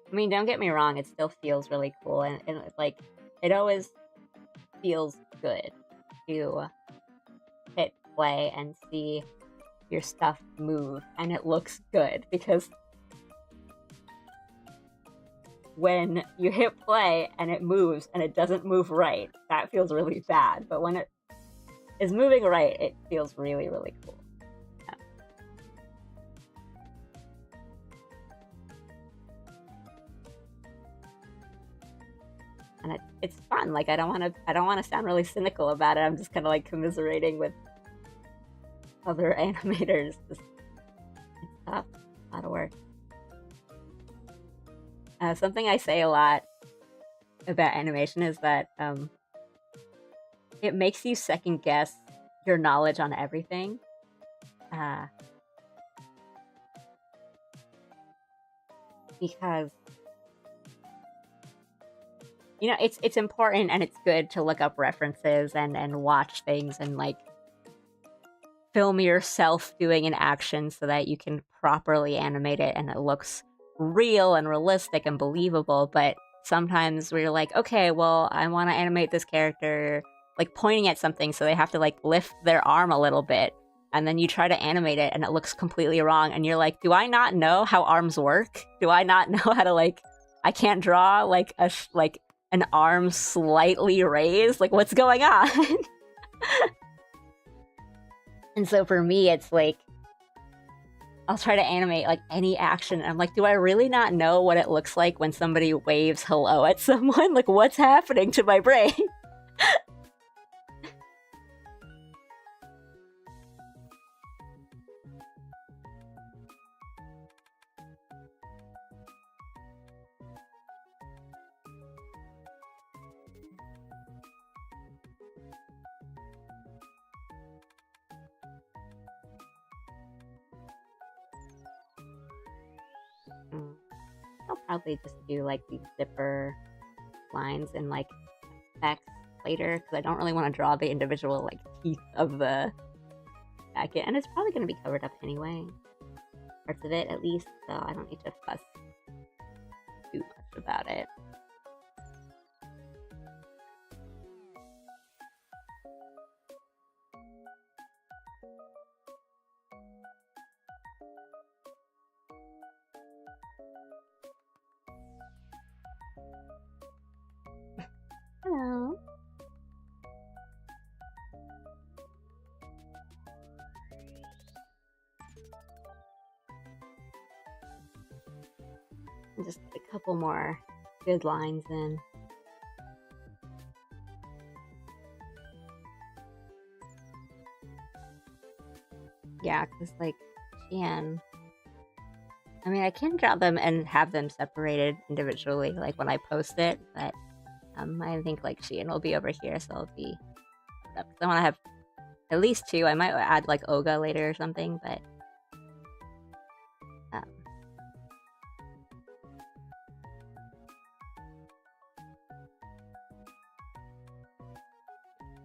I mean, don't get me wrong, it still feels really cool, and like, it always feels good to hit play and see your stuff move, and it looks good, because when you hit play and it moves and it doesn't move right, that feels really bad. But when it is moving right, it feels really, really cool. Yeah. And it's fun. Like, I don't want to sound really cynical about it. I'm just kind of like commiserating with other animators. It's tough. A lot of work. Something I say a lot about animation is that it makes you second guess your knowledge on everything. Because, you know, it's important and it's good to look up references and watch things and like film yourself doing an action so that you can properly animate it and it looks real and realistic and believable. But sometimes we're like, okay, well, I want to animate this character like pointing at something, so they have to like lift their arm a little bit, and then you try to animate it and it looks completely wrong, and you're like, do I not know how arms work? Do I not know how to, like, I can't draw like an arm slightly raised? Like, what's going on? And so for me, it's like, I'll try to animate like any action, and I'm like, do I really not know what it looks like when somebody waves hello at someone? Like, what's happening to my brain? I'll probably just do like these zipper lines and like effects later, because I don't really want to draw the individual like teeth of the jacket, and it's probably going to be covered up anyway, parts of it at least, so I don't need to fuss too much about it. Hello. And just a couple more good lines in. Yeah, because like Xian, I mean, I can draw them and have them separated individually, like when I post it, but I think like Xian will be over here, so I'll be up. I want to have at least two. I might add like Oga later or something, but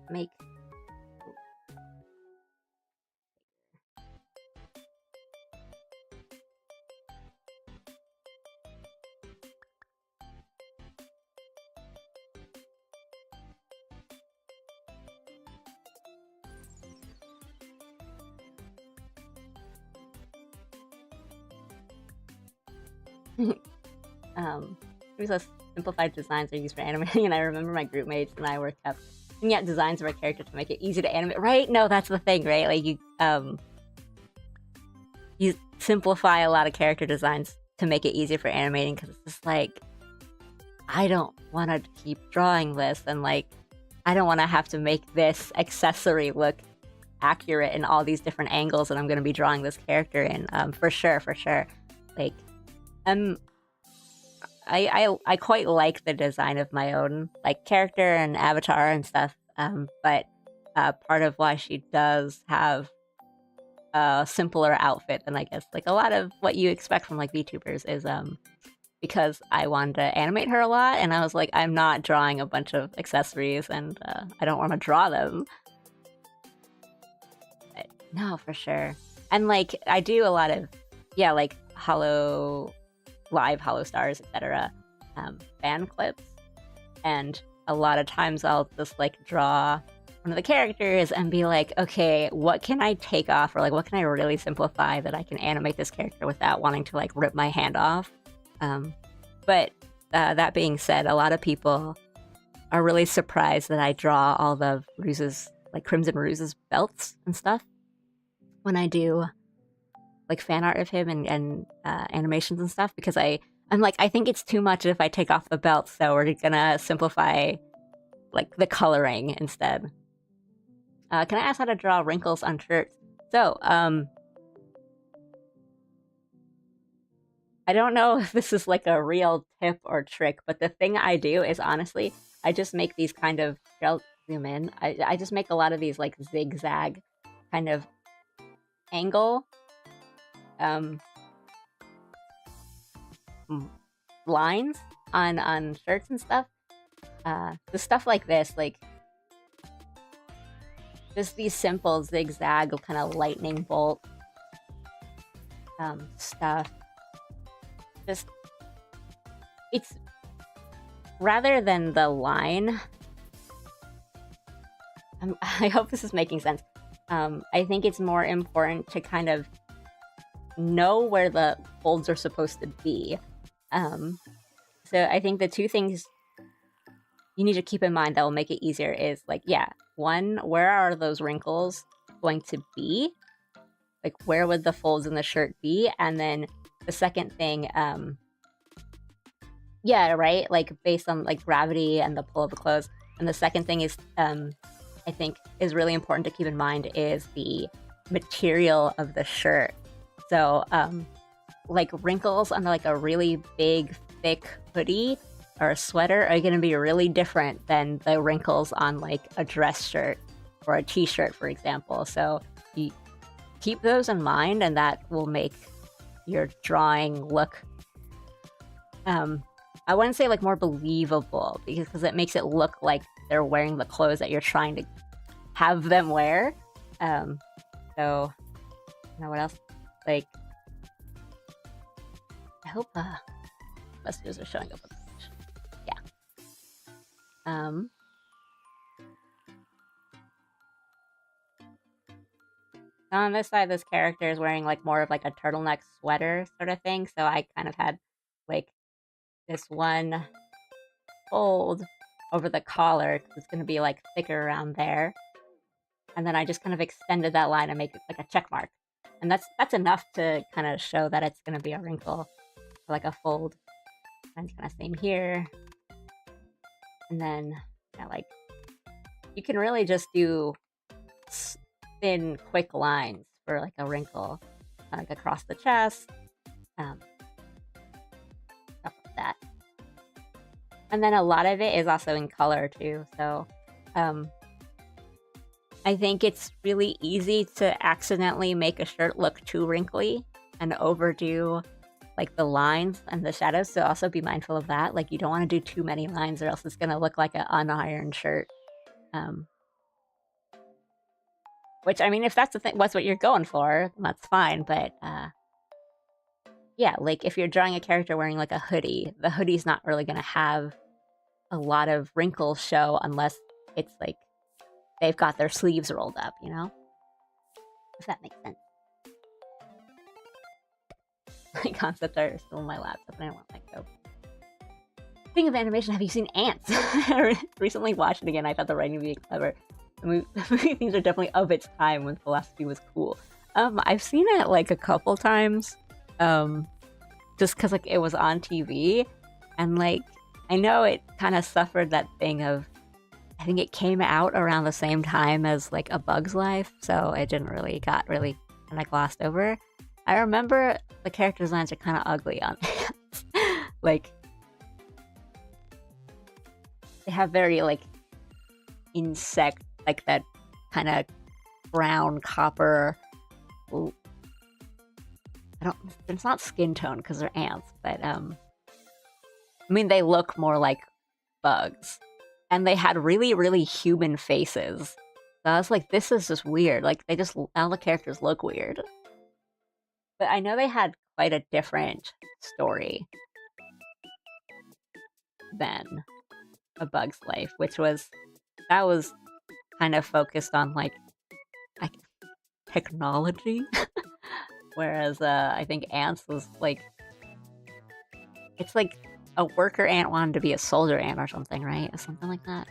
make these simplified designs are used for animating, and I remember my group mates and I were kept looking at designs of our character to make it easy to animate. Right? No, that's the thing, right? Like you simplify a lot of character designs to make it easier for animating, because it's just like, I don't want to keep drawing this, and like I don't want to have to make this accessory look accurate in all these different angles that I'm going to be drawing this character in. For sure. Like, I quite like the design of my own like character and avatar and stuff. But part of why she does have a simpler outfit than I guess like a lot of what you expect from like VTubers is because I wanted to animate her a lot, and I was like, I'm not drawing a bunch of accessories, and I don't want to draw them. But, no, for sure. And like I do a lot of like live Hollow Stars, etc. Fan clips, and a lot of times I'll just like draw one of the characters and be like, okay, what can I take off, or like what can I really simplify that I can animate this character without wanting to like rip my hand off. But that being said, a lot of people are really surprised that I draw all the Ruse's, like Crimson Ruse's belts and stuff when I do like fan art of him and animations and stuff, because I'm like, I think it's too much if I take off the belt, so we're gonna simplify like the coloring instead. Can I ask how to draw wrinkles on shirts? So, I don't know if this is like a real tip or trick, but the thing I do is honestly, I just make these kind of, I'll zoom in, I just make a lot of these like zigzag kind of angle lines on shirts and stuff. The stuff like this, like just these simple zigzag kind of lightning bolt stuff. Just, it's rather than the line. I hope this is making sense. I think it's more important to kind of know where the folds are supposed to be. So I think the two things you need to keep in mind that will make it easier is like, yeah, one, where are those wrinkles going to be? Like, where would the folds in the shirt be? And then the second thing, yeah, right? Like, based on, like, gravity and the pull of the clothes. And the second thing is, I think, is really important to keep in mind is the material of the shirt. So, like, wrinkles on, like, a really big, thick hoodie or a sweater are going to be really different than the wrinkles on, like, a dress shirt or a t-shirt, for example. So, you keep those in mind, and that will make your drawing look, I wouldn't say like more believable, because it makes it look like they're wearing the clothes that you're trying to have them wear. So, you know what else? Like, I hope messages are showing up. Yeah. On this side, this character is wearing like more of like a turtleneck sweater sort of thing. So I kind of had like this one fold over the collar because it's going to be like thicker around there. And then I just kind of extended that line and make it like a check mark. And that's enough to kind of show that it's going to be a wrinkle, like a fold. And kind of same here. And then, yeah, like, you can really just do thin, quick lines for like a wrinkle, like across the chest, stuff like that. And then a lot of it is also in color too. So, I think it's really easy to accidentally make a shirt look too wrinkly and overdo like the lines and the shadows. So also be mindful of that. Like, you don't want to do too many lines, or else it's gonna look like an unironed shirt. Which, I mean, if that's the thing, what's what you're going for, that's fine. But yeah, like if you're drawing a character wearing like a hoodie, the hoodie's not really gonna have a lot of wrinkles show unless it's like they've got their sleeves rolled up, you know? If that makes sense. My concept art is still in my laptop and I don't want to let go. Speaking of animation, have you seen Ants? I recently watched it again. I thought the writing would be clever. The movie things are definitely of its time when philosophy was cool. I've seen it like a couple times, just because like it was on TV, and like I know it kind of suffered that thing of, I think it came out around the same time as like A Bug's Life, so it didn't really got really kind of glossed over. I remember the character designs are kind of ugly on Ants. Like, they have very like insect, like that kind of brown copper. I don't. It's not skin tone because they're ants, but I mean they look more like bugs, and they had really really human faces. So I was like, this is just weird. Like they just, all the characters look weird. But I know they had quite a different story then. A Bug's Life, which was kind of focused on like technology, whereas I think Ants was like it's like a worker ant wanted to be a soldier ant or something, right? Or something like that.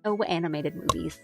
Oh, animated movies.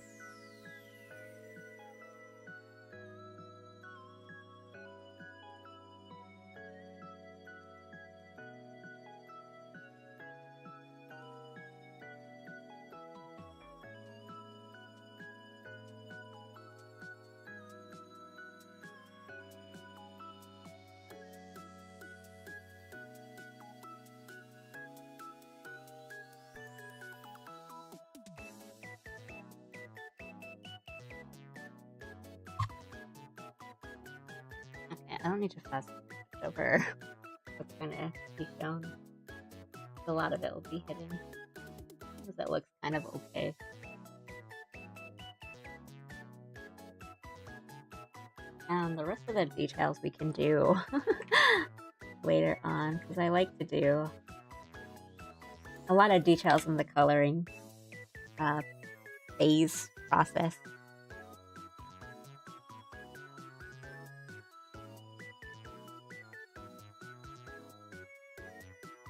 I don't need to fast over what's gonna be shown. A lot of it will be hidden, because that looks kind of okay. And the rest of the details we can do later on, because I like to do a lot of details in the coloring phase process.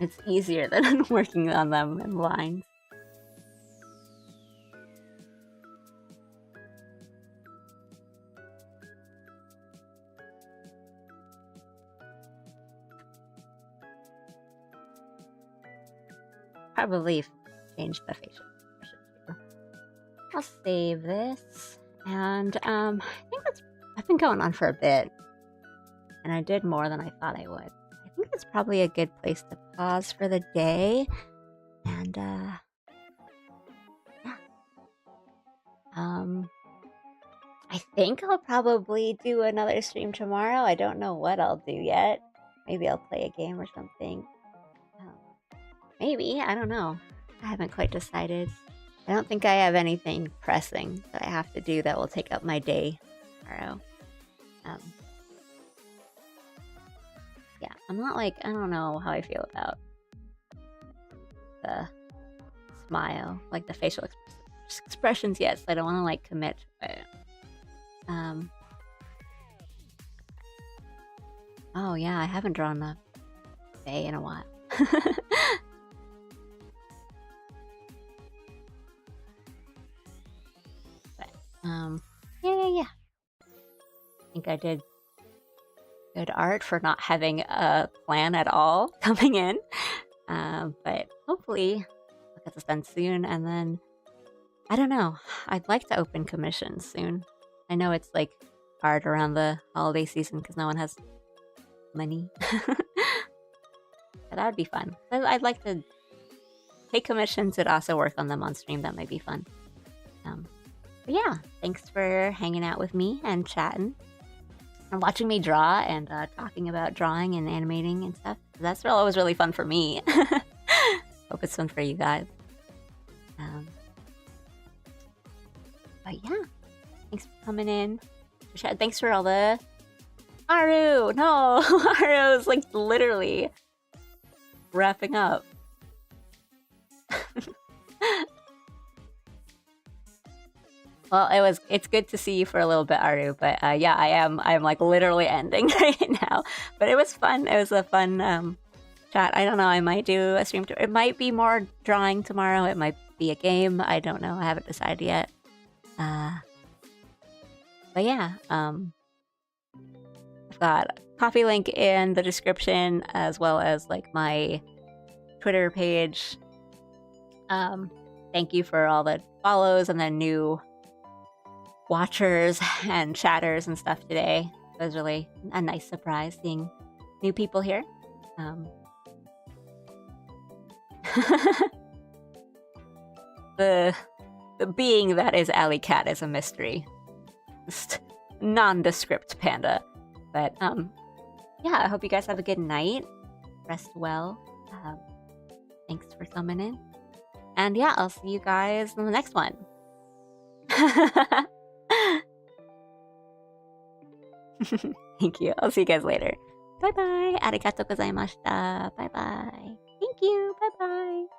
It's easier than working on them in lines. Probably change the facial expression too. I'll save this, and I think I've been going on for a bit, and I did more than I thought I would. I think it's probably a good place to pause for the day, and yeah. I think I'll probably do another stream tomorrow. I don't know what I'll do yet. Maybe I'll play a game or something. Maybe, I don't know. I haven't quite decided. I don't think I have anything pressing that I have to do that will take up my day tomorrow. Yeah, I'm not like, I don't know how I feel about the smile, like the facial expressions yet, so I don't want to like commit to it. Oh yeah, I haven't drawn the Fae in a while. But yeah. I think I did good art for not having a plan at all coming in. But hopefully I'll get this done soon, and then I don't know. I'd like to open commissions soon. I know it's like hard around the holiday season because no one has money. But that would be fun. I'd like to take commissions and also work on them on stream. That might be fun. But yeah, thanks for hanging out with me and chatting and watching me draw and talking about drawing and animating and stuff. That's always really fun for me. Hope it's fun for you guys. But yeah, thanks for coming in. Thanks for all the Aru. No, Aru is like literally wrapping up. Well, it's good to see you for a little bit, Aru, but yeah, I'm like literally ending right now. But it was fun. It was a fun chat. I don't know, I might do a stream. It might be more drawing tomorrow. It might be a game. I don't know. I haven't decided yet. But yeah, I've got a coffee link in the description as well as like my Twitter page. Thank you for all the follows and the new watchers and chatters and stuff today. It was really a nice surprise seeing new people here. The being that is Alley Cat is a mystery. Just nondescript panda. But yeah, I hope you guys have a good night. Rest well. Thanks for coming in. And yeah, I'll see you guys in the next one. Thank you. I'll see you guys later. Bye bye. Arigatou gozaimashita. Bye bye. Thank you. Bye bye.